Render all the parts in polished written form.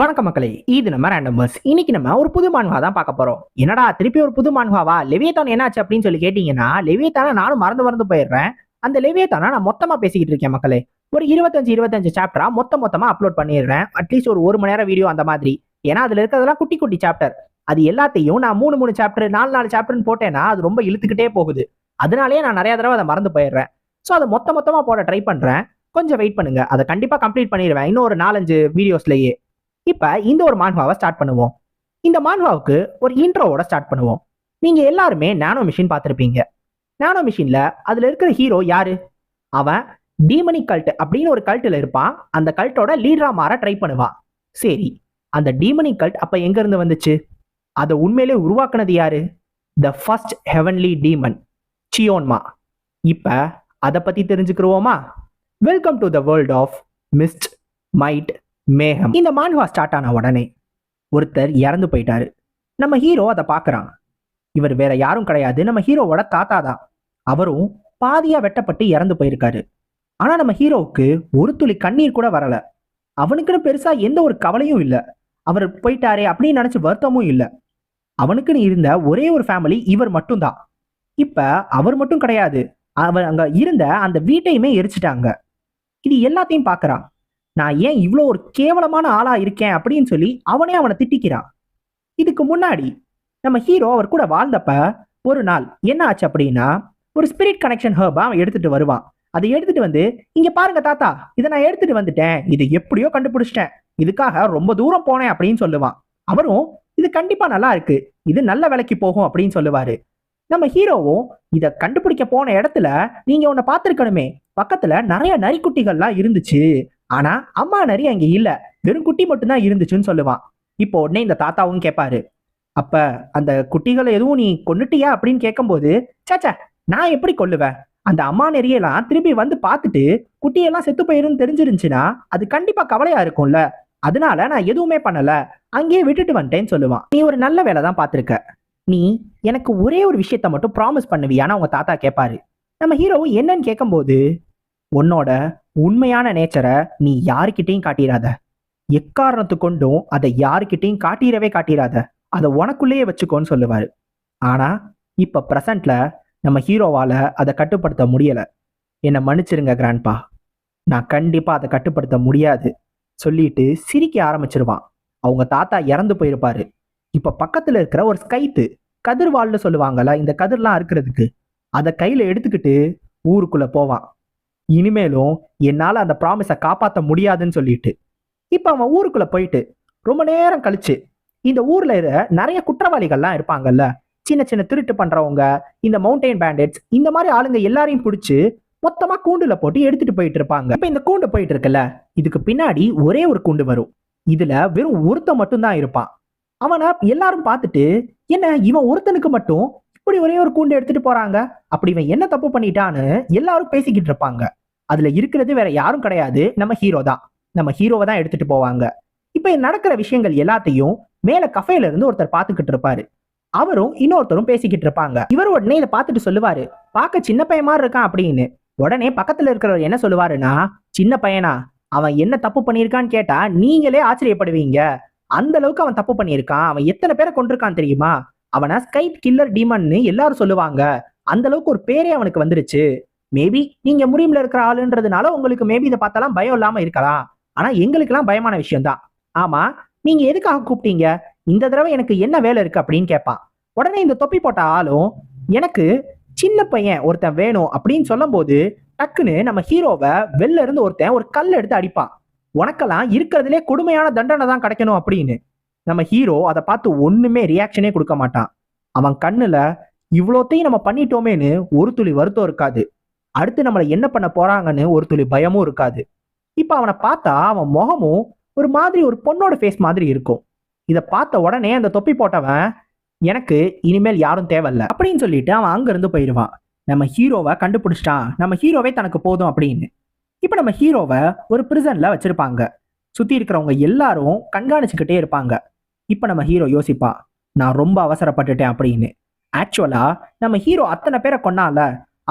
வணக்கம் மக்களே, இது நம்ம ரேண்டம்பர்ஸ். இன்னைக்கு நம்ம ஒரு புது மான்வா தான் பார்க்க போறோம். என்னடா திருப்பி ஒரு புது மான்வாவா? லெவியத்தான் என்னாச்சு அப்படின்னு சொல்லி கேட்டீங்கன்னா, லெவியத்தான நானும் மறந்து போயிடுறேன். அந்த லெவியத்தான நான் மொத்தமா பேசிக்கிட்டு இருக்கேன் மக்களே. ஒரு 25 சாப்டரா மொத்தமா அப்லோட் பண்ணிடுறேன். அட்லீஸ்ட் ஒரு 1 மணி நேரம் வீடியோ அந்த மாதிரி. ஏன்னா அதுல இருக்கிறதெல்லாம் குட்டி குட்டி சாப்டர். அது எல்லாத்தையும் நான் 3 சாப்டர் 4 சாப்டர்னு போட்டேன்னா அது ரொம்ப இழுத்துக்கிட்டே போகுது. அதனாலேயே நான் நிறைய தடவை அதை மறந்து போயிடுறேன். ஸோ அதை மொத்தமா போட ட்ரை பண்றேன். கொஞ்சம் வெயிட் பண்ணுங்க, அதை கண்டிப்பா கம்ப்ளீட் பண்ணிடுவேன் இன்னும் ஒரு 4-5 வீடியோஸ்லயே. இப்ப இந்த ஒரு மான்வாவை ஸ்டார்ட் பண்ணுவோம். இந்த மான்வாவுக்கு ஒரு இன்ட்ரோவோட ஸ்டார்ட் பண்ணுவோம். நீங்க எல்லாருமே நானோ மிஷின் பார்த்திருப்பீங்க. நானோ மிஷின்ல அதுல இருக்கிற ஹீரோ யாரு? அவன் டீமனிக் கல்ட் அப்படின்னு ஒரு கல்ட்ல இருப்பான். அந்த கல்ட்டோட லீடரா மாற ட்ரை பண்ணுவான். சரி, அந்த டீமனிக் கல்ட் அப்ப எங்க இருந்து வந்துச்சு? அதை உண்மையிலே உருவாக்குனது யாரு? The first heavenly demon, Cheonma. இப்ப அதை பத்தி தெரிஞ்சுக்கிறோமா? Welcome to the world of mist, might, மேகம். இந்த மான்வா ஸ்டார்ட் ஆன உடனே ஒருத்தர் இறந்து போயிட்டாரு. நம்ம ஹீரோ அதை பார்க்கறான். இவர் வேற யாரும் கிடையாது, நம்ம ஹீரோவோட தாத்தா தான். அவரும் பாதியா வெட்டப்பட்டு இறந்து போயிருக்காரு. ஆனா நம்ம ஹீரோவுக்கு ஒரு துளி கண்ணீர் கூட வரல. அவனுக்குன்னு பெருசா எந்த ஒரு கவலையும் இல்ல. அவர் போயிட்டாரே அப்படின்னு நினைச்சு வருத்தமும் இல்ல. அவனுக்குன்னு இருந்த ஒரே ஒரு ஃபேமிலி இவர் மட்டும்தான். இப்ப அவர் மட்டும் கிடையாது, அவர் அங்க இருந்த அந்த வீட்டையுமே எரிச்சிட்டாங்க. இது எல்லாத்தையும் பார்க்கறான். நான் ஏன் இவ்வளோ ஒரு கேவலமான ஆளா இருக்கேன் அப்படின்னு சொல்லி அவனை திட்டிக்கிறான். இதுக்கு முன்னாடி நம்ம ஹீரோ அவர் கூட வாழ்ந்தப்ப ஒரு நாள் என்ன ஆச்சு அப்படின்னா, ஒரு ஸ்பிரிட் கனெக்ஷன் ஹர்பா அவன் எடுத்துட்டு வருவான். அதை எடுத்துட்டு வந்து, இங்க பாருங்க தாத்தா, இதை நான் எடுத்துட்டு வந்துட்டேன், இது எப்படியோ கண்டுபிடிச்சிட்டேன், இதுக்காக ரொம்ப தூரம் போனேன் அப்படின்னு சொல்லுவான். அவரும் இது கண்டிப்பா நல்லா இருக்கு, இது நல்ல விலைக்கு போகும் அப்படின்னு சொல்லுவாரு. நம்ம ஹீரோவும் இதை கண்டுபிடிக்க போன இடத்துல நீங்க உன்னை பார்த்திருக்கணுமே, பக்கத்துல நிறைய நரிக்குட்டிகள்லாம் இருந்துச்சு, ஆனா அம்மா நரி அங்க இல்ல, வெறும் குட்டி மட்டும்தான் இருந்துச்சுன்னு சொல்லுவான். இப்போ உடனே இந்த தாத்தாவும் கேட்பாரு, அப்ப அந்த குட்டிகளை எதுவும் நீ கொன்னுட்டியா அப்படின்னு கேட்கும்போது, சாச்சா நான் எப்படி கொல்லுவேன், அந்த அம்மா நெறியெல்லாம் திருப்பி வந்து பார்த்துட்டு குட்டியெல்லாம் செத்து போயிருன்னு தெரிஞ்சிருந்துச்சுன்னா அது கண்டிப்பா கவலையா இருக்கும்ல, அதனால நான் எதுவுமே பண்ணல, அங்கேயே விட்டுட்டு வந்துட்டேன்னு சொல்லுவான். நீ ஒரு நல்ல வேலை தான் பார்த்திருக்க, நீ எனக்கு ஒரே ஒரு விஷயத்த மட்டும் ப்ராமிஸ் பண்ணுவியான்னு அவங்க தாத்தா கேட்பாரு. நம்ம ஹீரோவும் என்னன்னு கேட்கும்போது, உன்னோட உண்மையான நேச்சரை நீ யாருக்கிட்டையும் காட்டிடாத, எக்காரணத்து கொண்டும் அதை யாருக்கிட்டையும் காட்டிடாத, அதை உனக்குள்ளேயே வச்சுக்கோன்னு சொல்லுவாரு. ஆனா இப்ப பிரசன்ட்ல நம்ம ஹீரோவால அதை கட்டுப்படுத்த முடியல. என்னை மன்னிச்சிருங்க கிராண்ட்பா, நான் கண்டிப்பா அதை கட்டுப்படுத்த முடியாது சொல்லிட்டு சிரிக்க ஆரம்பிச்சிருவான். அவங்க தாத்தா இறந்து போயிருப்பாரு. இப்ப பக்கத்துல இருக்கிற ஒரு ஸ்கைத்து, கதிர்வாள்னு சொல்லுவாங்கல்ல, இந்த கதிர்லாம் இருக்கிறதுக்கு, அதை கையில எடுத்துக்கிட்டு ஊருக்குள்ள போவான். இனிமேலும் என்னால அந்த ப்ராமிஸை காப்பாற்ற முடியாதுன்னு சொல்லிட்டு இப்ப அவன் ஊருக்குள்ள போயிட்டு ரொம்ப நேரம் கழிச்சு, இந்த ஊர்ல நிறைய குற்றவாளிகள்லாம் இருப்பாங்கல்ல, சின்ன சின்ன திருட்டு பண்றவங்க, இந்த மவுண்டைன் பேண்டட்ஸ், இந்த மாதிரி ஆளுங்க எல்லாரையும் பிடிச்சு மொத்தமா கூண்டுல போட்டு எடுத்துட்டு போயிட்டு இருப்பாங்க. இப்ப இந்த கூண்டு போயிட்டு இருக்குல்ல, இதுக்கு பின்னாடி ஒரே ஒரு கூண்டு வரும். இதுல வெறும் ஒருத்தன் மட்டும்தான் இருப்பான். அவனை எல்லாரும் பார்த்துட்டு, என்ன இவன் ஒருத்தனுக்கு மட்டும் இப்படி ஒரே ஒரு கூண்டு எடுத்துட்டு போறாங்க, அப்படி இவன் என்ன தப்பு பண்ணிட்டான்னு எல்லாரும் பேசிக்கிட்டு இருப்பாங்க. அதுல இருக்கிறது வேற யாரும் கிடையாது, நம்ம ஹீரோ தான். நம்ம ஹீரோவை தான் எடுத்துட்டு போவாங்க. இப்ப நடக்கிற விஷயங்கள் எல்லாத்தையும் மேல கஃபேல இருந்து ஒருத்தர் பார்த்துக்கிட்டு இருப்பாரு. அவரும் இன்னொருத்தரும் பேசிக்கிட்டு இருப்பாங்க. இவர் உடனே இதை பார்த்துட்டு சொல்லுவாரு, பார்க்க சின்ன பையன் மாதிரி இருக்கான் அப்படின்னு. உடனே பக்கத்துல இருக்கிறவர் என்ன சொல்லுவாருன்னா, சின்ன பையனா, அவன் என்ன தப்பு பண்ணியிருக்கான்னு கேட்டா நீங்களே ஆச்சரியப்படுவீங்க, அந்த அளவுக்கு அவன் தப்பு பண்ணியிருக்கான், அவன் எத்தனை பேரை கொண்டிருக்கான் தெரியுமா, அவனை ஸ்கைட் கில்லர் டீமன்னு எல்லாரும் சொல்லுவாங்க, அந்த அளவுக்கு ஒரு பேரே அவனுக்கு வந்துருச்சு. மேபி நீங்க முரீம்ல இருக்கிற ஆளுன்றதுனால உங்களுக்கு மேபி இதை பார்த்தாலாம் பயம் இல்லாம இருக்கலாம், ஆனா எங்களுக்கெல்லாம் பயமான விஷயம் தான். ஆமா, நீங்க எதுக்காக கூப்பிட்டீங்க, இந்த தடவை எனக்கு என்ன வேலை இருக்கு அப்படின்னு கேட்பான். உடனே இந்த தொப்பி போட்ட ஆளும், எனக்கு சின்ன பையன் ஒருத்தன் வேணும் அப்படின்னு சொல்லும் போது டக்குன்னு நம்ம ஹீரோவை வெளில இருந்து ஒருத்தன் ஒரு கல் எடுத்து அடிப்பான். உனக்கெல்லாம் இருக்கிறதுலே கொடுமையான தண்டனை தான் கிடைக்கணும் அப்படின்னு. நம்ம ஹீரோ அதை பார்த்து ஒண்ணுமே ரியாக்ஷனே கொடுக்க மாட்டான். அவன் கண்ணுல இவ்வளோத்தையும் நம்ம பண்ணிட்டோமேன்னு ஒரு துளி வருத்தம் இருக்காது, அடுத்து நம்மளை என்ன பண்ண போறாங்கன்னு ஒரு துளி பயமும் இருக்காது. இப்ப அவனை பார்த்தா அவன் முகமும் ஒரு மாதிரி ஒரு பொண்ணோட ஃபேஸ் மாதிரி இருக்கும். இதை பார்த்த உடனே அந்த தொப்பி போட்டவன், எனக்கு இனிமேல் யாரும் தேவையில்ல அப்படின்னு சொல்லிட்டு அவன் அங்க இருந்து போயிடுவான். நம்ம ஹீரோவை கண்டுபிடிச்சிட்டான், நம்ம ஹீரோவே தனக்கு போதும் அப்படின்னு. இப்ப நம்ம ஹீரோவை ஒரு பிரிசன்ல வச்சிருப்பாங்க. சுத்தி இருக்கிறவங்க எல்லாரும் கண்காணிச்சுக்கிட்டே இருப்பாங்க. இப்ப நம்ம ஹீரோ யோசிப்பா, நான் ரொம்ப அவசரப்பட்டுட்டேன் அப்படின்னு. ஆக்சுவலா நம்ம ஹீரோ அத்தனை பேரை கொன்னால,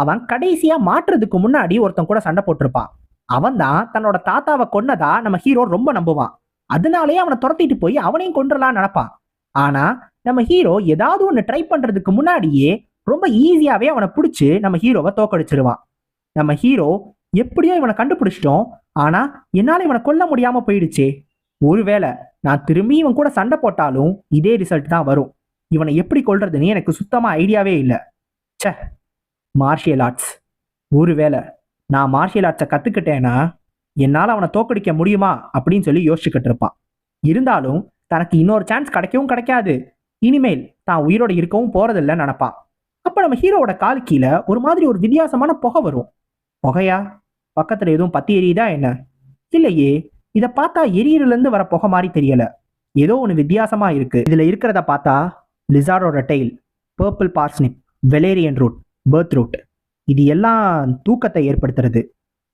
அவன் கடைசியா மாற்றுறதுக்கு முன்னாடி ஒருத்தன் கூட சண்டை போட்டிருப்பான். அவன் தான் தன்னோட தாத்தாவை கொன்னதா நம்ம ஹீரோ ரொம்ப நம்புவான். அதனாலேயே அவனை துரத்திட்டு போய் அவனையும் கொண்டுலாம் நினைப்பான். ஆனா நம்ம ஹீரோ ஏதாவது ஒண்ணு ட்ரை பண்றதுக்கு முன்னாடியே ரொம்ப ஈஸியாவே அவனை பிடிச்சு நம்ம ஹீரோவை தோக்கடிச்சிருவான். நம்ம ஹீரோ எப்படியோ இவனை கண்டுபிடிச்சிட்டோம், ஆனா என்னால இவனை கொல்ல முடியாம போயிடுச்சே. ஒருவேளை நான் திரும்பி இவன் கூட சண்டை போட்டாலும் இதே ரிசல்ட் தான் வரும். இவனை எப்படி கொல்றதுன்னு எனக்கு சுத்தமா ஐடியாவே இல்லை. ச்சே, மார்ஷியல் ஆர்ட்ஸ். ஒருவேளை நான் மார்ஷியல் ஆர்ட்ஸை கத்துக்கிட்டேன்னா என்னால் அவனை தோக்கடிக்க முடியுமா அப்படின்னு சொல்லி யோசிச்சுக்கிட்டு இருப்பான். இருந்தாலும் தனக்கு இன்னொரு சான்ஸ் கிடைக்கவும் கிடைக்காது, இனிமேல் தான் உயிரோட இருக்கவும் போறதில்லைன்னு நினைப்பான். அப்ப நம்ம ஹீரோவோட கால் கீழே ஒரு மாதிரி ஒரு வித்தியாசமான புகை வரும். புகையா? பக்கத்துல எதுவும் பத்தி எரியுதா என்ன? இல்லையே, இதை பார்த்தா எரியறதுல இருந்து வர புகை மாதிரி தெரியல. ஏதோ ஒன்று வித்தியாசமா இருக்கு. இதுல இருக்கிறத பார்த்தா லிசார்டோட tail, purple parsnip, valerian root, birth root, இது எல்லாம் தூக்கத்தை ஏற்படுத்துறது.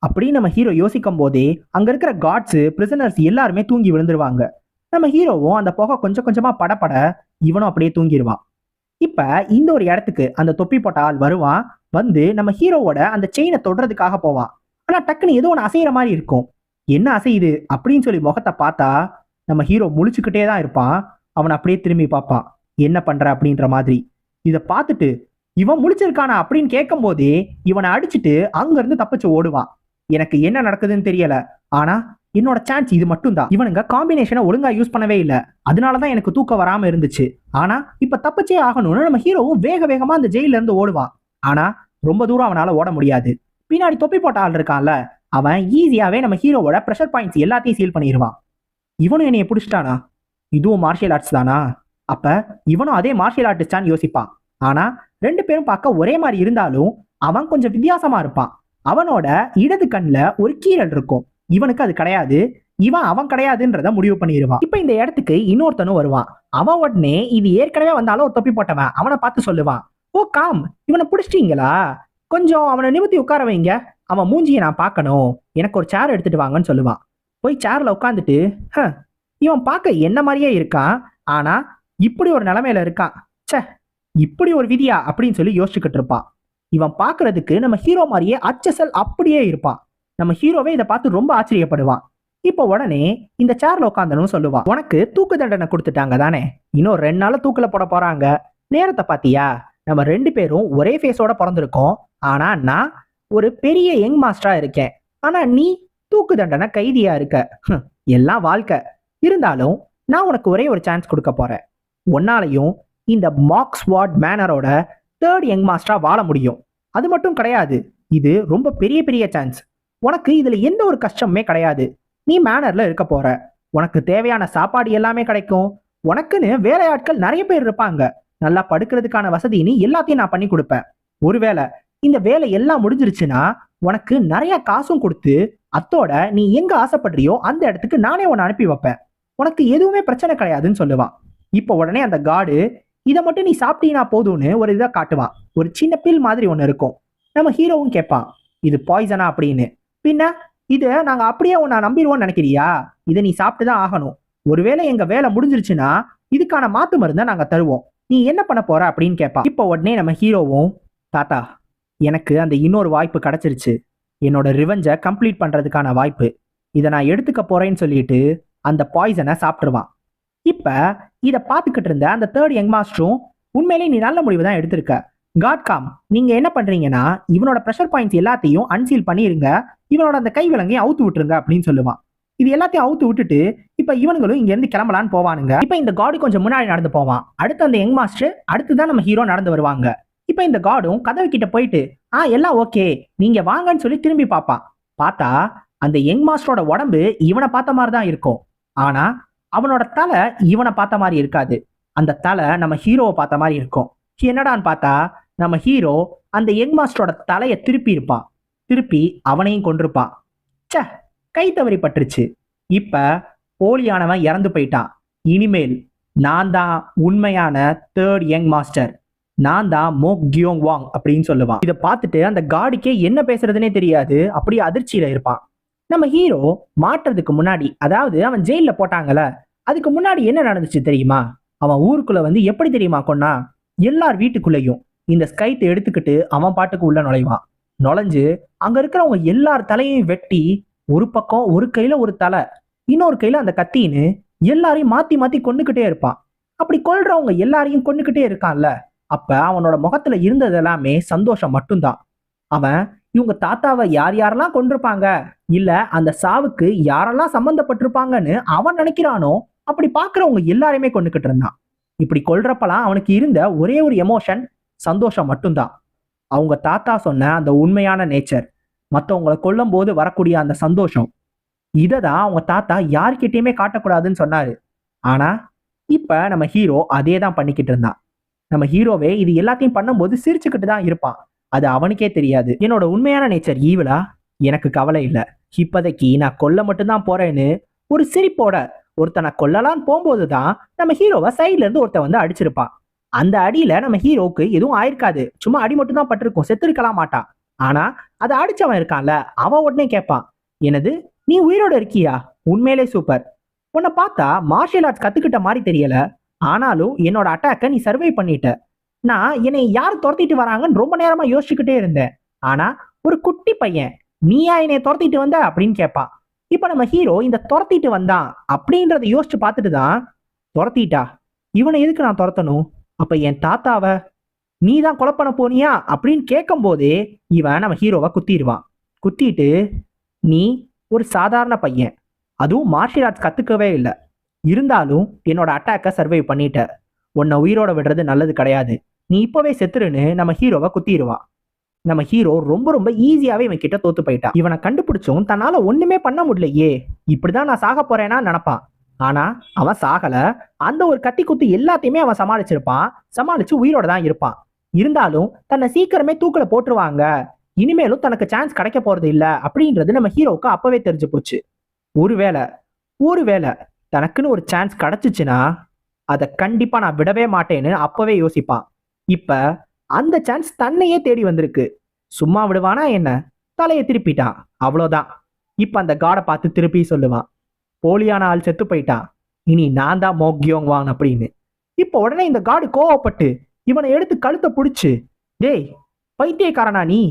அப்படின்னு நம்ம ஹீரோ யோசிக்கும் போதே அங்க இருக்கிற காட்ஸ், பிரிசனர்ஸ் எல்லாருமே தூங்கி விழுந்துருவாங்க. நம்ம ஹீரோவும் அந்த புகை கொஞ்சம் கொஞ்சமா படப்பட இவனும் அப்படியே தூங்கிடுவான். இப்ப இந்த ஒரு இடத்துக்கு அந்த தொப்பி போட்ட ஆள் வருவான். வந்து நம்ம ஹீரோவோட அந்த செயினை தொடுறதுக்காக போவான். ஆனா டக்குன்னு ஏதோ ஒன்று அசைகிற மாதிரி இருக்கும். என்ன அசையுது அப்படின்னு சொல்லி முகத்தை பார்த்தா நம்ம ஹீரோ முழிச்சுக்கிட்டே தான் இருப்பான். அவன் அப்படியே திரும்பி பார்ப்பான், என்ன பண்ற அப்படின்ற மாதிரி. இதை பார்த்துட்டு இவன் முழிச்சிருக்கானா அப்படின்னு கேட்கும் போதே இவனை அடிச்சுட்டு அங்க இருந்து தப்பிச்சு ஓடுவான். எனக்கு என்ன நடக்குதுன்னு தெரியல, ஆனா என்னோட சான்ஸ் இது மட்டும் தான். இவனுங்க காம்பினேஷனை ஒழுங்கா யூஸ் பண்ணவே இல்லை, அதனாலதான் எனக்கு தூக்கம் வராம இருந்துச்சு. ஆனா இப்ப தப்பிச்சே ஆகணும்னு நம்ம ஹீரோவும் வேக வேகமா அந்த ஜெயில இருந்து ஓடுவான். ஆனா ரொம்ப தூரம் அவனால ஓட முடியாது. பின்னாடி தொப்பி போட்ட ஆள் இருக்கான்ல, அவன் ஈஸியாவே நம்ம ஹீரோவோட ப்ரெஷர் பாயிண்ட்ஸ் எல்லாத்தையும் சீல் பண்ணிடுவான். இவனும் என்னைய பிடிச்சிட்டானா? இதுவும் மார்ஷியல் ஆர்ட்ஸ் தானா? அப்ப இவனும் அதே மார்ஷியல் ஆர்டிஸ்டான்னு யோசிப்பான். ஆனா ரெண்டு பேரும் பார்க்க ஒரே மாதிரி இருந்தாலும் அவன் கொஞ்சம் வித்தியாசமா இருப்பான். அவனோட இடது கண்ணுல ஒரு கீரல் இருக்கும், இவனுக்கு அது கிடையாது. இவன் அவன் கிடையாதுன்றத முடிவு பண்ணிடுவான். இப்ப இந்த இடத்துக்கு இன்னொருத்தனும் வருவான். அவன் உடனே இது ஏற்கனவே வந்தாலும் ஒரு தொப்பி போட்டவன், அவனை பார்த்து சொல்லுவான், ஓ காம், இவனை பிடிச்சிட்டீங்களா? கொஞ்சம் அவனை நிமித்தி உட்கார வைங்க, அவன் மூஞ்சியை நான் பார்க்கணும், எனக்கு ஒரு சேர் எடுத்துட்டு வாங்கன்னு சொல்லுவான். போய் சேர்ல உட்காந்துட்டு, இவன் பார்க்க என்ன மாதிரியே இருக்கான், ஆனா இப்படி ஒரு நிலைமையில இருக்கான், ச்சே இப்படி ஒரு விதியா அப்படின்னு சொல்லி யோசிச்சுக்கிட்டு இருப்பான். இவன் பார்க்கறதுக்கு நம்ம ஹீரோ மாதிரியே அச்சசல் அப்படியே இருப்பான். நம்ம ஹீரோவே இதை பார்த்து ரொம்ப ஆச்சரியப்படுவான். இப்போ உடனே இந்த சேர்ல உட்காந்தனும் சொல்லுவான், உனக்கு தூக்கு தண்டனை கொடுத்துட்டாங்க தானே, இன்னும் 2 நாள் தூக்குல போட போறாங்க. நேரத்தை பாத்தியா? நம்ம 2 பேரும் ஒரே ஃபேஸோட பிறந்திருக்கோம். ஆனா நான் ஒரு பெரிய யங் மாஸ்டரா இருக்கேன், ஆனா நீ தூக்கு தண்டனை கைதியா இருக்க. எல்லாம் வாழ்க்கை. இருந்தாலும் நான் உனக்கு ஒரே ஒரு சான்ஸ் கொடுக்க போறேன். ஒன்னாலையும் இந்த மார்க்ஸ்வார்ட் மேனரோட 3rd யங் மாஸ்டரா வாழ முடியும். அது மட்டும் கிடையாது, இது ரொம்ப பெரிய பெரிய சான்ஸ். உனக்கு இதுல எந்த ஒரு கஷ்டமுமே கிடையாது. நீ மேனர்ல இருக்க போற, உனக்கு தேவையான சாப்பாடு எல்லாமே கிடைக்கும், உனக்குன்னு வேலையாட்கள் நிறைய பேர் இருப்பாங்க, நல்லா படுக்கிறதுக்கான வசதின்னு எல்லாத்தையும் நான் பண்ணி கொடுப்பேன். ஒருவேளை இந்த வேலை எல்லாம் முடிஞ்சிருச்சுன்னா உனக்கு நிறைய காசும் கொடுத்து, அத்தோட நீ எங்க ஆசைப்படுறியோ அந்த இடத்துக்கு நானே உன்னை அனுப்பி வைப்பேன். உனக்கு எதுவுமே பிரச்சனை கிடையாதுன்னு சொல்லுவான். இப்போ உடனே அந்த காடு, இதை மட்டும் நீ சாப்பிட்டீங்கன்னா போதும்னு ஒரு இதை காட்டுவான். ஒரு சின்ன பில் மாதிரி ஒன்று இருக்கும். நம்ம ஹீரோவும் கேட்பான், இது பாய்சனா அப்படின்னு. பின்ன இதை நாங்க அப்படியே உன்னை நம்பிடுவோம்னு நினைக்கிறியா? இதை நீ சாப்பிட்டுதான் ஆகணும். ஒருவேளை எங்க வேலை முடிஞ்சிருச்சுன்னா இதுக்கான மாத்து மருந்தை நாங்க தருவோம், நீ என்ன பண்ண போற அப்படின்னு கேட்பான். இப்போ உடனே நம்ம ஹீரோவும், தாத்தா எனக்கு அந்த இன்னொரு வாய்ப்பு கிடைச்சிருச்சு, என்னோட ரிவெஞ்சை கம்ப்ளீட் பண்றதுக்கான வாய்ப்பு, இதை நான் எடுத்துக்க போறேன்னு சொல்லிட்டு அந்த பாய்சனை சாப்பிட்டுருவான். இப்ப இதை பார்த்துக்கிட்டு இருந்த அந்த 3rd யங் மாஸ்டரும், உண்மையிலே நீ நல்ல முடிவு தான் எடுத்திருக்க காட்காம், நீங்க என்ன பண்றீங்கன்னா இவனோட ப்ரெஷர் பாயிண்ட்ஸ் எல்லாத்தையும் அன்சீல் பண்ணிருங்க, இவனோட அந்த கை விலங்கையும் அவுத்து விட்டுருங்க அப்படின்னு சொல்லுவான். இது எல்லாத்தையும் அவுத்து விட்டுட்டு இப்ப இவனுங்களும் இங்க இருந்து கிளம்பலான்னு போவானுங்க. இப்ப இந்த காடு கொஞ்சம் முன்னாடி நடந்து போவான். அடுத்து அந்த யங் மாஸ்டர், அடுத்துதான் நம்ம ஹீரோ நடந்து வருவாங்க. இப்ப இந்த காடும் கதவு கிட்ட போயிட்டு, எல்லாம் ஓகே நீங்க வாங்கன்னு சொல்லி திரும்பி பார்ப்பான். பார்த்தா அந்த யங் மாஸ்டரோட உடம்பு இவனை பார்த்த மாதிரி தான் இருக்கும், ஆனா அவனோட தலை இவனை பார்த்த மாதிரி இருக்காது. அந்த தலை நம்ம ஹீரோவை பார்த்த மாதிரி இருக்கும். என்னடான்னு பார்த்தா நம்ம ஹீரோ அந்த யங் மாஸ்டரோட தலையை திருப்பி இருப்பான். திருப்பி அவனையும் கொண்டிருப்பான். ச்சே, கை தவறி பட்டுருச்சு. இப்ப போலியானவன் இறந்து போயிட்டான். இனிமேல் நான் தான் உண்மையான 3rd யங் மாஸ்டர், நான் தான் மோக் கியோங் வாங் அப்படின்னு சொல்லுவான். இதை பார்த்துட்டு அந்த காடிக்கே என்ன பேசுறதுனே தெரியாது, அப்படியே அதிர்ச்சியில இருப்பான். நம்ம ஹீரோ மாட்டுறதுக்கு முன்னாடி, அதாவது அவன் ஜெயில போட்டாங்கல்ல, அதுக்கு முன்னாடி என்ன நடந்துச்சு தெரியுமா? அவன் ஊருக்குள்ள வந்து எப்படி தெரியுமா கொன்னா, எல்லார் வீட்டுக்குள்ளேயும் இந்த ஸ்கைத்தை எடுத்துக்கிட்டு அவன் பாட்டுக்கு உள்ள நுழைவான். நுழைஞ்சு அங்க இருக்கிறவங்க எல்லார் தலையையும் வெட்டி, ஒரு பக்கம் ஒரு கையில ஒரு தலை, இன்னொரு கையில அந்த கத்தின்னு எல்லாரையும் மாத்தி மாத்தி கொண்டுகிட்டே இருப்பான். அப்படி கொல்றவங்க எல்லாரையும் கொண்டுகிட்டே இருக்கான்ல, அப்ப அவனோட முகத்துல இருந்தது எல்லாமே சந்தோஷம் மட்டும்தான். அவன் இவங்க தாத்தாவை யார் யாரெல்லாம் கொண்டிருப்பாங்க, இல்ல அந்த சாவுக்கு யாரெல்லாம் சம்பந்தப்பட்டிருப்பாங்கன்னு அவன் நினைக்கிறானோ அப்படி பாக்குறவங்க எல்லாரையுமே கொண்டுகிட்டு இருந்தான். இப்படி கொல்றப்பலாம் அவனுக்கு இருந்த ஒரே ஒரு எமோஷன் சந்தோஷம் மட்டும்தான். அவங்க தாத்தா சொன்ன அந்த உண்மையான நேச்சர், மற்றவங்களை கொல்லும் போது வரக்கூடிய அந்த சந்தோஷம், இதை தான் அவங்க தாத்தா யார்கிட்டயுமே காட்டக்கூடாதுன்னு சொன்னாரு. ஆனா இப்ப நம்ம ஹீரோ அதே தான் பண்ணிக்கிட்டு இருந்தான். நம்ம ஹீரோவே இது எல்லாத்தையும் பண்ணும்போது சிரிச்சுக்கிட்டு தான் இருப்பான். அது அவனுக்கே தெரியாது. என்னோட உண்மையான நேச்சர் ஈவிலா, எனக்கு கவலை இல்லை, இப்போதைக்கு நான் கொல்ல மட்டும்தான் போறேன்னு ஒரு சிரிப்போட ஒருத்தனை கொல்லலான்னு போகும்போதுதான் நம்ம ஹீரோவை சைட்ல இருந்து ஒருத்தன் வந்து அடிச்சிருப்பான். அந்த அடியில நம்ம ஹீரோவுக்கு எதுவும் ஆயிருக்காது, சும்மா அடி மட்டும் தான் பட்டிருக்கும், செத்து இருக்கலாம் மாட்டான். ஆனா அதை அடிச்சவன் இருக்கான்ல, அவன் உடனே கேட்பான், என்னது நீ உயிரோட இருக்கியா, உண்மையிலே சூப்பர், உன்னை பார்த்தா மார்ஷியல் ஆர்ட்ஸ் கத்துக்கிட்ட மாதிரி தெரியல, ஆனாலும் என்னோட அட்டாக்கை நீ சர்வை பண்ணிட்ட. நான் என்னை யார் துரத்திட்டு வராங்கன்னு ரொம்ப நேரமா யோசிச்சுக்கிட்டே இருந்தேன், ஆனா ஒரு குட்டி பையன் நீயா என்னை துரத்திட்டு வந்த அப்படின்னு கேட்பான். இப்ப நம்ம ஹீரோ இந்த துரத்திட்டு வந்தான் அப்படின்றத யோசிச்சு பார்த்துட்டு தான், துரத்திட்டா, இவனை எதுக்கு நான் துரத்தணும், அப்ப என் தாத்தாவை நீ தான் கொலை பண்ண போனியா அப்படின்னு கேட்கும் போதே இவன் நம்ம ஹீரோவை குத்திடுவான். குத்திட்டு, நீ ஒரு சாதாரண பையன், அதுவும் மார்ஷியல் ஆர்ட்ஸ் கத்துக்கவே இல்லை, இருந்தாலும் என்னோட அட்டாக்கை சர்வை பண்ணிட்ட, உன்னை உயிரோட விடுறது நல்லது கிடையாது, நீ இப்பவே செத்துருன்னு நம்ம ஹீரோவை குத்திடுவான். நம்ம ஹீரோ ரொம்ப ரொம்ப ஈஸியாவே இவன் கிட்ட தோத்து போயிட்டான். இவனை கண்டுபிடிச்சும் தன்னால ஒண்ணுமே பண்ண முடியலையே, இப்படிதான் நான் சாக போறேன்னா நினைப்பான். ஆனா அவன் சாகல. அந்த ஒரு கத்தி குத்து எல்லாத்தையுமே அவன் சமாளிச்சிருப்பான், சமாளிச்சு உயிரோட தான் இருப்பான். இருந்தாலும் தன்னை சீக்கிரமே தூக்கில போட்டுருவாங்க, இனிமேலும் தனக்கு சான்ஸ் கிடைக்க போறது இல்ல அப்படின்றது நம்ம ஹீரோவுக்கு அப்பவே தெரிஞ்சு போச்சு. ஒருவேளை ஒருவேளை தனக்குன்னு ஒரு சான்ஸ் கிடைச்சிச்சுன்னா அதை கண்டிப்பா நான் விடவே மாட்டேன்னு அப்பவே யோசிப்பான். இப்ப அந்த சான்ஸ் தன்னையே தேடி வந்திருக்கு, சும்மா விடுவானா என்ன, தலையை திருப்பிட்டான், அவ்வளோதான். இப்ப அந்த காடை பார்த்து திருப்பி சொல்லுவான், போலியான ஆள் செத்து போயிட்டான், இனி நான் தான் மோக்யோங் வாங் அப்படின்னு. இப்ப உடனே இந்த காடு கோவப்பட்டு இவனை எடுத்து கழுத்தை பிடிச்சு, டேய் பைத்தியக்காரனா நீ,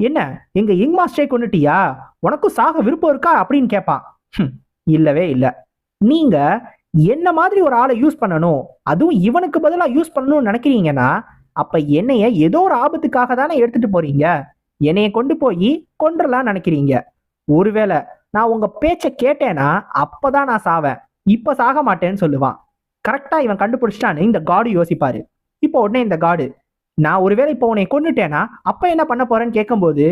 என்ன எங்க யங் மாஸ்டரை கொண்டுட்டியா, உனக்கும் சாக விருப்பம் இருக்கா அப்படின்னு கேட்பான். இல்லவே இல்லை, நீங்க என்ன மாதிரி ஒரு ஆளை யூஸ் பண்ணணும், அதுவும் இவனுக்கு பதிலா யூஸ் பண்ணணும்னு நினைக்கிறீங்கன்னா அப்ப என்னைய ஏதோ ஒரு ஆபத்துக்காக தானே எடுத்துட்டு போறீங்க, என்னைய கொண்டு போய் கொன்றலாம் நினைக்கிறீங்க. ஒருவேளை நான் உங்க பேச்ச கேட்டேன்னா அப்பதான் நான் சாவேன், இப்ப சாக மாட்டேன்னு சொல்லுவான். கரெக்டா இவன் கண்டுபிடிச்சிட்டான்னு இந்த காடு யோசிப்பாரு. இப்போ உடனே இந்த காடு, நான் ஒருவேளை இப்போ உன்னை கொன்னுட்டேன்னா அப்ப என்ன பண்ண போறேன்னு கேட்கும்போது,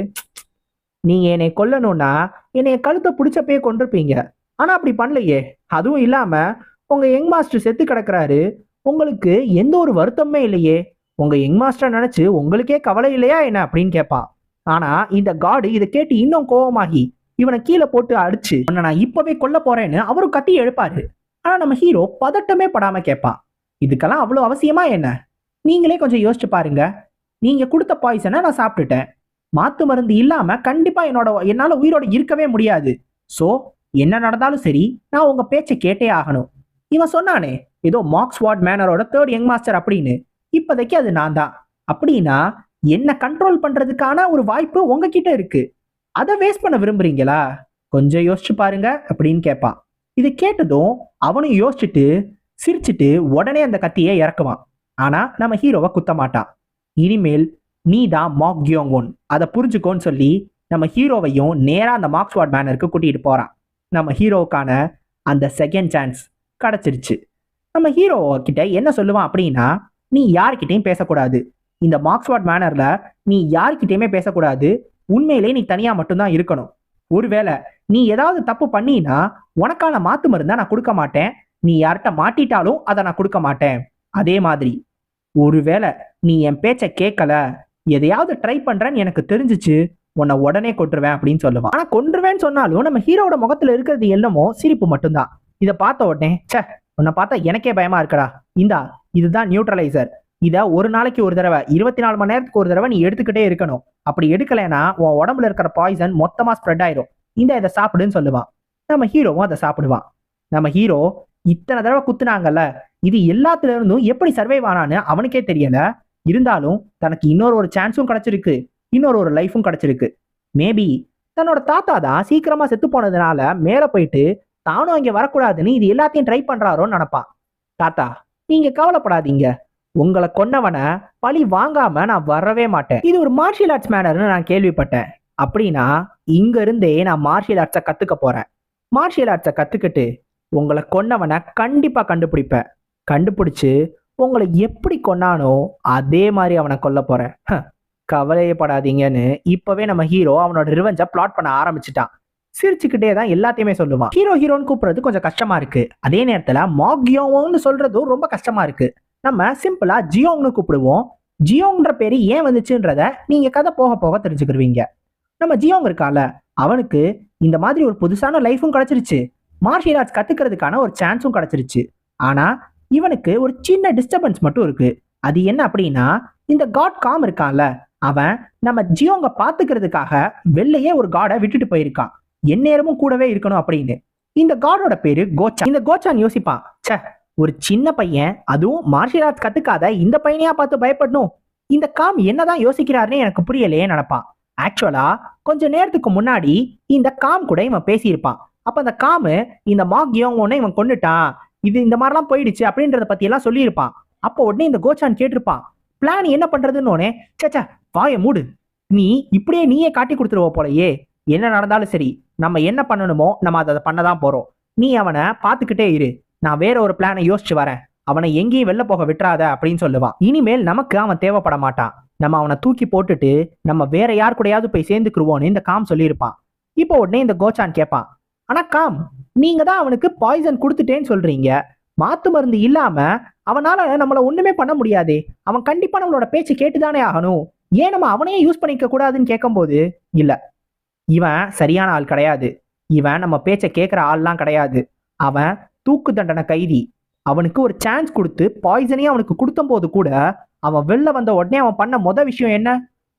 நீங்க என்னை கொல்லணும்னா என்னைய கழுத்தை பிடிச்சப்பே கொண்டிருப்பீங்க, ஆனா அப்படி பண்ணலையே, அதுவும் இல்லாம உங்க யங் மாஸ்டர் செத்து கிடக்குறாரு, உங்களுக்கு எந்த ஒரு வருத்தமே இல்லையே, உங்க யங் மாஸ்டர் நினைச்சு உங்களுக்கே கவலை இல்லையா என்ன அப்படின்னு கேட்பான். ஆனா இந்த காடு இதை கேட்டு இன்னும் கோபமாகி இவனை கீழே போட்டு அடிச்சு உன்னை நான் இப்பவே கொல்ல போறேன்னு அவரும் கத்தி எழுப்பாரு. ஆனா நம்ம ஹீரோ பதட்டமே படாம கேட்பான், இதுக்கெல்லாம் அவ்வளவு அவசியமா என்ன, நீங்களே கொஞ்சம் யோசிச்சு பாருங்க, நீங்க கொடுத்த பாய்சனை நான் சாப்பிட்டுட்டேன், மாத்து மருந்து இல்லாம கண்டிப்பா என்னால உயிரோட இருக்கவே முடியாது, சோ என்ன நடந்தாலும் சரி நான் உங்க பேச்சை கேட்டே ஆகணும். இவன் சொன்னானே ஏதோ மார்க்ஸ்வார்ட் மேனரோட 3rd யங் மாஸ்டர் அப்படின்னு, இப்போதைக்கு அது நான் தான், அப்படின்னா என்ன கண்ட்ரோல் பண்றதுக்கான ஒரு வாய்ப்பு உங்ககிட்ட இருக்கு, அதை வேஸ்ட் பண்ண விரும்புறீங்களா, கொஞ்சம் யோசிச்சு பாருங்க அப்படின்னு கேட்பான். இது கேட்டதும் அவனும் யோசிச்சுட்டு சிரிச்சுட்டு உடனே அந்த கத்தியை இறக்குவான். ஆனா நம்ம ஹீரோவை குத்த மாட்டான். இனிமேல் நீ தான் மாக் கியோங் ஒன், அதை புரிஞ்சுக்கோன்னு சொல்லி நம்ம ஹீரோவையும் நேரா அந்த மார்க்ஸ்வார்ட் மேனருக்கு கூட்டிட்டு போறான். நம்ம ஹீரோவுக்கான அந்த செகண்ட் சான்ஸ் கிடைச்சிருச்சு. நம்ம ஹீரோ கிட்ட என்ன சொல்லுவான் அப்படின்னா, நீ யார்கிட்டையும் பேசக்கூடாது, இந்த மார்க்ஸ்வார்ட் மேனர்ல நீ யார்கிட்டயுமே பேசக்கூடாது, உண்மையிலே நீ தனியா மட்டும்தான் இருக்கணும், ஒருவேளை நீ ஏதாவது தப்பு பண்ணினா உனக்கான மாத்து மருந்தா நான் கொடுக்க மாட்டேன், நீ யார்கிட்ட மாட்டிட்டாலும் அதை நான் கொடுக்க மாட்டேன், அதே மாதிரி ஒருவேளை நீ என் பேச்சை கேட்கல, எதையாவது ட்ரை பண்றேன்னு எனக்கு தெரிஞ்சிச்சு, உன்னை உடனே கொன்றுவேன் அப்படின்னு சொல்லுவான். ஆனா கொன்றுவேன்னு சொன்னாலும் நம்ம ஹீரோட முகத்துல இருக்கிறது எல்லாமோ சிரிப்பு மட்டும்தான். இதை பார்த்த உடனே, சே உன்னை பார்த்தா எனக்கே பயமா இருக்கடா, இந்தா இதுதான் நியூட்ரலைசர், இதை ஒரு நாளைக்கு ஒரு தடவை 24 மணி நேரத்துக்கு ஒரு தடவை நீ எடுத்துக்கிட்டே இருக்கணும், அப்படி எடுக்கலைன்னா உன் உடம்புல இருக்கிற பாய்சன் மொத்தமா ஸ்ப்ரெட் ஆயிரும், இதை சாப்பிடுன்னு சொல்லுவான். நம்ம ஹீரோவும் அதை சாப்பிடுவான். நம்ம ஹீரோ இத்தனை தடவை குத்துனாங்கல்ல, இது எல்லாத்துல இருந்தும் எப்படி சர்வைவ் ஆனான்னு அவனுக்கே தெரியல, இருந்தாலும் தனக்கு இன்னொரு ஒரு சான்ஸும் கிடைச்சிருக்கு, இன்னொரு ஒரு லைஃபும் கிடைச்சிருக்கு. மேபி தன்னோட தாத்தா தான் சீக்கிரமா செத்து போனதுனால மேல போயிட்டு தானும் அங்க வரக்கூடாதுன்னு இது எல்லாத்தையும் ட்ரை பண்றாரோன்னு நினைப்பான். தாத்தா, நீங்க கவலைப்படாதீங்க, உங்களை கொன்னவனை பழி வாங்காம நான் வரவே மாட்டேன். இது ஒரு மார்ஷியல் ஆர்ட்ஸ் மேனர்னு நான் கேள்விப்பட்டேன். அப்படின்னா இங்க இருந்தே நான் மார்ஷியல் ஆர்ட்ஸை கத்துக்க போறேன். மார்ஷியல் ஆர்ட்ஸை கத்துக்கிட்டு உங்களை கொன்னவனை கண்டிப்பா கண்டுபிடிப்பேன். கண்டுபிடிச்சு உங்களை எப்படி கொன்னானோ அதே மாதிரி அவனை கொல்ல போறேன். கவலையப்படாதீங்கன்னு இப்பவே நம்ம ஹீரோ அவனோட ரிவெஞ்ச பிளாட் பண்ண ஆரம்பிச்சுட்டான். சிரிச்சுக்கிட்டே தான் எல்லாத்தையுமே சொல்லுவான். ஹீரோன்னு கூப்பிடுறது கொஞ்சம் கஷ்டமா இருக்கு. அதே நேரத்துல மாக்யோன்னு சொல்றதும் ரொம்ப கஷ்டமா இருக்கு. நம்ம சிம்பிளா ஜியோங்னு கூப்பிடுவோம். ஜியோங்கிற பேரு ஏன் வந்துச்சுன்றத நீங்க கதை போக போக தெரிஞ்சுக்கிருவீங்க. நம்ம ஜியோங் இருக்கால, அவனுக்கு இந்த மாதிரி ஒரு புதுசான லைஃபும் கிடைச்சிருச்சு, மார்ஷியல் ஆர்ட்ஸ் கத்துக்கிறதுக்கான ஒரு சான்ஸும் கிடைச்சிருச்சு. ஆனா இவனுக்கு ஒரு சின்ன டிஸ்டர்பன்ஸ் மட்டும் இருக்கு. அது என்ன அப்படின்னா, இந்த காட் காம் இருக்கான்ல, அவன் நம்ம ஜியோங்க பாத்துக்கிறதுக்காக வெளியே ஒரு காடை விட்டுட்டு போயிருக்கான், எந்நேரமும் கூடவே இருக்கணும் அப்படின்னு. இந்த காடோட பேரு கோச்சான். இந்த கோச்சான் யோசிப்பான், சே, ஒரு சின்ன பையன், அதுவும் மார்ஷியல் ஆர்ட்ஸ் கத்துக்காத இந்த பையனையா பார்த்து பயப்படணும், இந்த காம் என்னதான் யோசிக்கிறாருன்னு எனக்கு புரியலையே நினைப்பான். ஆக்சுவலா கொஞ்ச நேரத்துக்கு முன்னாடி இந்த காம் கூட இவன் பேசியிருப்பான். அப்ப அந்த காமு இந்த மாக்யோன்னு இவன் கொண்டுட்டான், இது இந்த மாதிரிலாம் போயிடுச்சு அப்படின்றத பத்தி எல்லாம் சொல்லியிருப்பான். அப்போ உடனே இந்த கோச்சான் கேட்டிருப்பான், பிளான் என்ன பண்றதுன்னு. சேச்சா, வாய மூடு, நீ இப்படியே நீயே காட்டி கொடுத்துருவ போலயே, என்ன நடந்தாலும் சரி நம்ம என்ன பண்ணணுமோ நம்ம அதை பண்ணதான் போறோம், நீ அவனை பார்த்துக்கிட்டே இரு, நான் வேற ஒரு பிளானை யோசிச்சு வரேன், அவனை எங்கேயும் வெளில போக விட்டுறாத அப்படின்னு சொல்லுவான். இனிமேல் நமக்கு அவன் தேவைப்பட மாட்டான், நம்ம அவனை தூக்கி போட்டுட்டு நம்ம வேற யார் கூடயாவது போய் சேர்ந்துக்குருவோன்னு இந்த காம் சொல்லியிருப்பான். இப்போ உடனே இந்த கோச்சான் கேட்பான், ஆனா காம், நீங்க தான் அவனுக்கு பாய்சன் கொடுத்துட்டேன்னு சொல்றீங்க, மாத்து மருந்து இல்லாம அவனால நம்மள ஒண்ணுமே பண்ண முடியாதே, அவன் கண்டிப்பா நம்மளோட பேச்சு கேட்டுதானே ஆகணும், ஏன் நம்ம அவனையே யூஸ் பண்ணிக்க கூடாதுன்னு கேட்கும்போது, இல்ல, இவன் சரியான ஆள் கிடையாது, இவன் நம்ம பேச்சை கேட்கிற ஆள்லாம் கிடையாது, அவன் தூக்கு தண்டனை கைதி, அவனுக்கு ஒரு சான்ஸ் கொடுத்து பாய்சனே அவனுக்கு கொடுத்த போது கூட அவன் வெளில வந்த உடனே அவன் பண்ண விஷயம் என்ன,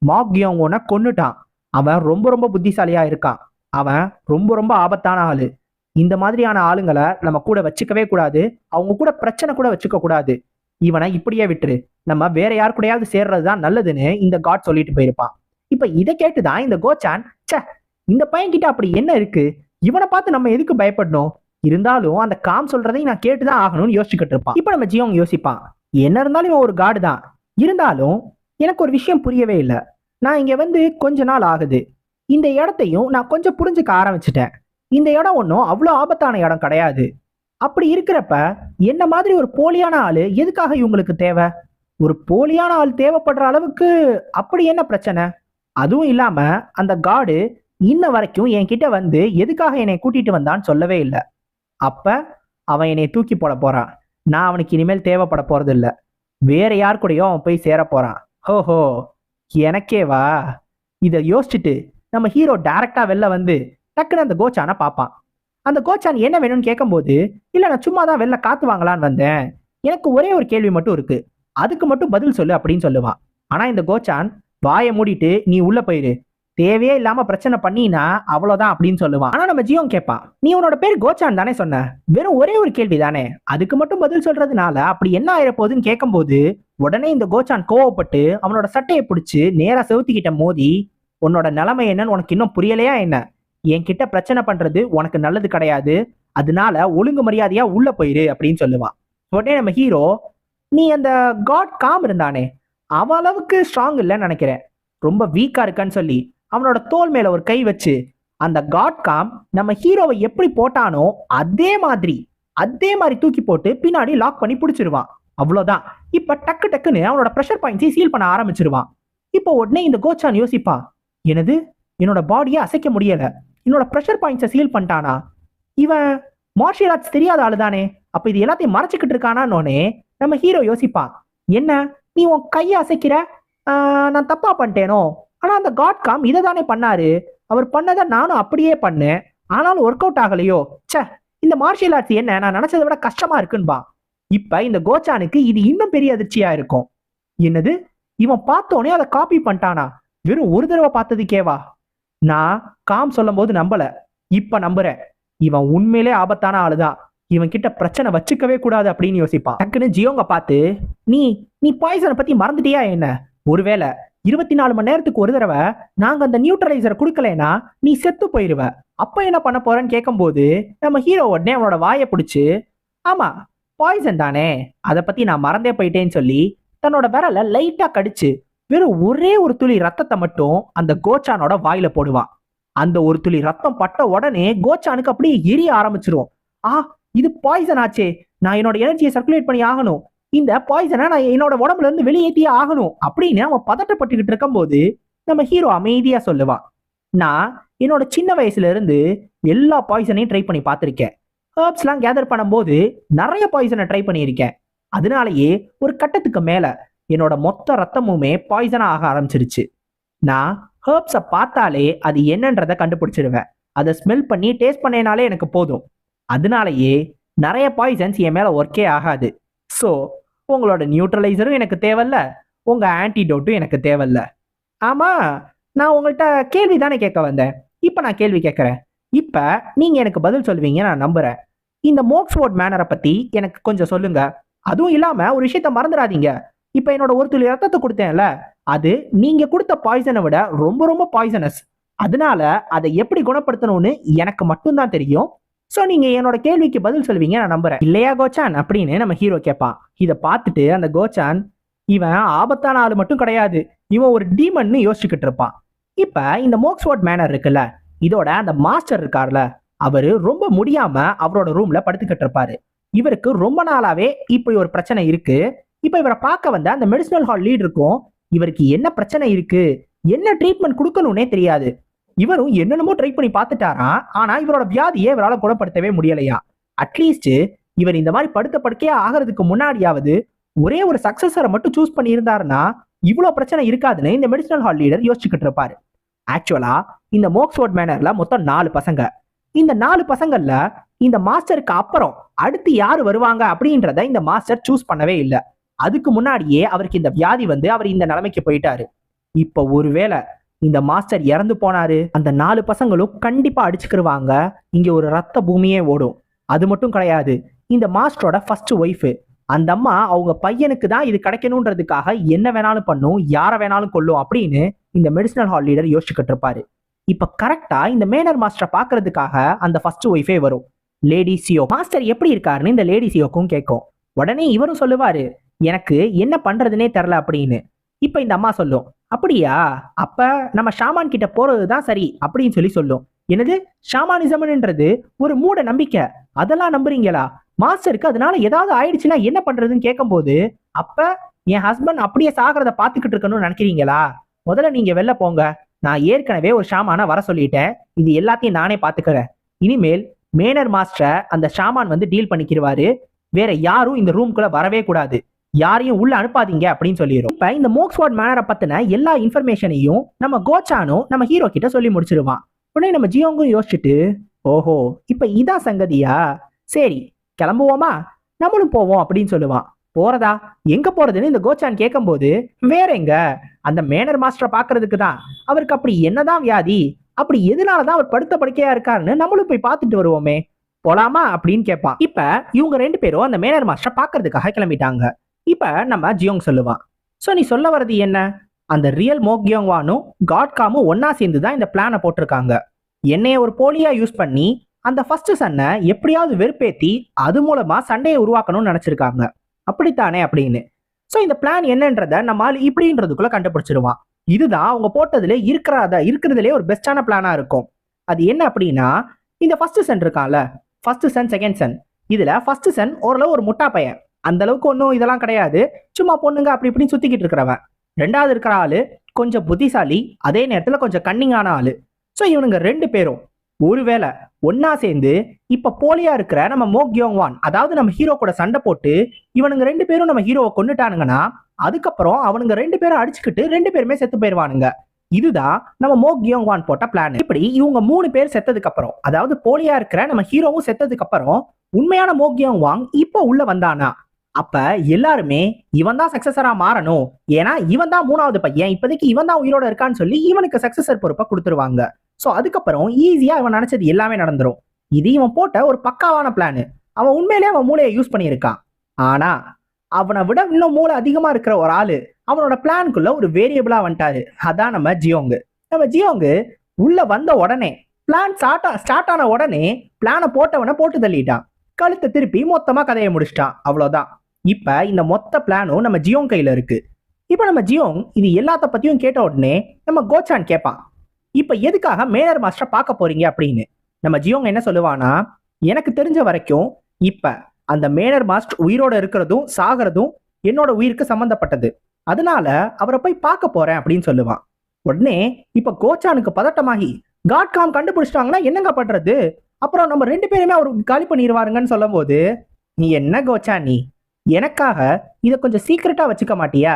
மாக்யோங்கோனை கொன்னுட்டான். அவன் ரொம்ப ரொம்ப புத்திசாலியா இருக்கான், அவன் ரொம்ப ரொம்ப ஆபத்தான ஆளு, இந்த மாதிரியான ஆளுங்களை நம்ம கூட வச்சுக்கவே கூடாது, அவங்க கூட பிரச்சனை கூட வச்சுக்க கூடாது, இவனை இப்படியே விட்டுரு, நம்ம வேற யார் கூடயாவது சேர்றதுதான் நல்லதுன்னு இந்த காட் சொல்லிட்டு போயிருப்பான். இப்ப இதை கேட்டுதான் இந்த கோச்சான், சே, இந்த பையன் கிட்ட அப்படி என்ன இருக்கு, இவனை பார்த்து நம்ம எதுக்கு பயப்படணும், இருந்தாலும் அந்த காம் சொல்றதை நான் கேட்டுதான் ஆகணும்னு யோசிச்சுக்கிட்டு இருப்பான். இப்ப நம்ம ஜியோங் யோசிப்பான், என்ன இருந்தாலும் இவன் ஒரு காடு தான், இருந்தாலும் எனக்கு ஒரு விஷயம் புரியவே இல்லை, நான் இங்க வந்து கொஞ்ச நாள் ஆகுது, இந்த இடத்தையும் நான் கொஞ்சம் புரிஞ்சுக்க ஆரம்பிச்சிட்டேன், இந்த இடம் ஒன்றும் அவ்வளோ ஆபத்தான இடம் கிடையாது, அப்படி இருக்கிறப்ப என்ன மாதிரி ஒரு போலியான ஆளு எதுக்காக இவங்களுக்கு தேவை, ஒரு போலியான ஆள் தேவைப்படுற அளவுக்கு அப்படி என்ன பிரச்சனை, அதுவும் இல்லாம அந்த காடு இன்ன வரைக்கும் என்கிட்ட வந்து எதுக்காக என்னை கூட்டிட்டு வந்தான்னு சொல்லவே இல்லை, அப்ப அவன் என்னை தூக்கி போட போறான், நான் அவனுக்கு இனிமேல் தேவைப்பட போறது இல்லை, வேற யார் கூடயோ அவன் போய் சேர போறான். ஹோஹோ, எனக்கேவா? இதை யோசிச்சுட்டு நம்ம ஹீரோ டைரக்டா வெளில வந்து டக்குன்னு அந்த கோச்சானை பார்ப்பான். அந்த கோச்சான் என்ன வேணும்னு கேட்கும்போது, இல்ல நான் சும்மா தான் வெளில காத்து வாங்கலான்னு வந்தேன், எனக்கு ஒரே ஒரு கேள்வி மட்டும் இருக்கு, அதுக்கு மட்டும் பதில் சொல்லு அப்படின்னு சொல்லுவான். ஆனா இந்த கோச்சான் வாயை மூடிட்டு நீ உள்ள போயிரு, தேவையே இல்லாம பிரச்சனை பண்ணினா அவ்வளவுதான் அப்படின்னு சொல்லுவான். ஆனா நம்ம ஜியோங் கேட்பான், நீ உன்னோட பேர் கோச்சான் தானே சொன்ன, வெறும் ஒரே ஒரு கேள்வி தானே, அதுக்கு மட்டும் பதில் சொல்றதுனால அப்படி என்ன ஆயிர போகுதுன்னு கேட்கும்போது உடனே இந்த கோச்சான் கோவப்பட்டு அவனோட சட்டையை பிடிச்சு நேரா செவுத்திக்கிட்ட மோதி, உன்னோட நிலைமை என்னன்னு உனக்கு இன்னும் புரியலையா என்ன, என்கிட்ட பிரச்சனை பண்றது உனக்கு நல்லது கிடையாது, அதனால ஒழுங்கு மரியாதையா உள்ள போயிரு அப்படின்னு சொல்லுவான். உடனே நம்ம ஹீரோ, நீ அந்த காட் காம் இருந்தானே அவன் அளவுக்கு ஸ்ட்ராங் இல்லைன்னு நினைக்கிறேன், ரொம்ப வீக்கா இருக்கான்னு சொல்லி அவனோட தோல் மேல ஒரு கை வச்சு அந்த காட் காம் நம்ம ஹீரோவை எப்படி போட்டானோ அதே மாதிரி தூக்கி போட்டு பின்னாடி லாக் பண்ணி பிடிச்சிருவான். அவ்வளவுதான். இப்ப டக்கு டக்குன்னு அவனோட ப்ரெஷர் பாயிண்ட்ஸை சீல் பண்ண ஆரம்பிச்சிருவான். இப்போ உடனே இந்த கோச்சான் யோசிப்பான், எனது என்னோட பாடியை அசைக்க முடியல, என்னோட ப்ரெஷர் பாயிண்ட்ஸை சீல் பண்ணிட்டானா, இவன் மார்ஷியல் ஆர்ட்ஸ் தெரியாத ஆளுதானே, அப்ப இது எல்லாத்தையும் மறைச்சிக்கிட்டு இருக்கானோனே நம்ம ஹீரோ யோசிப்பான், என்ன நீ உன் கையை அசைக்கிற, நான் தப்பா பண்ணிட்டேனோ, ஆனா அந்த காட் காம் இதை தானே பண்ணாரு, அவர் பண்ணதை நானும் அப்படியே பண்ணேன், ஆனாலும் ஒர்க் அவுட் ஆகலையோ, சே, இந்த மார்ஷியல் ஆர்ட்ஸ் என்ன நான் நினைச்சதை விட கஷ்டமா இருக்குன்பா. இப்ப இந்த கோச்சானுக்கு இது இன்னும் பெரிய அதிர்ச்சியா இருக்கும். என்னது, இவன் பார்த்தோன்னே அதை காப்பி பண்ணிட்டானா, வெறும் ஒரு தடவை பார்த்ததுக்கேவா, நான் காம் சொல்லும் போது நம்பல, இப்ப நம்புறேன், இவன் உண்மையிலே ஆபத்தான ஆளுதான், இவன் கிட்ட பிரச்சனை வச்சுக்கவே கூடாது அப்படின்னு யோசிப்பான். டக்குன்னு ஜியோங்க பார்த்து, நீ பாய்சனை பத்தி மறந்துட்டியா என்ன, ஒருவேளை 24 மணி நேரத்துக்கு ஒரு தடவை நாங்க அந்த நியூட்ரலைசரை கொடுக்கலனா நீ செத்து போயிருவ. அப்ப என்ன பண்ண போறேன்னு கேட்கும்போது நம்ம ஹீரோ உடனே அவனோட வாயை பிடிச்சு, ஆமா பாய்சன் தானே, அதை பத்தி நான் மறந்தே போயிட்டேன்னு சொல்லி தன்னோட விரலை லைட்டா கடிச்சு வெறும் ஒரே ஒரு துளி ரத்தத்தை மட்டும் அந்த கோச்சானோட வாயில போடுவான். அந்த ஒரு துளி ரத்தம் பட்ட உடனே கோச்சானுக்கு அப்படியே எரிய ஆரம்பிச்சிரும். இது பாய்சன் ஆச்சே, நான் என்னோட எனர்ஜியை சர்க்குலேட் பண்ணி ஆகணும், இந்த பாய்சனை நான் என்னோட உடம்புல இருந்து வெளியேற்றியே ஆகணும் அப்படின்னு அவன் பதட்டப்பட்டுக்கிட்டு இருக்கும் போது நம்ம ஹீரோ அமைதியா சொல்லுவான், நான் என்னோட சின்ன வயசுல இருந்து எல்லா பாய்சனையும் ட்ரை பண்ணி பார்த்திருக்கேன். ஹர்ப்ஸ்லாம் கேதர் பண்ணும்போது நிறைய பாய்சனை ட்ரை பண்ணியிருக்கேன். அதனாலேயே ஒரு கட்டத்துக்கு மேல என்னோட மொத்த ரத்தமுமே பாய்சனா ஆக ஆரம்பிச்சிருச்சு. நான் ஹர்ப்ஸை பார்த்தாலே அது என்னன்றதை கண்டுபிடிச்சிருவேன். அதை ஸ்மெல் பண்ணி டேஸ்ட் பண்ணேனாலே எனக்கு போதும். அதனாலேயே நிறைய பாய்சன்ஸ் என் மேல ஒர்க்கே ஆகாது. ஸோ உங்களோட நியூட்ரலைசரும் எனக்கு தேவையில்ல, உங்க ஆன்டிடோட்டும் எனக்கு தேவையில்ல. ஆமா, நான் உங்கள்கிட்ட கேள்வி தானே கேட்க வந்தேன். இப்ப நான் கேள்வி கேட்கறேன். இப்ப நீங்க எனக்கு பதில் சொல்லுவீங்க நான் நம்புறேன். இந்த மோக்ஸ்வோர்ட் மேனரை பத்தி எனக்கு கொஞ்சம் சொல்லுங்க. அதுவும் இல்லாம ஒரு விஷயத்த மறந்துடாதீங்க. இப்ப என்னோட ஒரு துளி ரத்தத்தை கொடுத்தேன்ல, அது நீங்க கொடுத்த பாய்சனை விட ரொம்ப ரொம்ப பாய்சனஸ். அதனால அதை எப்படி குணப்படுத்தணும்னு எனக்கு மட்டும்தான் தெரியும். ஸோ நீங்க என்னோட கேள்விக்கு பதில் சொல்லுவீங்க நான் நம்புறேன், இல்லையா கோச்சான் அப்படின்னு நம்ம ஹீரோ கேட்பான். இதை பார்த்துட்டு அந்த கோச்சான், இவன் ஆபத்தான ஆளு மட்டும் கிடையாது, இவன் ஒரு டீமன்னு யோசிச்சுக்கிட்டு இருப்பான். இப்ப இந்த மோக்ஸ்வோர்ட் மேனர் இருக்குல்ல, இதோட அந்த மாஸ்டர் இருக்கார்ல, அவரு ரொம்ப முடியாம அவரோட ரூம்ல படுத்துக்கிட்டு இருப்பாரு. இவருக்கு ரொம்ப நாளாவே இப்படி ஒரு பிரச்சனை இருக்கு. இப்ப இவரை பார்க்க வந்த அந்த மெடிசினல் ஹால் லீடருக்கும் இவருக்கு என்ன பிரச்சனை இருக்கு, என்ன ட்ரீட்மெண்ட் கொடுக்கணும்னே தெரியாது. இவரும் என்னென்னமோ ட்ரை பண்ணி பார்த்துட்டாராம். ஆனா இவரோட வியாதியை இவரால் குணப்படுத்தவே முடியலையா. அட்லீஸ்ட் இவர் இந்த மாதிரி படுத்த படுக்கையா ஆகிறதுக்கு முன்னாடியாவது ஒரே ஒரு சக்சஸரை மட்டும் சூஸ் பண்ணி இருந்தாருன்னா இவ்வளவு பிரச்சனை இருக்காதுன்னு இந்த மெடிசினல் ஹால் லீடர் யோசிச்சுக்கிட்டு இருப்பாரு. ஆக்சுவலா இந்த மோக்ஸ்வோர்ட் மேனர்ல மொத்தம் 4 பசங்க. இந்த 4 பசங்கள்ல இந்த மாஸ்டருக்கு அப்புறம் அடுத்து யாரு வருவாங்க அப்படின்றத இந்த மாஸ்டர் சூஸ் பண்ணவே இல்லை. அதுக்கு முன்னாடியே அவருக்கு இந்த வியாதி வந்து அவர் இந்த நிலைமைக்கு போயிட்டாரு. இப்ப ஒருவேளை இந்த மாஸ்டர் இறந்து போனாரு, அந்த 4 பசங்களும் கண்டிப்பா அடிச்சுக்கிருவாங்க. இங்க ஒரு ரத்த பூமியே ஓடும். அது மட்டும் கிடையாது, இந்த மாஸ்டரோட ஃபர்ஸ்ட் ஒய்ஃப், அந்த அம்மா அவங்க பையனுக்கு தான் இது கிடைக்கணும்ன்றதுக்காக என்ன வேணாலும் பண்ணும், யாரை வேணாலும் கொல்லும் அப்படின்னு இந்த மெடிசினல் ஹால் லீடர் யோசிச்சுக்கிட்டு இருப்பாரு. இப்ப கரெக்டா இந்த மேனர் மாஸ்டரை பாக்குறதுக்காக அந்த ஃபர்ஸ்ட் ஒய்ஃபே வரும், லேடி சியோ. மாஸ்டர் எப்படி இருக்காருன்னு இந்த லேடி சியோக்கும் கேட்கும். உடனே இவரும் சொல்லுவாரு, எனக்கு என்ன பண்றதுனே தெரில அப்படின்னு. இப்ப இந்த அம்மா சொல்லும், அப்படியா, அப்ப நம்ம ஷாமான் கிட்ட போறதுதான் சரி அப்படின்னு சொல்லும். என்னது ஷாமானிசம்ன்றது ஒரு மூட நம்பிக்கை, அதெல்லாம் நம்புறீங்களா? மாஸ்டருக்கு அதனால ஏதாவது ஆயிடுச்சுன்னா என்ன பண்றதுன்னு கேட்கும் போது, அப்ப என் ஹஸ்பண்ட் அப்படியே சாகிறத பாத்துக்கிட்டு இருக்கணும்னு நினைக்கிறீங்களா? முதல்ல நீங்க வெளில போங்க, நான் ஏற்கனவே ஒரு ஷாமான வர சொல்லிட்டேன், இது எல்லாத்தையும் நானே பாத்துக்கிறேன். இனிமேல் மேனர் மாஸ்டரை அந்த ஷாமான் வந்து டீல் பண்ணிக்கிடுவாரு, வேற யாரும் இந்த ரூம்குள்ள வரவே கூடாது, யாரையும் உள்ள அனுப்பாதீங்க அப்படின்னு சொல்லிடும். இப்ப இந்த மோக்ஸ்வோர்ட் மேனரை பத்தின எல்லா இன்ஃபர்மேஷனையும் நம்ம கோச்சானும் நம்ம ஹீரோ கிட்ட சொல்லி முடிச்சிருவான். உடனே நம்ம ஜியோங்கும் யோசிச்சுட்டு, ஓஹோ இப்ப இதான் சங்கதியா, சரி கிளம்புவோமா, நம்மளும் போவோம் அப்படின்னு சொல்லுவான். போறதா, எங்க போறதுன்னு இந்த கோச்சான் கேட்கும் போது, வேற எங்க, அந்த மேனர் மாஸ்டரை பாக்குறதுக்கு தான். அவருக்கு அப்படி என்னதான் வியாதி, அப்படி எதனாலதான் அவர் படுத்த படுக்கையா இருக்காருன்னு நம்மளும் போய் பார்த்துட்டு வருவோமே, போலாமா அப்படின்னு கேட்பான். இப்ப இவங்க 2 பேரும் அந்த மேனர் மாஸ்டரை பாக்குறதுக்காக கிளம்பிட்டாங்க. இப்ப நம்ம ஜியோங் சொல்லுவான், சோ நீ சொல்ல வர்றது என்ன, அந்த ரியல் மோக்யோங்வானும் காட்காமும் ஒன்னா சேர்ந்து தான் இந்த பிளானை போட்டிருக்காங்க. என்னைய ஒரு போலியா யூஸ் பண்ணி அந்த ஃபர்ஸ்ட் சன்னை எப்படியாவது வெறுப்பேத்தி அது மூலமா சண்டையை உருவாக்கணும்னு நினைச்சிருக்காங்க, அப்படித்தானே அப்படின்னு. சோ இந்த பிளான் என்னன்றத நம்மால் இப்படின்றதுக்குள்ள கண்டுபிடிச்சிருவான். இதுதான் அவங்க போட்டதுல இருக்கிறதுலே ஒரு பெஸ்டான பிளானா இருக்கும். அது என்ன அப்படின்னா, இந்த ஃபர்ஸ்ட் சன் இருக்கான்ல, ஃபர்ஸ்ட் சன் செகண்ட் சன், இதுல ஃபர்ஸ்ட் சன் ஓரளவு ஒரு முட்டா பையன், அந்த அளவுக்கு ஒன்றும் இதெல்லாம் கிடையாது, சும்மா பொண்ணுங்க அப்படி இப்படின்னு சுத்திக்கிட்டு இருக்கிறவன். 2வது இருக்கிற ஆளு கொஞ்சம் புத்திசாலி, அதே நேரத்துல கொஞ்சம் கன்னிங்கான ஆளு. ஸோ இவனுங்க 2 பேரும் ஒருவேளை ஒன்னா சேர்ந்து இப்ப போலியா இருக்கிற நம்ம மோக்யோங்வான், அதாவது நம்ம ஹீரோ கூட சண்டை போட்டு இவனுங்க 2 பேரும் நம்ம ஹீரோவை கொண்டுட்டானுங்கன்னா அதுக்கப்புறம் அவனுங்க 2 பேரும் அடிச்சுக்கிட்டு 2 பேருமே செத்து போயிருவானுங்க. இதுதான் நம்ம மோக்யோங்வான் போட்ட பிளான். இப்படி இவங்க 3 பேர் செத்ததுக்கு அப்புறம், அதாவது போலியா இருக்கிற நம்ம ஹீரோவும் செத்ததுக்கு அப்புறம் உண்மையான மோக்யோங்வான் இப்ப உள்ள வந்தானா, அப்ப எல்லாருமே இவன் தான் சக்சஸரா மாறணும், ஏன்னா இவன் தான் 3வது பையன், இப்போதைக்கு இவன் தான் உயிரோட இருக்கான்னு சொல்லி இவனுக்கு சக்சஸர் பொறுப்பை கொடுத்துருவாங்க. சோ அதுக்கப்புறம் ஈஸியா இவன் நினைச்சது எல்லாமே நடந்துரும். இது இவன் போட்ட ஒரு பக்காவான பிளான். அவன் உண்மையிலேயே அவன் மூளையை யூஸ் பண்ணியிருக்கான். ஆனா அவனை விட இன்னும் மூளை அதிகமா இருக்கிற ஒரு ஆளு அவனோட பிளான்குள்ள ஒரு வேரியபிளா வந்துட்டாரு. அதான் நம்ம ஜியோங்கு. நம்ம ஜியோங்கு உள்ள வந்த உடனே பிளான் ஸ்டார்ட் ஆன உடனே பிளானை போட்டவனை போட்டு தள்ளிட்டான். கழுத்தை திருப்பி மொத்தமா கதையை முடிச்சிட்டான். அவ்வளவுதான். இப்ப இந்த மொத்த பிளானும் நம்ம ஜியோங் கையில இருக்கு. இப்ப நம்ம ஜியோங் இது எல்லாத்த பத்தியும் கேட்ட உடனே நம்ம கோச்சான் கேட்பான், இப்ப எதுக்காக மேனர் மாஸ்டர் பார்க்க போறீங்க அப்படின்னு. நம்ம ஜியோங் என்ன சொல்லுவானா, எனக்கு தெரிஞ்ச வரைக்கும் இப்ப அந்த மேனர் மாஸ்டர் உயிரோட இருக்கிறதும் சாகிறதும் என்னோட உயிருக்கு சம்பந்தப்பட்டது, அதனால அவரை போய் பார்க்க போறேன் அப்படின்னு சொல்லுவான். உடனே இப்ப கோச்சானுக்கு பதட்டமாகி, காட்காம் கண்டுபிடிச்சிட்டாங்கன்னா என்னங்க பண்றது, அப்புறம் நம்ம 2 பேருமே அவருக்கு காலி பண்ணிடுவாருங்கன்னு சொல்லும் போது, நீ என்ன கோச்சா நீ எனக்காக இதை கொஞ்சம் சீக்கிரட்டா வச்சுக்க மாட்டியா,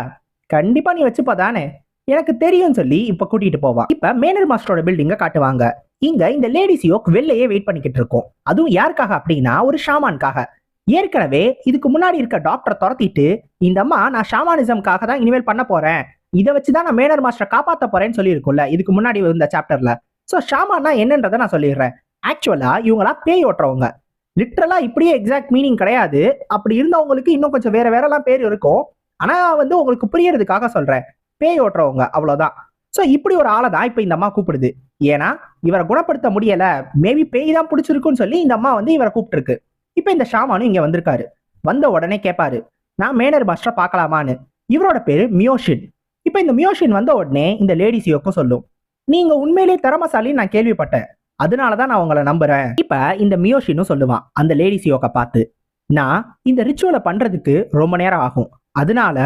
கண்டிப்பா நீ வச்சுப்பா தானே, எனக்கு தெரியும் சொல்லி இப்ப கூட்டிட்டு போவான். இப்ப மேனர் மாஸ்டரோட பில்டிங்க காட்டுவாங்க. இங்க இந்த லேடி சியோக் வெளிலையே வெயிட் பண்ணிக்கிட்டு இருக்கோம். அதுவும் யாருக்காக அப்படின்னா ஒரு ஷாமான்காக. ஏற்கனவே இதுக்கு முன்னாடி இருக்க டாக்டரை துரத்திட்டு இந்த அம்மா நான் ஷாமானிசம்காக தான் இனிமேல் பண்ண போறேன், இதை வச்சுதான் நான் மேனர் மாஸ்டரை காப்பாத்த போறேன்னு சொல்லியிருக்கும்ல இதுக்கு முன்னாடி இந்த சாப்டர்ல. சோ ஷாமான்னா என்னன்றதை நான் சொல்லிடுறேன். ஆக்சுவலா இவங்களா பேய் ஓட்டுறவங்க. லிட்டரலா இப்படியே எக்ஸாக்ட் மீனிங் கிடையாது. அப்படி இருந்தவங்களுக்கு இன்னும் கொஞ்சம் வேற வேறலாம் பேர் இருக்கும். ஆனா உங்களுக்கு புரியறதுக்காக சொல்றேன், பேய் ஓட்டுறவங்க அவ்வளவுதான். சோ இப்படி ஒரு ஆளை தான் இப்ப இந்த அம்மா கூப்பிடுது. ஏன்னா இவரை குணப்படுத்த முடியல, மேபி பேய் தான் பிடிச்சிருக்குன்னு சொல்லி இந்த அம்மா இவரை கூப்பிட்டு இருக்கு. இப்ப இந்த ஷாமானும் இங்க வந்திருக்காரு. வந்த உடனே கேட்பாரு, நான் மேனர் மாஸ்டரை பார்க்கலாமான்னு. இவரோட பேரு மியோஷின். இப்ப இந்த மியோஷின் வந்த உடனே இந்த லேடி சியோக்கும் சொல்லும், நீங்க உண்மையிலேயே திறமசாலின்னு நான் கேள்விப்பட்டேன், அதனாலதான் நான் உங்களை நம்புறேன். இப்ப இந்த மியோஷினும் சொல்லுவான் அந்த லேடி சியோக்க பார்த்து, நான் இந்த ரிச்சுவலை பண்றதுக்கு ரொம்ப நேரம் ஆகும், அதனால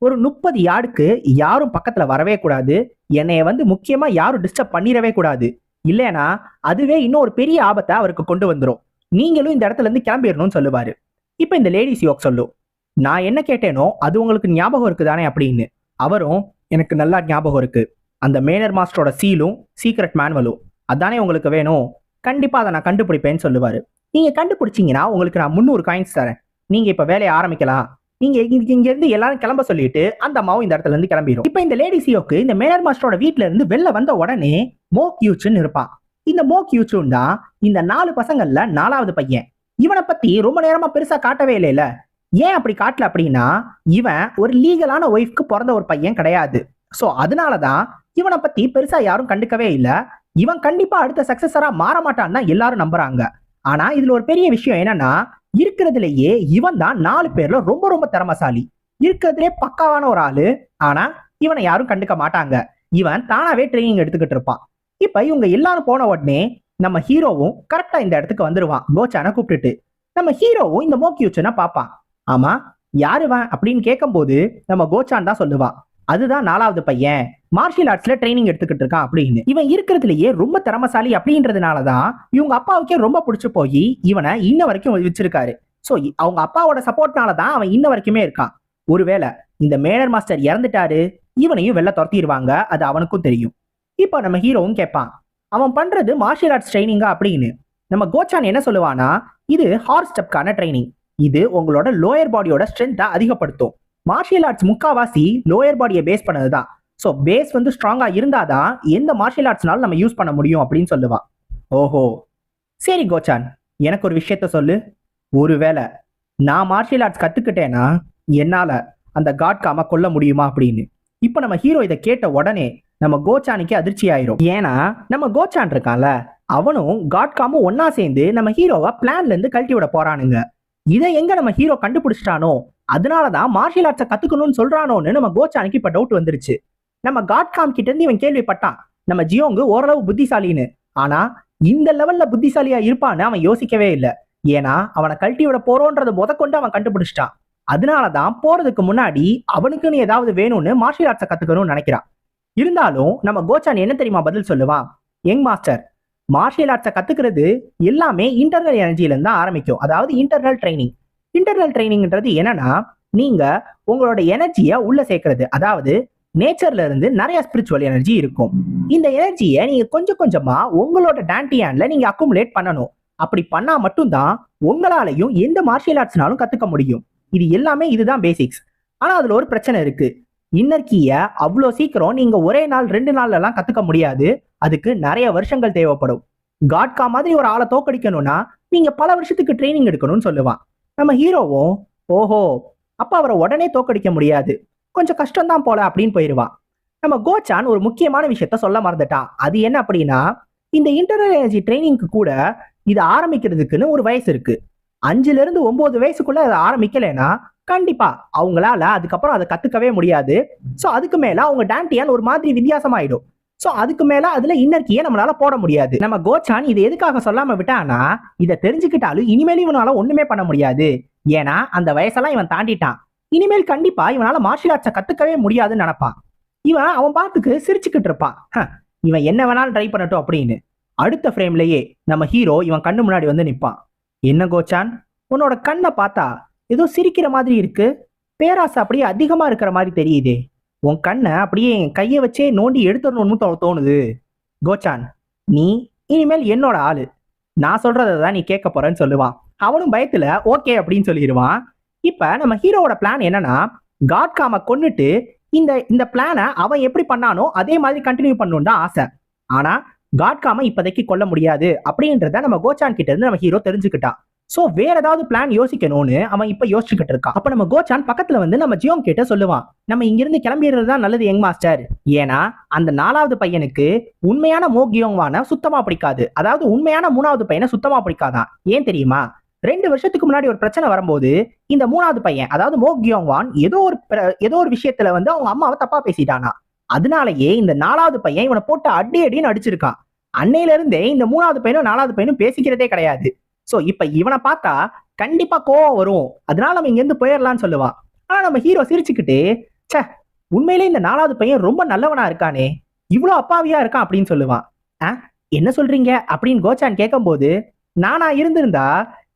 ஒரு 30 யார்டுக்கு யாரும் பக்கத்துல வரவே கூடாது, என்னைய முக்கியமா யாரும் டிஸ்டர்ப் பண்ணிடவே கூடாது, இல்லைன்னா அதுவே இன்னும் ஒரு பெரிய ஆபத்தை அவருக்கு கொண்டு வந்துடும், நீங்களும் இந்த இடத்துல இருந்து கிளம்பிடணும்னு சொல்லுவாரு. இப்ப இந்த லேடி சியோக் சொல்லும், நான் என்ன கேட்டேனோ அது உங்களுக்கு ஞாபகம் இருக்குதானே அப்படின்னு. அவரும், எனக்கு நல்லா ஞாபகம் இருக்கு, அந்த மேனர் மாஸ்டரோட சீலும் சீக்ரெட் மேனுவலும் அதானே உங்களுக்கு வேணும், கண்டிப்பா அதை நான் கண்டுபிடிப்பேன்னு சொல்லுவாரு. நீங்க கண்டுபிடிச்சீங்கன்னா உங்களுக்கு நான் 300 காயின்ஸ் தரேன், நீங்க இப்ப வேலையை ஆரம்பிக்கலாம், நீங்க இங்க இருந்து எல்லாரும் கிளம்ப சொல்லிட்டு அந்த அம்மாவும் இந்த இடத்துல இருந்து கிளம்பிடும். இப்ப இந்த லேடி சியோக்கு இந்த மேனர் மாஸ்டரோட வீட்டுல இருந்து வெளில வந்த உடனே மோ கியூச்சுன்னு இருப்பான். இந்த மோ கியூச்சுன் தான் இந்த 4 பசங்கள்ல 4வது பையன். இவனை பத்தி ரொம்ப நேரமா பெருசா காட்டவே இல்லைல. ஏன் அப்படி காட்டல அப்படின்னா, இவன் ஒரு லீகலான ஒய்ஃப்க்கு பிறந்த ஒரு பையன் கிடையாது. சோ அதனாலதான் இவனை பத்தி பெருசா யாரும் கண்டுக்கவே இல்ல. இவன் கண்டிப்பா அடுத்த சக்சஸரா மாற மாட்டான்னு தான் எல்லாரும் நம்புறாங்க. ஆனா இதுல ஒரு பெரிய விஷயம் என்னன்னா, இருக்கிறதுலயே இவன் தான் 4 பேர்ல ரொம்ப ரொம்ப திறமசாலி, இருக்கிறதுலே பக்காவான ஒரு ஆளு. ஆனா இவனை யாரும் கண்டுக்க மாட்டாங்க. இவன் தானாவே ட்ரைனிங் எடுத்துக்கிட்டு இருப்பான். இப்ப இவங்க எல்லாரும் போன உடனே நம்ம ஹீரோவும் கரெக்டா இந்த இடத்துக்கு வந்துருவான், கோச்சான கூப்பிட்டுட்டு. நம்ம ஹீரோவும் இந்த மோக்கியூச்சனை பார்ப்பான். ஆமா யாருவன் அப்படின்னு கேட்கும் போது நம்ம கோச்சான் தான் சொல்லுவான், அதுதான் 4வது பையன், மார்ஷியல் ஆர்ட்ஸ்ல ட்ரைனிங் எடுத்துக்கிட்டு இருக்கான் அப்படின்னு. இவன் இருக்கிறதுலயே ரொம்ப திறமசாலி அப்படின்றதுனாலதான் இவங்க அப்பாவுக்கே ரொம்ப பிடிச்சு போய் இவனை இன்ன வரைக்கும் வச்சிருக்காரு. சோ அவங்க அப்பாவோட சப்போர்ட்னாலதான் அவன் இன்ன வரைக்குமே இருக்கான். ஒருவேளை இந்த மேனர் மாஸ்டர் இறந்துட்டாரு, இவனையும் வெளில துரத்திடுவாங்க, அது அவனுக்கும் தெரியும். இப்ப நம்ம ஹீரோவும் கேட்பான், அவன் பண்றது மார்ஷியல் ஆர்ட்ஸ் ட்ரைனிங்கா அப்படின்னு. நம்ம கோச்சான் என்ன சொல்லுவானா, இது ஹார்ஸ் ஸ்டெப்கான ட்ரைனிங், இது உங்களோட லோயர் பாடியோட ஸ்ட்ரென்த்தை அதிகப்படுத்தும். மார்ஷியல் ஆர்ட்ஸ் முக்காவாசி லோயர் பாடியை பேஸ் பண்ணதுதான். ஸோ பேஸ் ஸ்ட்ராங்கா இருந்தாதான் எந்த மார்ஷியல் ஆர்ட்ஸ்னாலும் நம்ம யூஸ் பண்ண முடியும் அப்படின்னு சொல்லுவான். ஓஹோ சரி கோச்சான், எனக்கு ஒரு விஷயத்த சொல்லு, ஒருவேளை நான் மார்ஷியல் ஆர்ட்ஸ் கத்துக்கிட்டேன்னா என்னால அந்த காட்காம கொல்ல முடியுமா அப்படின்னு. இப்ப நம்ம ஹீரோ இதை கேட்ட உடனே நம்ம கோச்சானுக்கு அதிர்ச்சி ஆயிரும். ஏன்னா நம்ம கோச்சான் இருக்கான்ல, அவனும் காட்காமும் ஒன்னா சேர்ந்து நம்ம ஹீரோவை பிளான்ல இருந்து கழட்டி விட போறானுங்க. இதை எங்க நம்ம ஹீரோ கண்டுபிடிச்சிட்டானோ, அதனாலதான் மார்ஷியல் ஆர்ட்ஸை கத்துக்கணும்னு சொல்றானோன்னு நம்ம கோச்சானுக்கு இப்ப டவுட் வந்துருச்சு. நம்ம காட்காம் கிட்ட இருந்து இவன் கேள்விப்பட்டான் நம்ம ஜியோங்கு ஓரளவு புத்திசாலின்னு. ஆனா இந்த லெவல்ல புத்திசாலியா இருப்பான்னு அவன் யோசிக்கவே இல்லை. ஏன்னா அவனை கழட்டி விட போறோன்றத முதற்கொண்டு அவன் கண்டுபிடிச்சிட்டான். அதனாலதான் போறதுக்கு முன்னாடி அவனுக்குன்னு ஏதாவது வேணும்னு மார்ஷியல் ஆர்ட்ஸை கத்துக்கணும்னு நினைக்கிறான். இருந்தாலும் நம்ம கோச்சான் என்ன தெரியுமா பதில் சொல்லுவான், யங் மாஸ்டர், மார்ஷியல் ஆர்ட்ஸை கத்துக்கிறது எல்லாமே இன்டர்னல் எனர்ஜில இருந்து ஆரம்பிக்கும். அதாவது இன்டர்னல் ட்ரைனிங். இன்டர்னல் ட்ரைனிங்ன்றது என்னன்னா, நீங்க உங்களோட எனர்ஜியை உள்ள சேர்க்கறது. அதாவது நேச்சர்ல இருந்து நிறைய ஸ்பிரிச்சுவல் எனர்ஜி இருக்கும். இந்த எனர்ஜியை நீங்க கொஞ்சம் கொஞ்சமா உங்களோட டான்டியான்ல நீங்க அக்குமுலேட் பண்ணணும். அப்படி பண்ணா மட்டும்தான் உங்களாலையும் எந்த மார்ஷியல் ஆர்ட்ஸ்னாலும் கத்துக்க முடியும். இது எல்லாமே இதுதான் பேசிக்ஸ். ஆனா அதுல ஒரு பிரச்சனை இருக்கு. இன்னர் கீய அவ்வளோ சீக்கிரம் நீங்க ஒரே நாள் 2 நாள்ல எல்லாம் கத்துக்க முடியாது. அதுக்கு நிறைய வருஷங்கள் தேவைப்படும். காட்கா மாதிரி ஒரு ஆளை தோக்கடிக்கணும்னா நீங்க பல வருஷத்துக்கு ட்ரைனிங் எடுக்கணும்னு சொல்லுவான். நம்ம ஹீரோவும், ஓஹோ அப்ப அவரை உடனே தோக்கடிக்க முடியாது, கொஞ்சம் கஷ்டம் தான் போல அப்படின்னு போயிருவான். நம்ம கோச்சான் ஒரு முக்கியமான விஷயத்த சொல்ல மறந்துட்டான். அது என்ன அப்படின்னா, இந்த இன்டர்னல் எனர்ஜி ட்ரைனிங்க்கு கூட இது ஆரம்பிக்கிறதுக்குன்னு ஒரு வயசு இருக்கு. 5ல இருந்து 9 வயசுக்குள்ள அதை ஆரம்பிக்கலைன்னா கண்டிப்பா அவங்களால அதுக்கப்புறம் அதை கத்துக்கவே முடியாது. ஸோ அதுக்கு மேல அவங்க டான்டியான் ஒரு மாதிரி வித்தியாசமாயிடும். ஸோ அதுக்கு மேல அதுல இன்னர் கீயை நம்மளால போட முடியாது. நம்ம கோச்சான் இது எதுக்காக சொல்லாம விட்டான்னா, இதை தெரிஞ்சுக்கிட்டாலும் இனிமேல் இவனால ஒண்ணுமே பண்ண முடியாது. ஏன்னா அந்த வயசெல்லாம் இவன் தாண்டிட்டான். இனிமேல் கண்டிப்பா இவனால மார்ஷியல் ஆர்ட்ஸை கத்துக்கவே முடியாதுன்னு நினைப்பான். இவன் அவன் பாட்டுக்கு சிரிச்சுக்கிட்டு இருப்பான். இவன் என்ன வேணாலும் ட்ரை பண்ணட்டும் அப்படின்னு. அடுத்த ஃப்ரேம்லயே நம்ம ஹீரோ இவன் கண்ணு முன்னாடி வந்து நிற்பான். என்ன கோச்சான், உன்னோட கண்ணை பார்த்தா ஏதோ சிரிக்கிற மாதிரி இருக்கு, பேராசை அப்படியே அதிகமா இருக்கிற மாதிரி தெரியுதே. உன் கண்ணை அப்படியே என் கையை வச்சே நோண்டி எடுத்துடணும்னு தோணுது. கோச்சான், நீ இனிமேல் என்னோட ஆளு, நான் சொல்றதை தான் நீ கேட்க போறேன்னு சொல்லுவான். அவனும் பயத்துல ஓகே அப்படின்னு சொல்லிடுவான். இப்ப நம்ம ஹீரோவோட பிளான் என்னன்னா, காட்காம கொன்னுட்டு இந்த இந்த பிளானை அவன் எப்படி பண்ணானோ அதே மாதிரி கண்டினியூ பண்ணணும்னு தான் ஆசை. ஆனா காட்காம இப்போதைக்கு கொல்ல முடியாது அப்படின்றத நம்ம கோச்சான் கிட்ட இருந்து நம்ம ஹீரோ தெரிஞ்சுக்கிட்டான். சோ வேற ஏதாவது பிளான் யோசிக்கணும்னு அவன் இப்ப யோசிச்சுக்கிட்டு இருக்கான். அப்ப நம்ம கோச்சான் பக்கத்துல வந்து நம்ம ஜியோங் கிட்ட சொல்லுவான், நம்ம இங்கிருந்து கிளம்பிடுறது தான் நல்லது யங் மாஸ்டர். ஏன்னா அந்த 4வது பையனுக்கு உண்மையான மோ கியோங்வான சுத்தமா பிடிக்காது. அதாவது உண்மையான 3வது பையனை சுத்தமா பிடிக்காதான். ஏன் தெரியுமா? 2 வருஷத்துக்கு முன்னாடி ஒரு பிரச்சனை வரும்போது இந்த 3வது பையன் அதாவது மோ கியோங்வான் ஏதோ ஒரு விஷயத்துல வந்து அவங்க அம்மாவை தப்பா பேசிட்டானா. அதனாலயே இந்த 4வது பையன் இவனை போட்டு அடி அடின்னு அடிச்சிருக்கான். அன்னையில இருந்தே இந்த 3வது பையனும் 4வது பையனும் பேசிக்கிறதே கிடையாது. சோ இப்ப இவனை பார்த்தா கண்டிப்பா கோவம் வரும். அதனால நம்ம இங்க இருந்து போயிடலாம்னு சொல்லுவான். ஆனா நம்ம ஹீரோ சிரிச்சுக்கிட்டு, சே உண்மையிலே இந்த 4வது பையன் ரொம்ப நல்லவனா இருக்கானே, இவ்வளவு அப்பாவியா இருக்கான் அப்படின்னு சொல்லுவான். என்ன சொல்றீங்க அப்படின்னு கோச்சான் கேட்கும் போது, நானா இருந்திருந்தா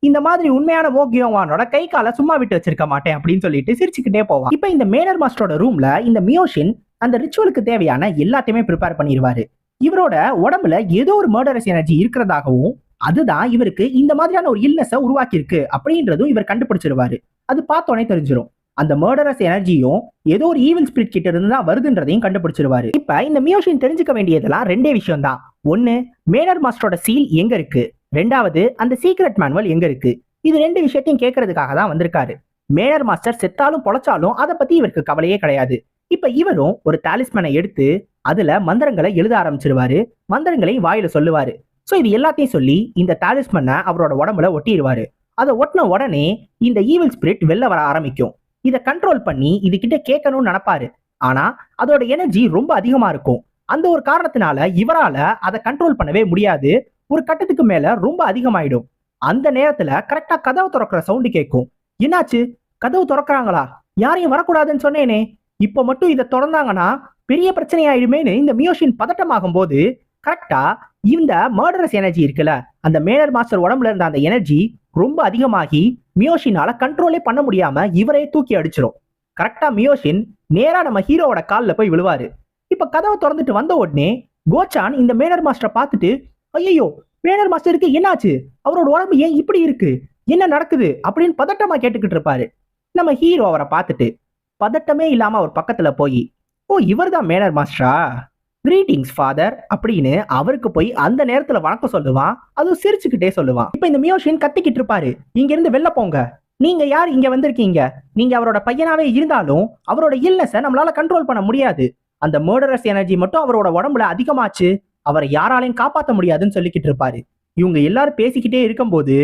இந்த மாதிரி உண்மையான மோ கியோங்வானோட கை காலை சும்மா விட்டு வச்சிருக்க மாட்டேன் அப்படின்னு சொல்லிட்டு சிரிச்சுக்கிட்டே போவான். இப்ப இந்த மேனர் மாஸ்டரோட ரூம்ல இந்த மியோஷின் அந்த ரிச்சுவலுக்கு தேவையான எல்லாத்தையுமே ப்ரிப்பேர் பண்ணிடுவாரு. இவரோட உடம்புல ஏதோ ஒரு மர்டரஸ் எனர்ஜி இருக்கிறதாகவும் அதுதான் இவருக்கு இந்த மாதிரியான ஒரு இல்னஸை உருவாக்கி இருக்கு அப்படின்றதும் இவர் கண்டுபிடிச்சிருவாரு. அது பார்த்தோன்னே தெரிஞ்சிடும். அந்த மர்டரஸ் எனர்ஜியும் ஏதோ ஒரு ஈவில் ஸ்பிரிட் கிட்ட இருந்து தான் வருதுன்றதையும் கண்டுபிடிச்சிருவாரு. இப்ப இந்த மியோஷின் தெரிஞ்சுக்க வேண்டியதெல்லாம் 2 விஷயம் தான். ஒன்னு, மேனர் மாஸ்டரோட சீல் எங்க இருக்கு. 2வது, அந்த சீக்ரெட் மேனுவல் எங்க இருக்கு. இது 2 விஷயத்தையும் கேட்கறதுக்காக தான் வந்திருக்காரு. மேனர் மாஸ்டர் செத்தாலும் பொழைச்சாலும் அதை பத்தி இவருக்கு கவலையே கிடையாது. இப்ப இவரும் ஒரு தாலிஸ்மனை எடுத்து அதுல மந்திரங்களை எழுத ஆரம்பிச்சிருவாரு. மந்திரங்களை வாயில சொல்லுவாரு. சோ இது எல்லாத்தையும் சொல்லி இந்த தாலிஸ்மனை அவரோட உடம்புல ஒட்டிடுவாரு. அதை ஒட்டின உடனே இந்த ஈவில் ஸ்பிரிட் வெளில வர ஆரம்பிக்கும். இதை கண்ட்ரோல் பண்ணி இது கிட்ட கேட்கணும்னு நினைப்பாரு. ஆனா அதோட எனர்ஜி ரொம்ப அதிகமா இருக்கும். அந்த ஒரு காரணத்தினால இவரால அதை கண்ட்ரோல் பண்ணவே முடியாது. ஒரு கட்டத்துக்கு மேல ரொம்ப அதிகமாயிடும். அந்த நேரத்துல கரெக்டா கதவு திறக்கிற சவுண்டு கேட்கும். என்னாச்சு, கதவு திறக்கிறாங்களா, யாரையும் வரக்கூடாதுன்னு சொன்னேனே, இப்ப மட்டும் இதை திறந்தாங்கன்னா பெரிய பிரச்சனை ஆயிடுமேனு இந்த மியோஷின் பதட்டமாகும் போது கரெக்டா இந்த மர்டரஸ் எனர்ஜி இருக்குல்ல, அந்த மேனர் மாஸ்டர் உடம்புல இருந்த அந்த எனர்ஜி ரொம்ப அதிகமாகி மியோஷினால கண்ட்ரோலே பண்ண முடியாம இவரே தூக்கி அடிச்சிடும். கரெக்டா மியோஷின் நேரா நம்ம ஹீரோவோட கால்ல போய் விழுவாரு. இப்ப கதவை திறந்துட்டு வந்த உடனே கோச்சான் இந்த மேனர் மாஸ்டரை பார்த்துட்டு, ஐயோ மேனர் மாஸ்டருக்கு என்னாச்சு, அவரோட உடம்பு ஏன் இப்படி இருக்கு, என்ன நடக்குது அப்படின்னு பதட்டமா கேட்டுக்கிட்டு இருப்பாரு. நம்ம ஹீரோ அவரை பார்த்துட்டு பதட்டமே இல்லாம அவர் பக்கத்துல போய், ஓ இவர் தான் மேனர் மாஸ்டரா, கிரீட்டிங்ஸ் ஃபாதர் அப்படின்னு அவருக்கு போய் அந்த நேரத்துல வணக்கம் சொல்லுவான். அதுவும் சிரிச்சுக்கிட்டே சொல்லுவான். இப்ப இந்த மியோஷின் கத்திக்கிட்டு இருப்பாரு, இங்க இருந்து வெளில போங்க, நீங்க யார் இங்க வந்திருக்கீங்க, நீங்க அவரோட பையனாவே இருந்தாலும் அவரோட இல்னஸை நம்மளால கண்ட்ரோல் பண்ண முடியாது. அந்த மர்டரஸ் எனர்ஜி மட்டும் அவரோட உடம்புல அதிகமாச்சு, அவரை யாராலையும் காப்பாற்ற முடியாதுன்னு சொல்லிக்கிட்டு இருப்பாரு. இவங்க எல்லாரும் பேசிக்கிட்டே இருக்கும்போது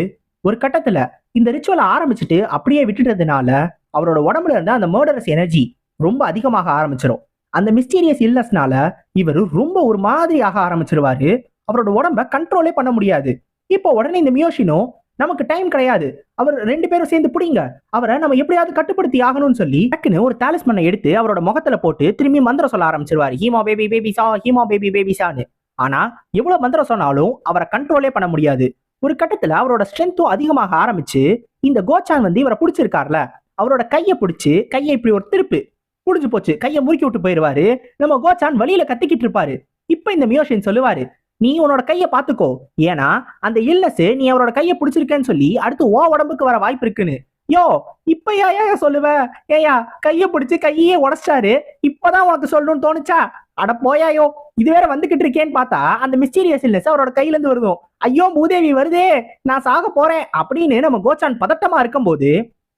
ஒரு கட்டத்துல இந்த ரிச்சுவலை ஆரம்பிச்சுட்டு அப்படியே விட்டுட்டதுனால அவரோட உடம்புல இருந்த அந்த மர்டரஸ் எனர்ஜி ரொம்ப அதிகமாக ஆரம்பிச்சிடும். அந்த மிஸ்டீரியஸ் இல்னஸ்னால இவர் ரொம்ப ஒரு மாதிரி ஆக ஆரம்பிச்சிருவாரு. அவரோட உடம்ப கண்ட்ரோலே பண்ண முடியாது. இப்போ உடனே இந்த மியோஷினும், நமக்கு டைம் கிடையாது, அவர் 2 பேரும் சேர்ந்து பிடிங்க, அவரை நம்ம எப்படியாவது கட்டுப்படுத்தி ஆகணும்னு சொல்லி டக்குன்னு ஒரு தாலிஸ்மனை எடுத்து அவரோட முகத்துல போட்டு திரும்பி மந்திரம் சொல்ல ஆரம்பிச்சிருவாரு. ஹீமா பேபி பேபி சா, ஹீமா பேபி பேபி சான்னு. ஆனா எவ்வளவு மந்திரம் சொன்னாலும் அவரை கண்ட்ரோலே பண்ண முடியாது. ஒரு கட்டத்துல அவரோட ஸ்ட்ரென்த்தும் அதிகமாக ஆரம்பிச்சு இந்த கோச்சான் வந்து இவரை பிடிச்சிருக்காருல, அவரோட கையை பிடிச்சு கையை இப்படி ஒரு திருப்பு, புடிஞ்சு போச்சு, கையை முறுக்கி விட்டு போயிருவாரு. நம்ம கோச்சான் வழியில கத்திக்கிட்டு இருப்பாரு. இப்ப இந்த மியோஷின் சொல்லுவாரு, நீ உன்னோட கையை பாத்துக்கோ, ஏன்னா அந்த இல்னஸ் நீ அவரோட கையை பிடிச்சிருக்கேன்னு சொல்லி அடுத்து ஓ உடம்புக்கு வர வாய்ப்பு இருக்குன்னு. யோ இப்ப ஏன் சொல்லுவ, ஏயா கையை பிடிச்சு கையே உடைச்சாரு, இப்பதான் உனக்கு சொல்லணும்னு தோணுச்சா, அட போயாயோ, இது வேற வந்துகிட்டு இருக்கேன்னு பார்த்தா அந்த மிஸ்டீரியஸ் இல்னஸ் அவரோட கையில இருந்து வருதும். ஐயோ மூதேவி வருதே, நான் சாக போறேன் அப்படின்னு நம்ம கோச்சான் பதட்டமா இருக்கும் போது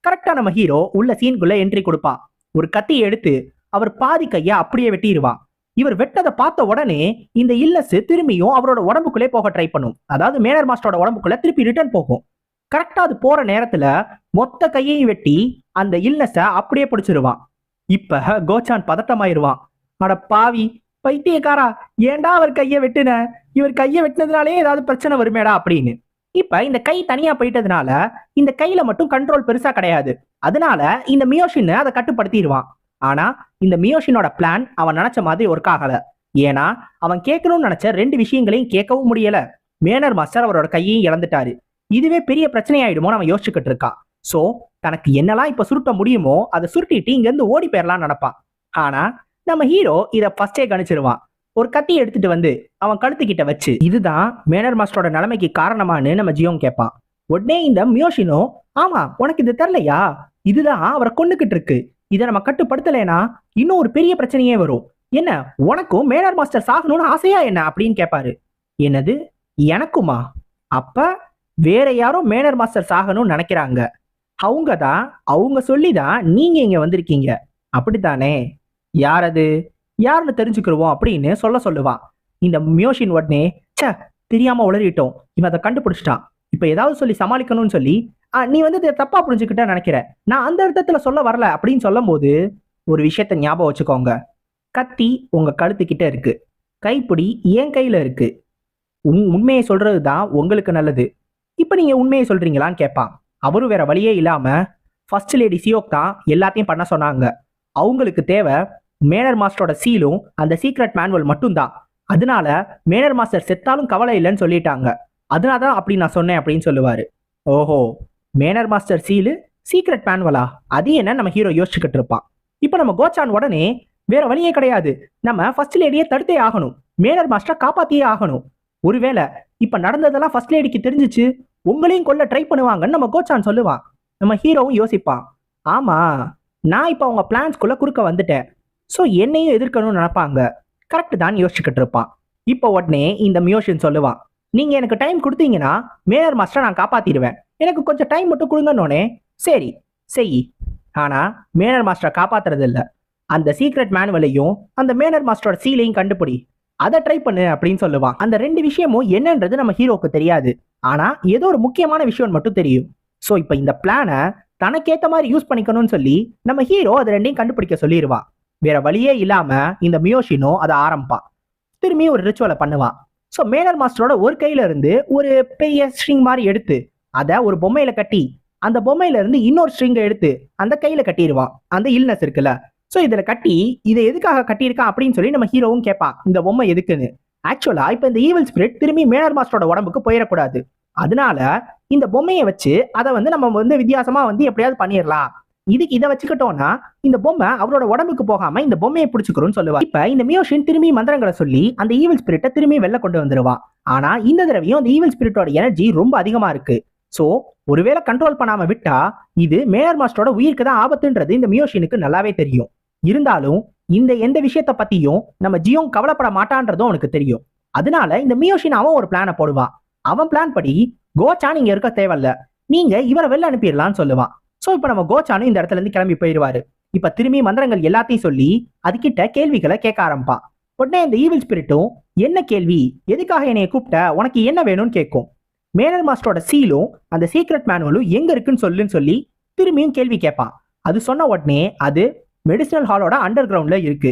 கரெக்டா நம்ம ஹீரோ உள்ள சீனுக்குள்ள என்ட்ரி கொடுப்பான். ஒரு கத்தியை எடுத்து அவர் பாதி கைய அப்படியே வெட்டிடுவான். இவர் வெட்டதை பார்த்த உடனே இந்த இல்லஸ் திரும்பியும் அவரோட உடம்புக்குள்ளே போக ட்ரை பண்ணும். அதாவது மேனர் மாஸ்டரோட உடம்புக்குள்ள திருப்பி ரிட்டர்ன் போகும். கரெக்டா அது போற நேரத்துல மொத்த கையையும் வெட்டி அந்த இல்லஸ அப்படியே பிடிச்சிருவான். இப்ப கோச்சான் பதட்டமாயிருவான். அட பாவி பைத்தியக்காரா, ஏன்டா அவர் கைய வெட்டுன? இவர் கைய வெட்டினதுனாலே ஏதாவது பிரச்சனை வருமேடா அப்படின்னு. இப்ப இந்த கை தனியா போயிட்டதுனால இந்த கையில மட்டும் கண்ட்ரோல் பெருசா கிடையாது. அதனால இந்த மியோஷின் அதை கட்டுப்படுத்திடுவான். ஆனா இந்த மியோஷினோட பிளான் அவன் நினைச்ச மாதிரி ஒர்க் ஆகல. ஏன்னா அவன் கேட்கணும்னு நினைச்ச 2 விஷயங்களையும் கேட்கவும் முடியல. மேனர் மாஸ்டர் அவரோட கையையும் இழந்துட்டாரு. இதுவே பெரிய பிரச்சனையாயிடுமோன்னு அவன் யோசிச்சுக்கிட்டு இருக்கான். சோ தனக்கு என்னெல்லாம் இப்ப சுருட்ட முடியுமோ அதை சுருட்டிட்டு இங்க இருந்து ஓடி போயிடலாம் நினைப்பான். ஆனா நம்ம ஹீரோ இத ஃபர்ஸ்டே கணிச்சிருவான். ஒரு கத்தி எடுத்துட்டு வந்து அவன் கழுத்துக்கிட்ட வச்சு, இதுதான் மேனர் மாஸ்டரோட நிலைமைக்கு காரணமானு நம்ம ஜியோங் கேட்பான். உடனே இந்த மியோஷினோ, ஆமா உனக்கு இது தெரியலையா, இதுதான் அவரை கொண்டுகிட்டு இருக்கு, இதை நம்ம கட்டுப்படுத்தலைனா இன்னும் ஒரு பெரிய பிரச்சனையே வரும். என்ன உனக்கும் மேனர் மாஸ்டர் சாகணும்னு ஆசையா என்ன அப்படின்னு கேட்பாரு. என்னது எனக்குமா? அப்ப வேற யாரோ மேனர் மாஸ்டர் சாகணும்னு நினைக்கிறாங்க. அவங்க சொல்லிதான் நீங்க இங்க வந்திருக்கீங்க அப்படித்தானே? யார் அது? யாருன்னு தெரிஞ்சுக்கிருவோம் அப்படின்னு சொல்லுவான். இந்த மியோஷின் உடனே, சே தெரியாம உளறிட்டோம், இவன் அதை கண்டுபிடிச்சிட்டான், இப்ப ஏதாவது சொல்லி சமாளிக்கணும்னு சொல்லி நீ வந்து தப்பா புரிஞ்சுக்கிட்ட நினைக்கிற, நான் அந்த அர்த்தத்துல சொல்ல வரல அப்படின்னு சொல்லும் போது, ஒரு விஷயத்த ஞாபகம் வச்சுக்கோங்க. கத்தி உங்க கழுத்துக்கிட்ட இருக்கு, கைப்பிடி என் கையில இருக்கு. உண்மையை சொல்றதுதான் உங்களுக்கு நல்லது. இப்ப நீங்க உண்மையை சொல்றீங்களான்னு கேட்பான். அவரும் வேற வழியே இல்லாம, ஃபர்ஸ்ட் லேடி சியோக் தான் எல்லாத்தையும் பண்ண சொன்னாங்க, அவங்களுக்கு தேவை மேனர் மாஸ்டரோட சீலும் அந்த சீக்ரெட் மேனுவல் மட்டும்தான், அதனால மேனர் மாஸ்டர் செத்தாலும் கவலை இல்லைன்னு சொல்லிட்டாங்க, அதனாலதான் அப்படி நான் சொன்னேன் அப்படின்னு சொல்லுவாரு. ஓஹோ, மேனர் மாஸ்டர் சீலு சீக்ரெட் மேனுவலா, அது என்ன நம்ம ஹீரோ யோசிச்சுக்கிட்டு இருப்பான். இப்ப நம்ம கோச்சான் உடனே வேற வழியே கிடையாது, நம்ம ஃபர்ஸ்ட் லேடியை தடுத்தே ஆகணும், மேனர் மாஸ்டரை காப்பாத்தியே ஆகணும். ஒருவேளை இப்ப நடந்ததெல்லாம் ஃபர்ஸ்ட் லேடிக்கு தெரிஞ்சிச்சு உங்களையும் கொல்ல ட்ரை பண்ணுவாங்கன்னு நம்ம கோச்சான் சொல்லுவான். நம்ம ஹீரோவும் யோசிப்பான், ஆமா நான் இப்ப அவங்க பிளான்ஸ்குள்ள குறுக்க வந்துட்டேன், ஸோ என்னையும் எதிர்க்கணும்னு நினைப்பாங்க, கரெக்ட் தான் யோசிச்சுக்கிட்டு இருப்பான். இப்போ உடனே இந்த மியோஷின் சொல்லுவான், நீங்க எனக்கு டைம் கொடுத்தீங்கன்னா மேனர் மாஸ்டரை நான் காப்பாத்திடுவேன், எனக்கு கொஞ்சம் டைம் மட்டும் கொடுங்கன்னோனே, சரி செய், ஆனா மேனர் மாஸ்டரை காப்பாத்துறது இல்ல, அந்த சீக்ரெட் மேனுவலையும் அந்த மேனர் மாஸ்டரோட சீலையும் கண்டுபிடி, அதை ட்ரை பண்ணு அப்படின்னு சொல்லுவான். அந்த 2 விஷயமும் என்னன்றது நம்ம ஹீரோக்கு தெரியாது, ஆனா ஏதோ ஒரு முக்கியமான விஷயம் மட்டும் தெரியும். ஸோ இப்போ இந்த பிளானை தனக்கேற்ற மாதிரி யூஸ் பண்ணிக்கணும்னு சொல்லி நம்ம ஹீரோ அதை 2ஐயும் கண்டுபிடிக்க சொல்லிடுவான். வேற வழியே இல்லாம இந்த மியோஷினோ அதை ஆரம்பிப்பான். திரும்பி ஒரு ரிச்சுவலை பண்ணுவான். ஸோ மேனர் மாஸ்டரோட ஒரு கையில இருந்து ஒரு பெரிய ஸ்ட்ரிங் மாதிரி எடுத்து அதை ஒரு பொம்மையில கட்டி, அந்த பொம்மையில இருந்து இன்னொரு ஸ்ட்ரிங்கை எடுத்து அந்த கையில கட்டிடுவான், அந்த இல்னஸ் இருக்குல்ல. ஸோ இதுல கட்டி இதை எதுக்காக கட்டியிருக்கான் அப்படின்னு சொல்லி நம்ம ஹீரோவும் கேட்பான், இந்த பொம்மை எதுக்குன்னு. ஆக்சுவலா இப்ப இந்த ஈவில் ஸ்பிரிட் திரும்பி மேனர் மாஸ்டரோட உடம்புக்கு போயிடக்கூடாது, அதனால இந்த பொம்மையை வச்சு அதை வந்து நம்ம வந்து வித்தியாசமா வந்து எப்படியாவது பண்ணிடலாம், இதுக்கு இதை வச்சுக்கிட்டோம்னா இந்த பொம்மை அவரோட உடம்புக்கு போகாம இந்த பொம்மையை பிடிச்சுக்கிறோம்னு சொல்லுவா. இப்ப இந்த மியோஷின் திரும்பி மந்திரங்களை சொல்லி அந்த ஈவில் ஸ்பிரிட்டை திரும்பி வெளில கொண்டு வந்துருவான். ஆனா இந்த தடவையும் அந்த ஈவில் ஸ்பிரிட்டோட எனர்ஜி ரொம்ப அதிகமா இருக்கு. சோ ஒருவேளை கண்ட்ரோல் பண்ணாம விட்டா இது மேனர் மாஸ்டரோட உயிருக்கு தான் ஆபத்துன்றது இந்த மியோஷினுக்கு நல்லாவே தெரியும். இருந்தாலும் இந்த எந்த விஷயத்த பத்தியும் நம்ம ஜியோங் கவலைப்பட மாட்டான்றதும் அவனுக்கு தெரியும். அதனால இந்த மியோஷின் அவன் ஒரு பிளானை போடுவான். அவன் பிளான் படி கோச்சான் இங்க இருக்க தேவையில்ல, நீங்க இவரை வெளில அனுப்பிடலாம்னு சொல்லுவான். சோ இப்ப நம்ம கோச்சானும் இந்த இடத்துல இருந்து கிளம்பி போயிடுவாரு. இப்ப திரும்பி மந்திரங்கள் எல்லாத்தையும் சொல்லி அதுகிட்ட கேள்விகளை கேட்க ஆரம்பிப்பான். உடனே இந்த ஈவில் ஸ்பிரிட்டும், என்ன கேள்வி, எதுக்காக என்னைய கூப்பிட்ட, உனக்கு என்ன வேணும்னு கேட்கும். மேனர் மாஸ்டரோட சீலும் அந்த சீக்ரெட் மேனுவலும் எங்க இருக்குன்னு சொல்லுன்னு சொல்லி திரும்பியும் கேள்வி கேட்பான். அது சொன்ன உடனே அது மெடிசினல் ஹாலோட அண்டர் கிரவுண்ட்ல இருக்கு,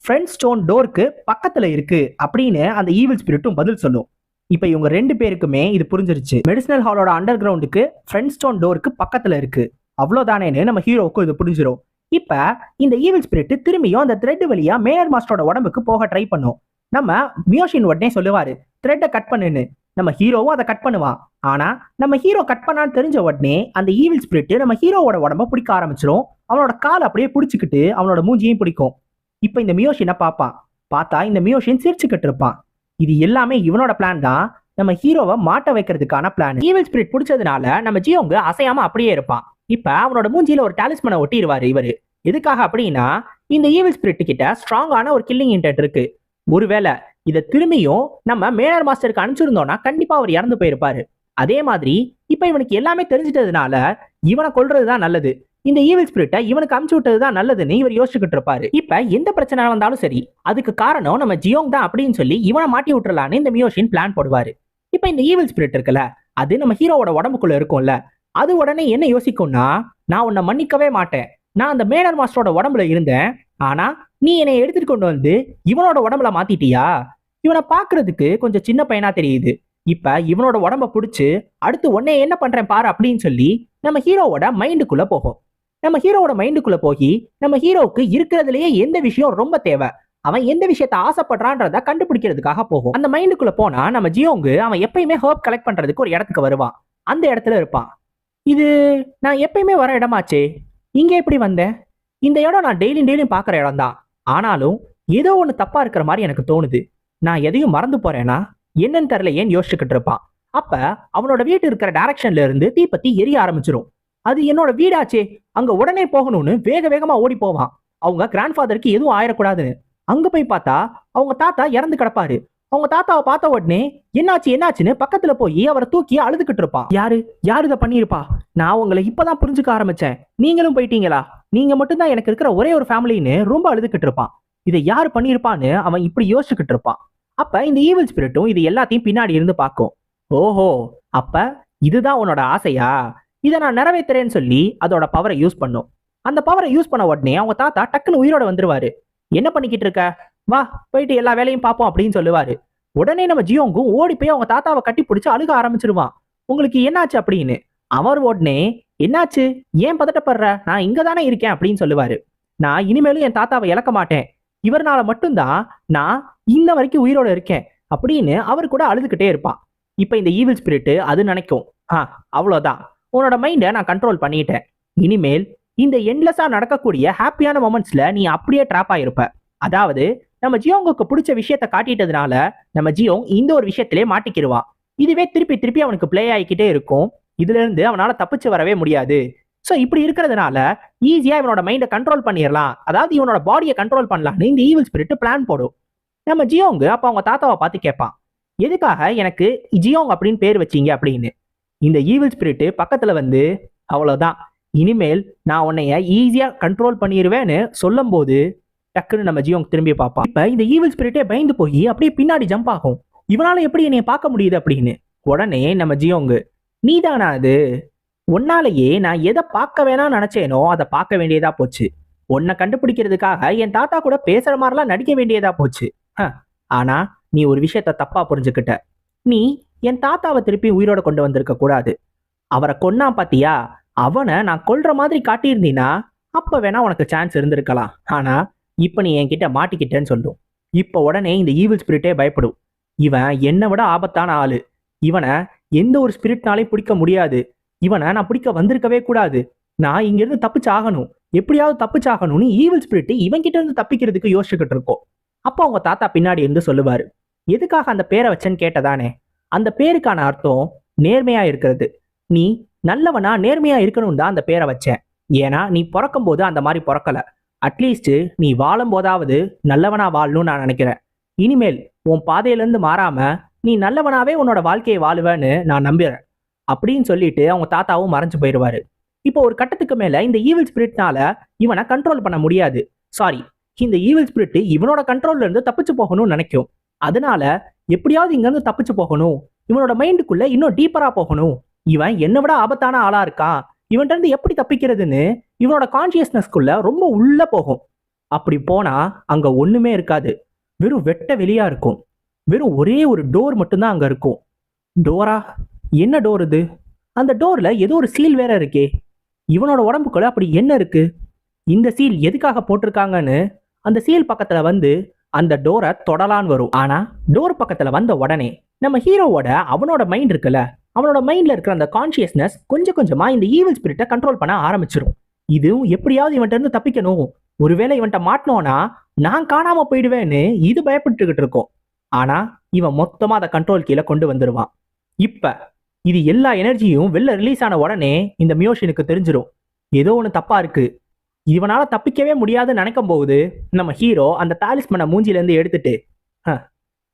ஃப்ரெண்ட் ஸ்டோன் டோருக்கு பக்கத்துல இருக்கு அப்படின்னு அந்த ஈவில் ஸ்பிரிட்டும் பதில் சொல்லும். இப்ப இவங்க 2 பேருக்குமே இது புரிஞ்சிருச்சு, மெடிசினல் ஹாலோட அண்டர் கிரவுண்டுக்கு ஃப்ரெண்ட் ஸ்டோன் டோருக்கு பக்கத்துல இருக்கு, அவ்வளவுதானேன்னு நம்ம ஹீரோவுக்கும் இது புரிஞ்சிடும். இப்ப இந்த ஈவில் ஸ்பிரிட் திரும்பியும் அந்த த்ரெட் வழியா மேனர் மாஸ்டரோட உடம்புக்கு போக ட்ரை பண்ணும். நம்ம மியோஷின் உடனே சொல்லுவாரு, த்ரெட்டை கட் பண்ணுன்னு. நம்ம ஹீரோவும் அதை கட் பண்ணுவான். ஆனா நம்ம ஹீரோ கட் பண்ணான்னு தெரிஞ்ச உடனே அந்த ஈவில் ஸ்பிரிட் நம்ம ஹீரோவோட உடம்ப பிடிக்க ஆரம்பிச்சிடும். அவனோட கால் அப்படியே பிடிச்சிக்கிட்டு அவனோட மூஞ்சியும் பிடிக்கும். இப்ப இந்த மியோஷினை பார்ப்பான். பார்த்தா இந்த மியோஷின் சிரிச்சுக்கிட்டு இருப்பான். இது எல்லாமே இவனோட பிளான் தான், நம்ம ஹீரோவை மாட்ட வைக்கிறதுக்கான பிளான். ஈவில் ஸ்பிரிட் பிடிச்சதுனால நம்ம ஜியோங்க அசையாம அப்படியே இருப்பான். இப்ப அவனோட மூஞ்சியில ஒரு டாலிஸ்மனை ஒட்டிடுவாரு இவரு. எதுக்காக அப்படின்னா இந்த ஈவில் ஸ்பிரிட் கிட்ட ஸ்ட்ராங்கான ஒரு கில்லிங் இன்டென்ட் இருக்கு. ஒருவேளை இதை திரும்பியும் நம்ம மேனர் மாஸ்டருக்கு அனுப்பிச்சிருந்தோம்னா கண்டிப்பா அவர் இறந்து போயிருப்பாரு. அதே மாதிரி இப்ப இவனுக்கு எல்லாமே தெரிஞ்சிட்டதுனால இவனை கொல்றதுதான் நல்லது. இந்த ஈவில் ஸ்பிரிட்டை இவனுக்கு அமுச்சு விட்டதுதான் நல்லதுன்னு இவர் யோசிச்சுக்கிட்டு இருப்பாரு. இப்ப எந்த பிரச்சனை வந்தாலும் சரி அதுக்கு காரணம் நம்ம ஜியோங் தான் அப்படின்னு சொல்லி இவனை மாட்டி விட்டுறலான்னு இந்த மியோஷின் பிளான் போடுவாரு. இப்ப இந்த ஈவில் ஸ்பிரிட் இருக்குல்ல, அது நம்ம ஹீரோவோட உடம்புக்குள்ள இருக்கும்ல, அது உடனே என்ன யோசிக்கும்னா, நான் உன்னை மன்னிக்கவே மாட்டேன், நான் அந்த மேனர் மாஸ்டரோட உடம்புல இருந்தேன், ஆனா நீ என்னை எடுத்துட்டு கொண்டு வந்து இவனோட உடம்புல மாத்திட்டியா, இவனை பாக்குறதுக்கு கொஞ்சம் சின்ன பையனா தெரியுது, இப்ப இவனோட உடம்ப பிடிச்சு அடுத்து உன்னை என்ன பண்றேன் பாரு அப்படின்னு சொல்லி நம்ம ஹீரோவோட மைண்டுக்குள்ள போகும். நம்ம ஹீரோவோட மைண்டுக்குள்ள போய் நம்ம ஹீரோவுக்கு இருக்கிறதுலயே எந்த விஷயம் ரொம்ப தேவை, அவன் எந்த விஷயத்த ஆசைப்படுறான்றத கண்டுபிடிக்கிறதுக்காக போகும். அந்த மைண்டுக்குள்ள போனா நம்ம ஜியோங்கு அவன் எப்பயுமே ஹர்ப் கலெக்ட் பண்றதுக்கு ஒரு இடத்துக்கு வருவான். அந்த இடத்துல இருப்பான். இது நான் எப்பயுமே வர இடமாச்சே, இங்க எப்படி வந்தேன், இந்த இடம் நான் டெய்லியும் பாக்குற இடம் தான், ஆனாலும் ஏதோ ஒண்ணு தப்பா இருக்கிற மாதிரி எனக்கு தோணுது, நான் எதையும் மறந்து போறேன்னா என்னன்னு தெரியல ஏன் யோசிச்சுக்கிட்டு இருப்பான். அப்ப அவனோட வீட்டு இருக்கிற டைரக்ஷன்ல இருந்து தீப்பத்தி எரிய ஆரம்பிச்சிடும். அது என்னோட வீடாச்சே, அங்க உடனே போகணும்னு வேக வேகமா ஓடி போவான். அவங்க கிராண்ட் ஃபாதருக்கு எதுவும் ஆயிடக்கூடாதுன்னு. அங்க போய் பார்த்தா அவங்க தாத்தா இறந்து கிடப்பாரு. அவங்க தாத்தாவை பார்த்த உடனே என்னாச்சுன்னு பக்கத்துல போய் அவரை தூக்கி அழுதுகிட்டு இருப்பான். யாரு இதை பண்ணிருப்பா, நான் உங்களை இப்பதான் புரிஞ்சுக்க ஆரம்பிச்சேன், நீங்களும் போயிட்டீங்களா, நீங்க மட்டும்தான் எனக்கு இருக்கிற ஒரே ஒரு ஃபேமிலின்னு ரொம்ப அழுதுகிட்டு இருப்பான். இதை யாரு பண்ணிருப்பான்னு அவன் இப்படி யோசிச்சுக்கிட்டு இருப்பான். அப்ப இந்த ஈவில் ஸ்பிரிட்டும் இது எல்லாத்தையும் பின்னாடி இருந்து பார்க்கும். ஓஹோ, அப்ப இதுதான் உன்னோட ஆசையா, இதை நான் நிறைவேற்றுறேன்னு சொல்லி அதோட பவரை யூஸ் பண்ணும். அந்த பவரை யூஸ் பண்ண உடனே அவங்க தாத்தா டக்குன்னு உயிரோட வந்துருவாரு. என்ன பண்ணிக்கிட்டு இருக்க, வா போயிட்டு எல்லா வேலையும் பார்ப்போம் அப்படின்னு சொல்லுவாரு. உடனே நம்ம ஜியோங்கும் ஓடி போய் அவங்க தாத்தாவை கட்டி பிடிச்சு அழுக ஆரம்பிச்சிருவான். உங்களுக்கு என்னாச்சு அப்படின்னு. அவர் உடனே என்னாச்சு, ஏன் பதட்டப்படுற, நான் இங்க தானே இருக்கேன் அப்படின்னு சொல்லுவாரு. நான் இனிமேலும் என் தாத்தாவை இழக்க மாட்டேன், இவர்னால மட்டும்தான் நான் இன்ன வரைக்கும் உயிரோட இருக்கேன் அப்படின்னு அவர் கூட அழுதுகிட்டே இருப்பான். இப்ப இந்த ஈவில் ஸ்பிரிட் அது நினைக்கும், அவ்வளவுதான், உன்னோட மைண்டை நான் கண்ட்ரோல் பண்ணிட்டேன், இனிமேல் இந்த எண்ட்லெஸ்ஸா நடக்கக்கூடிய ஹாப்பியான மொமெண்ட்ஸ்ல நீ அப்படியே ட்ராப் ஆயிருப்ப. அதாவது நம்ம ஜியோங்குக்கு பிடிச்ச விஷயத்த காட்டிட்டதுனால நம்ம ஜியோங் இந்த ஒரு விஷயத்திலே மாட்டிக்கிடுவான். இதுவே திருப்பி அவனுக்கு பிளே ஆகிக்கிட்டே இருக்கும். இதுல இருந்து அவனால தப்பிச்சு வரவே முடியாது. ஸோ இப்படி இருக்கிறதுனால ஈஸியா இவனோட மைண்டை கண்ட்ரோல் பண்ணிடலாம், அதாவது இவனோட பாடியை கண்ட்ரோல் பண்ணலாம்னு இந்த ஈவில் ஸ்பிரிட் பிளான் போடும். நம்ம ஜியோங்கு அப்ப அவங்க தாத்தாவை பார்த்து கேட்பான், எதுக்காக எனக்கு ஜியோங் அப்படின்னு பேர் வச்சீங்க அப்படின்னு. இந்த ஈவில் ஸ்பிரிட் பக்கத்துல வந்து, அவ்வளவுதான், இனிமேல் நான் உன்னைய ஈஸியா கண்ட்ரோல் பண்ணிடுவேன்னு சொல்லும் போது டக்குன்னு நம்ம ஜியோங் திரும்பி பார்ப்பான். இப்ப இந்த ஈவில் ஸ்பிரிட்டே பயந்து போய் அப்படியே பின்னாடி ஜம்ப் ஆகும். இவனால எப்படி என்னைய பார்க்க முடியுது அப்படின்னு. உடனே நம்ம ஜியோங்கு, நீதானா அது, உன்னாலேயே நான் எதை பார்க்க வேணாம்னு நினைச்சேனோ அதை பார்க்க வேண்டியதா போச்சு, உன்னை கண்டுபிடிக்கிறதுக்காக என் தாத்தா கூட பேசுற மாதிரிலாம் நடிக்க வேண்டியதா போச்சு. ஆனா நீ ஒரு விஷயத்த தப்பா புரிஞ்சுக்கிட்ட, நீ என் தாத்தாவை திருப்பி உயிரோட கொண்டு வந்திருக்க கூடாது, அவரை கொன்னா பாத்தியா, அவனை நான் கொல்ற மாதிரி காட்டியிருந்தீனா அப்ப வேணா உனக்கு சான்ஸ் இருந்திருக்கலாம், ஆனா இப்ப நீ என்கிட்ட மாட்டிக்கிட்டேன்னு சொல்லும். இப்ப உடனே இந்த ஈவில் ஸ்பிரிட்டே பயப்படும். இவன் என்னை விட ஆபத்தான ஆளு, இவனை எந்த ஒரு ஸ்பிரிட்னாலையும் பிடிக்க முடியாது, இவனை நான் பிடிக்க வந்திருக்கவே கூடாது, நான் இங்க இருந்து தப்பிச்சாகணும், எப்படியாவது தப்பிச்சாகணும்னு ஈவில் ஸ்பிரிட் இவன் கிட்ட இருந்து தப்பிக்கிறதுக்கு யோசிச்சுக்கிட்டு இருக்கோம். அப்போ அவங்க தாத்தா பின்னாடி இருந்து சொல்லுவாரு, எதுக்காக அந்த பேரை வச்சேன்னு கேட்டதானே, அந்த பேருக்கான அர்த்தம் நேர்மையா இருக்கிறது, நீ நல்லவனா நேர்மையா இருக்கணும் தான் அந்த பேரை வச்சேன், ஏன்னா நீ பிறக்கும் போது அந்த மாதிரி பிறக்கல, அட்லீஸ்ட் நீ வாழும் போதாவது நல்லவனா வாழணும்னு நான் நினைக்கிறேன், இனிமேல் உன் பாதையிலேருந்து மாறாம நீ நல்லவனாவே உன்னோட வாழ்க்கையை வாழுவேன்னு நான் நம்புறேன் அப்படின்னு சொல்லிட்டு அவங்க தாத்தாவும் மறைஞ்சு போயிடுவாரு. இப்போ ஒரு கட்டத்துக்கு மேல இந்த ஈவில் ஸ்பிரிட்னால இவனை கண்ட்ரோல் பண்ண முடியாது, சாரி, இந்த ஈவில் ஸ்பிரிட் இவனோட கண்ட்ரோல்ல இருந்து தப்பிச்சு போகணும்னு நினைக்கும். அதனால எப்படியாவது இங்க இருந்து தப்பிச்சு போகணும், இவனோட மைண்டுக்குள்ள இன்னும் டீப்பரா போகணும், இவன் என்னை விட ஆபத்தான ஆளா இருக்கான், இவன்கிட்ட இருந்து எப்படி தப்பிக்கிறதுன்னு இவனோட கான்சியஸ்னஸ்குள்ள ரொம்ப உள்ள போகும். அப்படி போனா அங்க ஒண்ணுமே இருக்காது, வெறும் வெட்ட வெளியா இருக்கும், வெறும் ஒரே ஒரு டோர் மட்டும்தான் அங்க இருக்கும். டோரா, என்ன டோர் இது, அந்த டோர்ல ஏதோ ஒரு சீல் வேற இருக்கே, இவனோட உடம்புக்குள்ள அப்படி என்ன இருக்கு, இந்த சீல் எதுக்காக போட்டிருக்காங்கன்னு அந்த சீல் பக்கத்துல வந்து அந்த டோரை தொடலான்னு வரும். ஆனா டோர் பக்கத்துல வந்த உடனே நம்ம ஹீரோவோட அவனோட மைண்ட் இருக்குல்ல, அவனோட மைண்ட்ல இருக்கிற அந்த கான்சியஸ்னஸ் கொஞ்சம் கொஞ்சமா இந்த ஈவில் ஸ்பிரிட்டை கண்ட்ரோல் பண்ண ஆரம்பிச்சிடும். இதுவும் எப்படியாவது இவன்ட்ட இருந்து தப்பிக்கணும், ஒருவேளை இவன்ட்ட மாட்டினோன்னா நான் காணாம போயிடுவேன்னு இது பயப்பட்டுக்கிட்டு இருக்கோம். ஆனா இவன் மொத்தமா அதை கண்ட்ரோல் கீழே கொண்டு வந்துருவான். இப்ப இது எல்லா எனர்ஜியும் வெளில ரிலீஸ் ஆன உடனே இந்த மியோஷனுக்கு தெரிஞ்சிடும் ஏதோ ஒன்று தப்பா இருக்கு, இவனால தப்பிக்கவே முடியாதுன்னு நினைக்கும் போது நம்ம ஹீரோ அந்த தாலிஸ்மனை மூஞ்சில இருந்து எடுத்துட்டு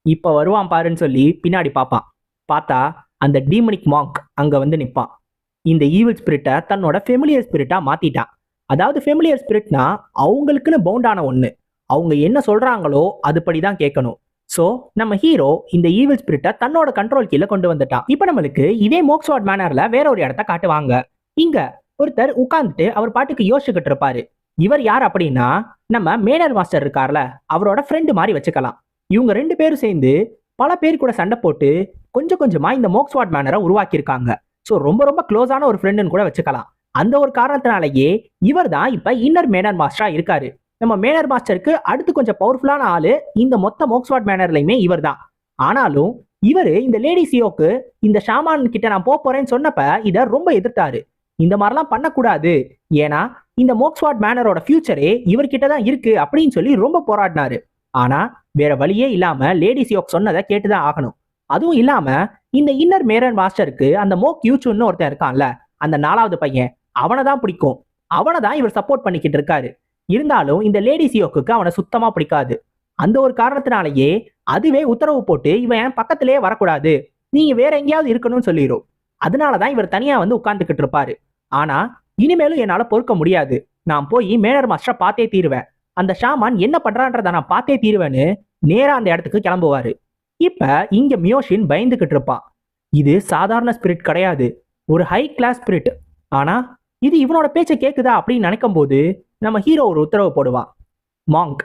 இப்ப வருவான் பாருன்னு சொல்லி பின்னாடி பார்ப்பான். பார்த்தா அந்த டீமனிக் மாங்க் அங்க வந்து நிற்பான். இந்த ஈவில் ஸ்பிரிட்டை தன்னோட ஃபெமிலியர் ஸ்பிரிட்டா மாத்திட்டான். அதாவது ஃபெமிலியர் ஸ்பிரிட்னா அவங்களுக்குன்னு பவுண்டான ஒண்ணு. அவங்க என்ன சொல்றாங்களோ அதுபடிதான் கேட்கணும். சோ நம்ம ஹீரோ இந்த ஈவில் ஸ்பிரிட்டை தன்னோட கண்ட்ரோல் கீழே கொண்டு வந்துட்டான். இப்ப நம்மளுக்கு இதே மோக்ஸ்வாட் மேனர்ல வேற ஒரு இடத்த காட்டுவாங்க. இங்க ஒருத்தர் உட்கார்ந்துட்டு அவர் பாட்டுக்கு யோசிச்சுக்கிட்டு இருப்பாரு. இவர் யார் அப்படின்னா நம்ம மேனர் மாஸ்டர் இருக்கார்ல, அவரோட ஃப்ரெண்டு மாதிரி வச்சுக்கலாம். இவங்க 2 பேரும் சேர்ந்து பல பேர் கூட சண்டை போட்டு கொஞ்சம் கொஞ்சமா இந்த மோக்ஸ்வாட் மேனரை உருவாக்கியிருக்காங்க. ஸோ ரொம்ப ரொம்ப க்ளோஸான ஒரு ஃப்ரெண்டுன்னு கூட வச்சுக்கலாம். அந்த ஒரு காரணத்தினாலேயே இவர் தான் இப்ப இன்னர் மேனர் மாஸ்டரா இருக்காரு. நம்ம மேனர் மாஸ்டருக்கு அடுத்து கொஞ்சம் பவர்ஃபுல்லான ஆளு இந்த மொத்த மோக்ஸ்வாட் மேனர்லயுமே இவர் தான். ஆனாலும் இவரு இந்த லேடி சியோக்கு இந்த ஷாமான் கிட்ட நான் போறேன்னு சொன்னப்ப இத ரொம்ப எதிர்த்தாரு. இந்த மாதிரிலாம் பண்ணக்கூடாது, ஏன்னா இந்த மோக்ஸ்வாட் மேனரோட ஃபியூச்சரே இவர்கிட்ட தான் இருக்கு அப்படின்னு சொல்லி ரொம்ப போராடினாரு. ஆனா வேற வழியே இல்லாம லேடி சியோக் சொன்னதை கேட்டுதான் ஆகணும். அதுவும் இல்லாம இந்த இன்னர் மேரன் மாஸ்டருக்கு அந்த மோக் யூச்சுன்னு ஒருத்தன் இருக்கான்ல, அந்த 4வது பையன், அவனை தான் பிடிக்கும். அவனை தான் இவர் சப்போர்ட் பண்ணிக்கிட்டு இருக்காரு. இருந்தாலும் இந்த லேடி சியோக்கு அவனை சுத்தமா பிடிக்காது. அந்த ஒரு காரணத்தினாலேயே அதுவே உத்தரவு போட்டு இவன் என் பக்கத்திலேயே வரக்கூடாது, நீங்க வேற எங்கேயாவது இருக்கணும்னு சொல்லிடும். அதனாலதான் இவர் தனியா வந்து உட்கார்ந்துகிட்டு இருப்பாரு. ஆனா இனிமேலும் என்னால பொறுக்க முடியாது, நான் போய் மேனர் மாஸ்டரை பார்த்தே தீருவேன், அந்த ஷாமான் என்ன பண்றான்றத நான் பார்த்தே தீருவேன்னு நேரா அந்த இடத்துக்கு கிளம்புவாரு. இப்ப இங்க மியோஷின் பயந்துகிட்டு இருப்பான். இது சாதாரண ஸ்பிரிட் கிடையாது, ஒரு ஹை கிளாஸ் ஸ்பிரிட். ஆனா இது இவனோட பேச்சை கேக்குதா அப்படின்னு நினைக்கும் போது நம்ம ஹீரோ ஒரு உத்தரவு போடுவான். மாங்க்,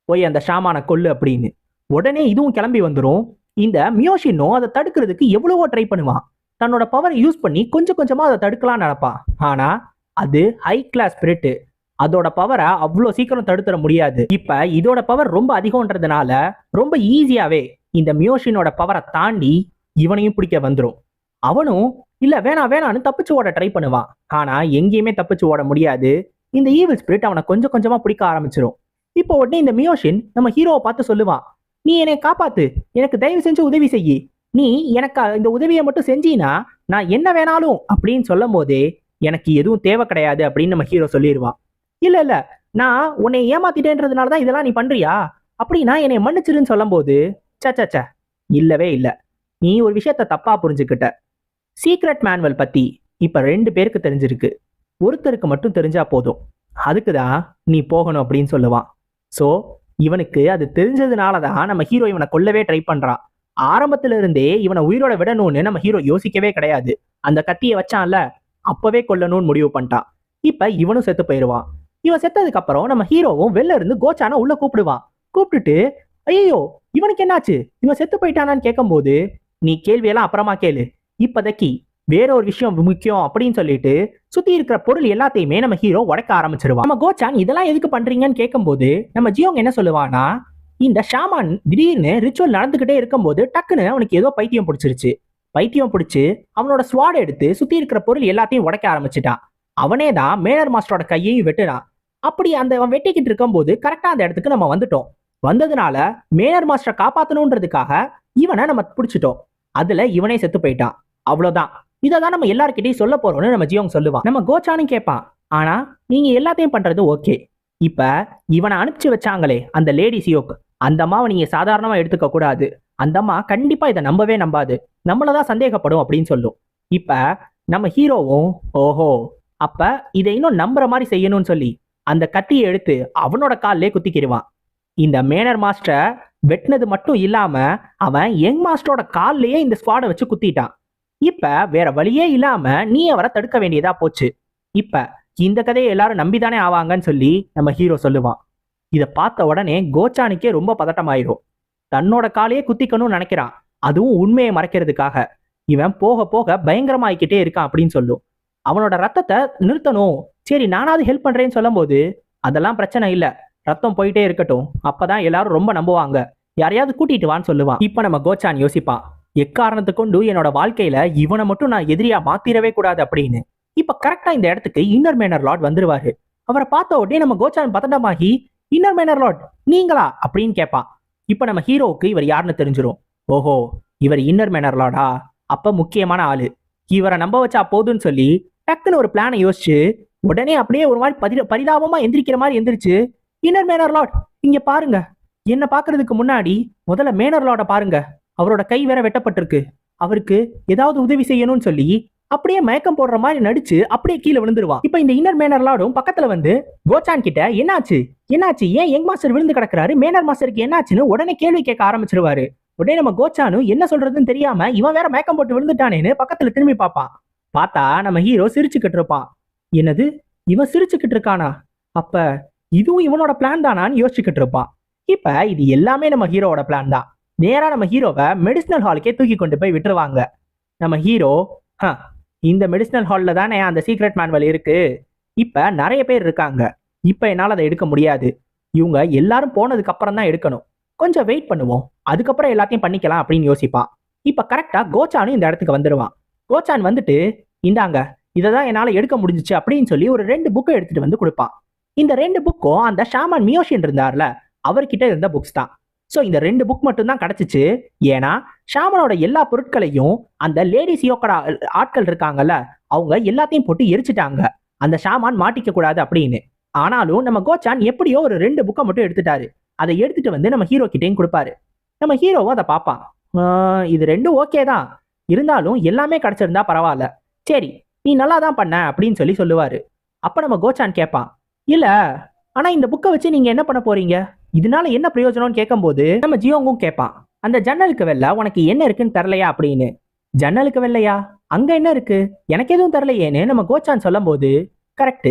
போய் அந்த ஷாமான கொல்லு அப்படின்னு. உடனே இதுவும் கிளம்பி வந்துடும். இந்த மியோஷினும் அதை தடுக்கிறதுக்கு எவ்வளவோ ட்ரை பண்ணுவான். தன்னோட பவரை யூஸ் பண்ணி கொஞ்சம் கொஞ்சமா அதை தடுக்கலாம் நினைப்பான். ஆனா அது ஹை கிளாஸ் ஸ்பிரிட், அதோட பவரை அவ்வளோ சீக்கிரம் தடுத்துட முடியாது. இப்ப இதோட பவர் ரொம்ப அதிகம்ன்றதுனால ரொம்ப ஈஸியாவே இந்த மியோஷினோட பவரை தாண்டி இவனையும் பிடிக்க வந்துடும். அவனும் இல்ல வேணான்னு தப்பிச்சு ஓட ட்ரை பண்ணுவான். ஆனா எங்கேயுமே தப்பிச்சு ஓட முடியாது. இந்த ஈவில் ஸ்பிரிட் அவனை கொஞ்சம் கொஞ்சமா பிடிக்க ஆரம்பிச்சிடும். இப்போ உடனே இந்த மியோஷின் நம்ம ஹீரோவை பார்த்து சொல்லுவான், நீ என்னை காப்பாத்து, எனக்கு தயவு செஞ்சு உதவி செய்யி, நீ எனக்கு இந்த உதவியை மட்டும் செஞ்சீனா நான் என்ன வேணாலும் அப்படின்னு சொல்லும் போதே எனக்கு எதுவும் தேவை கிடையாது அப்படின்னு நம்ம ஹீரோ சொல்லிடுவான். இல்ல நான் உன்னை ஏமாத்திட்டேன்றதுனாலதான் இதெல்லாம் நீ பண்றியா, அப்படின்னா என்னை மன்னிச்சிருன்னு சொல்லும் போது சச்ச இல்லவே இல்ல, நீ ஒரு விஷயத்த தப்பா புரிஞ்சுக்கிட்ட. சீக்ரெட் மேனுவல் பத்தி இப்ப 2 பேருக்கு தெரிஞ்சிருக்கு, ஒருத்தருக்கு மட்டும் தெரிஞ்சா போதும், அதுக்குதான் நீ போகணும் அப்படின்னு சொல்லுவான். சோ இவனுக்கு அது தெரிஞ்சதுனாலதான் நம்ம ஹீரோ இவனை கொல்லவே ட்ரை பண்றான். ஆரம்பத்துல இருந்தே இவனை உயிரோட விடணும்னு நம்ம ஹீரோ யோசிக்கவே கிடையாது. அந்த கத்தியை வச்சான்ல, அப்பவே கொல்லணும்னு முடிவு பண்ணிட்டான். இப்ப இவனும் செத்து போயிடுவான். இவன் செத்ததுக்கு அப்புறம் நம்ம ஹீரோவும் வெளில இருந்து கோச்சான உள்ள கூப்பிடுவான். கூப்பிட்டுட்டு ஐயோ இவனுக்கு என்னாச்சு, இவன் செத்து போயிட்டானான்னு கேட்கும் போது, நீ கேள்வியெல்லாம் அப்புறமா கேளு, இப்போதைக்கு வேற ஒரு விஷயம் முக்கியம் அப்படின்னு சொல்லிட்டு சுத்தி இருக்கிற பொருள் எல்லாத்தையுமே நம்ம ஹீரோ உடைக்க ஆரம்பிச்சிருவான். நம்ம கோச்சான் இதெல்லாம் எதுக்கு பண்றீங்கன்னு கேட்கும்போது நம்ம ஜியோங் என்ன சொல்லுவானா, இந்த ஷாமான் திடீர்னு ரிச்சுவல் நடந்துகிட்டே இருக்கும்போது டக்குன்னு அவனுக்கு ஏதோ பைத்தியம் பிடிச்சிருச்சு. பைத்தியம் பிடிச்சு அவனோட ஸ்வாட் எடுத்து சுத்தி இருக்கிற பொருள் எல்லாத்தையும் உடைக்க ஆரம்பிச்சிட்டான். அவனே தான் மேனர் மாஸ்டரோட கையையும் வெட்டுனான். அப்படி அந்த அவன் வெட்டிக்கிட்டு இருக்கும்போது கரெக்டா அந்த இடத்துக்கு நம்ம வந்துட்டோம். வந்ததுனால மேனர் மாஸ்டரை காப்பாத்தணும்ன்றதுக்காக இவனை நம்ம பிடிச்சிட்டோம். அதுல இவனே செத்து போயிட்டான். அவ்வளவுதான், இதான் நம்ம எல்லார்கிட்டையும் சொல்ல போறோம்னு நம்ம ஜியோங் சொல்லுவான். நம்ம கோச்சானும் கேட்பான், ஆனா நீங்க எல்லாத்தையும் பண்றது ஓகே, இப்ப இவனை அனுப்பிச்சு வச்சாங்களே அந்த லேடி சியோக், அந்த அம்மாவை நீங்க சாதாரணமா எடுத்துக்க கூடாது, அந்த அம்மா கண்டிப்பா இதை நம்பவே நம்பாது, நம்மளதான் சந்தேகப்படும் அப்படின்னு சொல்லும். இப்ப நம்ம ஹீரோவும் ஓஹோ அப்ப இதை இன்னும் நம்புற மாதிரி செய்யணும்னு சொல்லி அந்த கத்தியை எடுத்து அவனோட காலிலே குத்திக்கிடுவான். இந்த மேனர் மாஸ்டர் வெட்டினது மட்டும் இல்லாம அவன் யங் மாஸ்டரோட காலிலேயே இந்த ஸ்குவாடை வச்சு குத்திட்டான். இப்ப வேற வழியே இல்லாம நீ அவரை தடுக்க வேண்டியதா போச்சு. இப்ப இந்த கதையை எல்லாரும் நம்பிதானே ஆவாங்கன்னு சொல்லி நம்ம ஹீரோ சொல்லுவான். இதை பார்த்த உடனே கோச்சானுக்கே ரொம்ப பதட்டமாயிரும். தன்னோட காலையே குத்திக்கணும்னு நினைக்கிறான், அதுவும் உண்மையை மறைக்கிறதுக்காக. இவன் போக போக பயங்கரமாயிக்கிட்டே இருக்கான் அப்படின்னு சொல்லும். அவனோட ரத்தத்தை நிறுத்தணும், சரி நானாவது ஹெல்ப் பண்றேன்னு சொல்லும் போது அதெல்லாம் பிரச்சனை இல்ல, ரத்தம் போயிட்டே இருக்கட்டும், அப்பதான் எல்லாரும் ரொம்ப நம்புவாங்க, யாரையாவது கூட்டிட்டு வான்னு சொல்லுவான். இப்ப நம்ம கோச்சான் யோசிப்பான், எக்காரணத்தை கொண்டு என்னோட வாழ்க்கையில இவனை மட்டும் நான் எதிரியா மாத்திரவே கூடாது அப்படின்னு. இப்ப கரெக்டா இந்த இடத்துக்கு இன்னர் மேனர் லார்ட் வந்துருவாரு. அவரை பார்த்த உடனே நம்ம கோச்சான் பதட்டமாகி, இன்னர் மேனர் லார்ட் நீங்களா அப்படின்னு கேட்பான். இப்ப நம்ம ஹீரோவுக்கு இவர் யாருன்னு தெரிஞ்சிரும். ஓஹோ இவர் இன்னர் மேனர் லார்டா, அப்ப முக்கியமான ஆளு, இவரை நம்ப வச்சா போதுன்னு சொல்லி டக்குன்னு ஒரு பிளானை யோசிச்சு உடனே அப்படியே ஒரு மாதிரி பரிதாபமா எந்திரிக்கிற மாதிரி எந்திரிச்சு, இன்னர் மேனர் லார்ட் இங்க பாருங்க, என்ன பாக்குறதுக்கு முன்னாடி முதல்ல மேனர் லார்ட பாருங்க, அவரோட கை வேற வெட்டப்பட்டிருக்கு, அவருக்கு ஏதாவது உதவி செய்யணும்னு சொல்லி அப்படியே மயக்கம் போடுற மாதிரி நடிச்சு அப்படியே கீழே விழுந்துருவான். இப்ப இந்த இன்னர் மேனர் லார்டும் பக்கத்துல வந்து கோச்சான் கிட்ட என்னாச்சு என்னாச்சு ஏன் யங் மாஸ்டர் விழுந்து கிடக்குறாரு, மேனர் மாஸ்டருக்கு என்னாச்சுன்னு உடனே கேள்வி கேட்க ஆரம்பிச்சிருவாரு. உடனே நம்ம கோச்சானும் என்ன சொல்றதுன்னு தெரியாம இவன் வேற மயக்கம் போட்டு விழுந்துட்டானேன்னு பக்கத்துல திரும்பி பார்ப்பான். பார்த்தா நம்ம ஹீரோ சிரிச்சுக்கிட்டு இருப்பான். என்னது, இவன் சிரிச்சுக்கிட்டு இருக்கானா? அப்ப இதுவும் இவனோட பிளான் தானான்னு யோசிச்சுக்கிட்டு இருப்பான். இப்ப இது எல்லாமே நம்ம ஹீரோவோட பிளான் தான். நேரா நம்ம ஹீரோவை மெடிசினல் ஹாலுக்கே தூக்கி கொண்டு போய் விட்டுருவாங்க. நம்ம ஹீரோ இந்த மெடிசினல் ஹால்ல தானே அந்த சீக்ரெட் மேனுவல் இருக்கு, இப்ப நிறைய பேர் இருக்காங்க, இப்ப என்னால் அதை எடுக்க முடியாது, இவங்க எல்லாரும் போனதுக்கு அப்புறம் தான் எடுக்கணும், கொஞ்சம் வெயிட் பண்ணுவோம், அதுக்கப்புறம் எல்லாத்தையும் பண்ணிக்கலாம் அப்படின்னு யோசிப்பான். இப்ப கரெக்டா கோச்சானும் இந்த இடத்துக்கு வந்துடுவான். கோச்சான் வந்துட்டு இந்தாங்க இதை தான் என்னால் எடுக்க முடிஞ்சிச்சு அப்படின்னு சொல்லி ஒரு 2 புக்கை எடுத்துட்டு வந்து கொடுப்பான். இந்த 2 புக்கும் அந்த ஷாமான் மியோஷின் இருந்தார்ல அவர்கிட்ட இருந்த புக்ஸ் தான். ஸோ இந்த 2 புக் மட்டும் தான் கிடைச்சிச்சு. ஏன்னா ஷாமனோட எல்லா பொருட்களையும் அந்த லேடி சியோக்கடா ஆட்கள் இருக்காங்கல்ல அவங்க எல்லாத்தையும் போட்டு எரிச்சிட்டாங்க, அந்த ஷாமான் மாட்டிக்க கூடாது அப்படின்னு. ஆனாலும் நம்ம கோச்சான் எப்படியோ ஒரு 2 புக்கை மட்டும் எடுத்துட்டாரு. அதை எடுத்துட்டு வந்து நம்ம ஹீரோ கிட்டையும் கொடுப்பாரு. நம்ம ஹீரோவும் அதை பார்ப்பான். இது 2 ஓகே தான், இருந்தாலும் எல்லாமே கிடைச்சிருந்தா பரவாயில்ல, சரி நீ நல்லா தான் பண்ண அப்படின்னு சொல்லி சொல்லுவாரு. அப்ப நம்ம கோச்சான் கேட்பான், இல்ல ஆனா இந்த புக்கை வச்சு நீங்க என்ன பண்ண போறீங்க, இதனால என்ன பிரயோஜனம்னு கேட்கும்போது நம்ம ஜியோங்கும் கேட்பான், அந்த ஜன்னலுக்கு வெளில உனக்கு என்ன இருக்குன்னு தரலையா அப்படின்னு. ஜன்னலுக்கு வெளிலையா, அங்க என்ன இருக்கு, எனக்கு எதுவும் தரலையேன்னு நம்ம கோச்சான் சொல்லும் போது கரெக்ட்,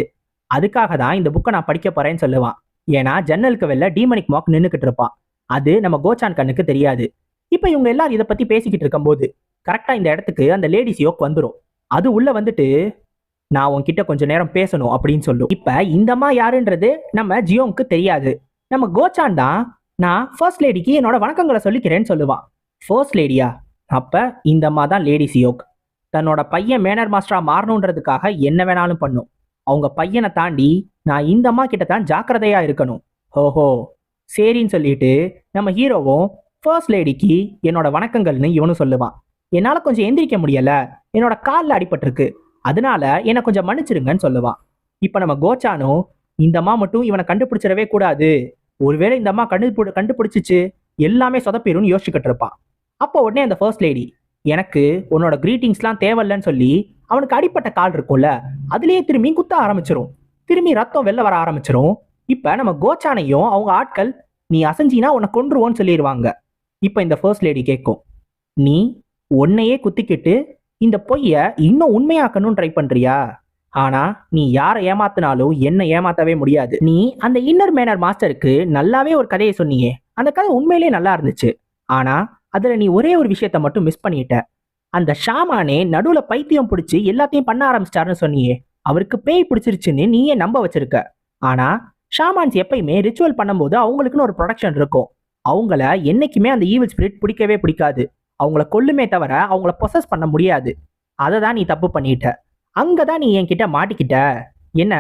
அதுக்காக தான் இந்த புக்கை நான் படிக்க போறேன்னு சொல்லுவான். ஏன்னா ஜன்னலுக்கு வெளில டீமனிக் மார்க் நின்னுக்கிட்டு இருப்பான், அது நம்ம கோச்சான் கண்ணுக்கு தெரியாது. இப்ப இவங்க எல்லாரும் இதை பத்தி பேசிக்கிட்டு இருக்கும்போது கரெக்டா இந்த இடத்துக்கு அந்த லேடிஸ் யோக் வந்துடும். அது உள்ள வந்துட்டு நான் உன்கிட்ட கொஞ்ச நேரம் பேசணும் அப்படின்னு சொல்லும். இப்ப இந்தம்மா யாருன்றது நம்ம ஜியோங்க்கு தெரியாது. நம்ம கோச்சான் தான் நான் ஃபர்ஸ்ட் லேடிக்கு என்னோட வணக்கங்களை சொல்லிக்கிறேன்னு சொல்லுவான். ஃபர்ஸ்ட் லேடியா, அப்ப இந்தம்மா தான் லேடி சியோக். தன்னோட பையன் மேனர் மாஸ்டரா மாறணுன்றதுக்காக என்ன வேணாலும் பண்ணும். அவங்க பையனை தாண்டி நான் இந்தம்மா கிட்ட தான் ஜாக்கிரதையா இருக்கணும். ஓஹோ சரின்னு சொல்லிட்டு நம்ம ஹீரோவும் ஃபர்ஸ்ட் லேடிக்கு என்னோட வணக்கங்கள்னு இவனும் சொல்லுவான். என்னால கொஞ்சம் எந்திரிக்க முடியல, என்னோட காலில் அடிபட்டிருக்கு, அதனால என்னை கொஞ்சம் மன்னிச்சிருங்கன்னு சொல்லுவான். இப்ப நம்ம கோச்சானும் இந்தம்மா மட்டும் இவனை கண்டுபிடிச்சிடவே கூடாது, ஒருவேளை இந்த அம்மா கண்டுபிடிச்சிச்சு எல்லாமே சொதப்பிடும்னு யோசிச்சுக்கிட்டு இருப்பான். அப்போ உடனே அந்த ஃபர்ஸ்ட் லேடி எனக்கு உன்னோட கிரீட்டிங்ஸ்லாம் தேவையில்லைன்னு சொல்லி அவனுக்கு அடிப்பட்ட கால் இருக்கும்ல அதுலயே திரும்பி குத்த ஆரம்பிச்சிரும், திரும்பி ரத்தம் வெளில வர ஆரம்பிச்சிரும். இப்ப நம்ம கோச்சானையும் அவங்க ஆட்கள் நீ அசஞ்சினா உன்னை கொன்றுவோன்னு சொல்லிடுவாங்க. இப்ப இந்த ஃபர்ஸ்ட் லேடி கேட்கும், நீ உன்னையே குத்திக்கிட்டு இந்த பொய்ய இன்னும் உண்மையாக்கணும்னு ட்ரை பண்றியா, ஆனா நீ யாரை ஏமாத்தினாலும் என்ன ஏமாத்தவே முடியாது. நீ அந்த இன்னர் மேனர் மாஸ்டருக்கு நல்லாவே ஒரு கதையை சொன்னியே, அந்த கதை உண்மையிலே நல்லா இருந்துச்சு, ஆனா அதுல நீ ஒரே ஒரு விஷயத்த மட்டும் மிஸ் பண்ணிட்ட. அந்த ஷாமானே நடுவுல பைத்தியம் பிடிச்சி எல்லாத்தையும் பண்ண ஆரம்பிச்சிட்டாருன்னு சொன்னியே, அவருக்கு பேய் பிடிச்சிருச்சுன்னு நீயே நம்ப வச்சிருக்க. ஆனா ஷாமான்ஸ் எப்பயுமே ரிச்சுவல் பண்ணும்போது அவங்களுக்குன்னு ஒரு ப்ரொடக்ஷன் இருக்கும், அவங்கள என்னைக்குமே அந்த ஈவில் ஸ்பிரிட் பிடிக்கவே பிடிக்காது, அவங்கள கொல்லுமே தவிர அவங்கள பொசஸ் பண்ண முடியாது. அதை தான் நீ தப்பு பண்ணிட்ட, அங்கதான் நீ என்கிட்ட மாட்டிக்கிட்ட. என்ன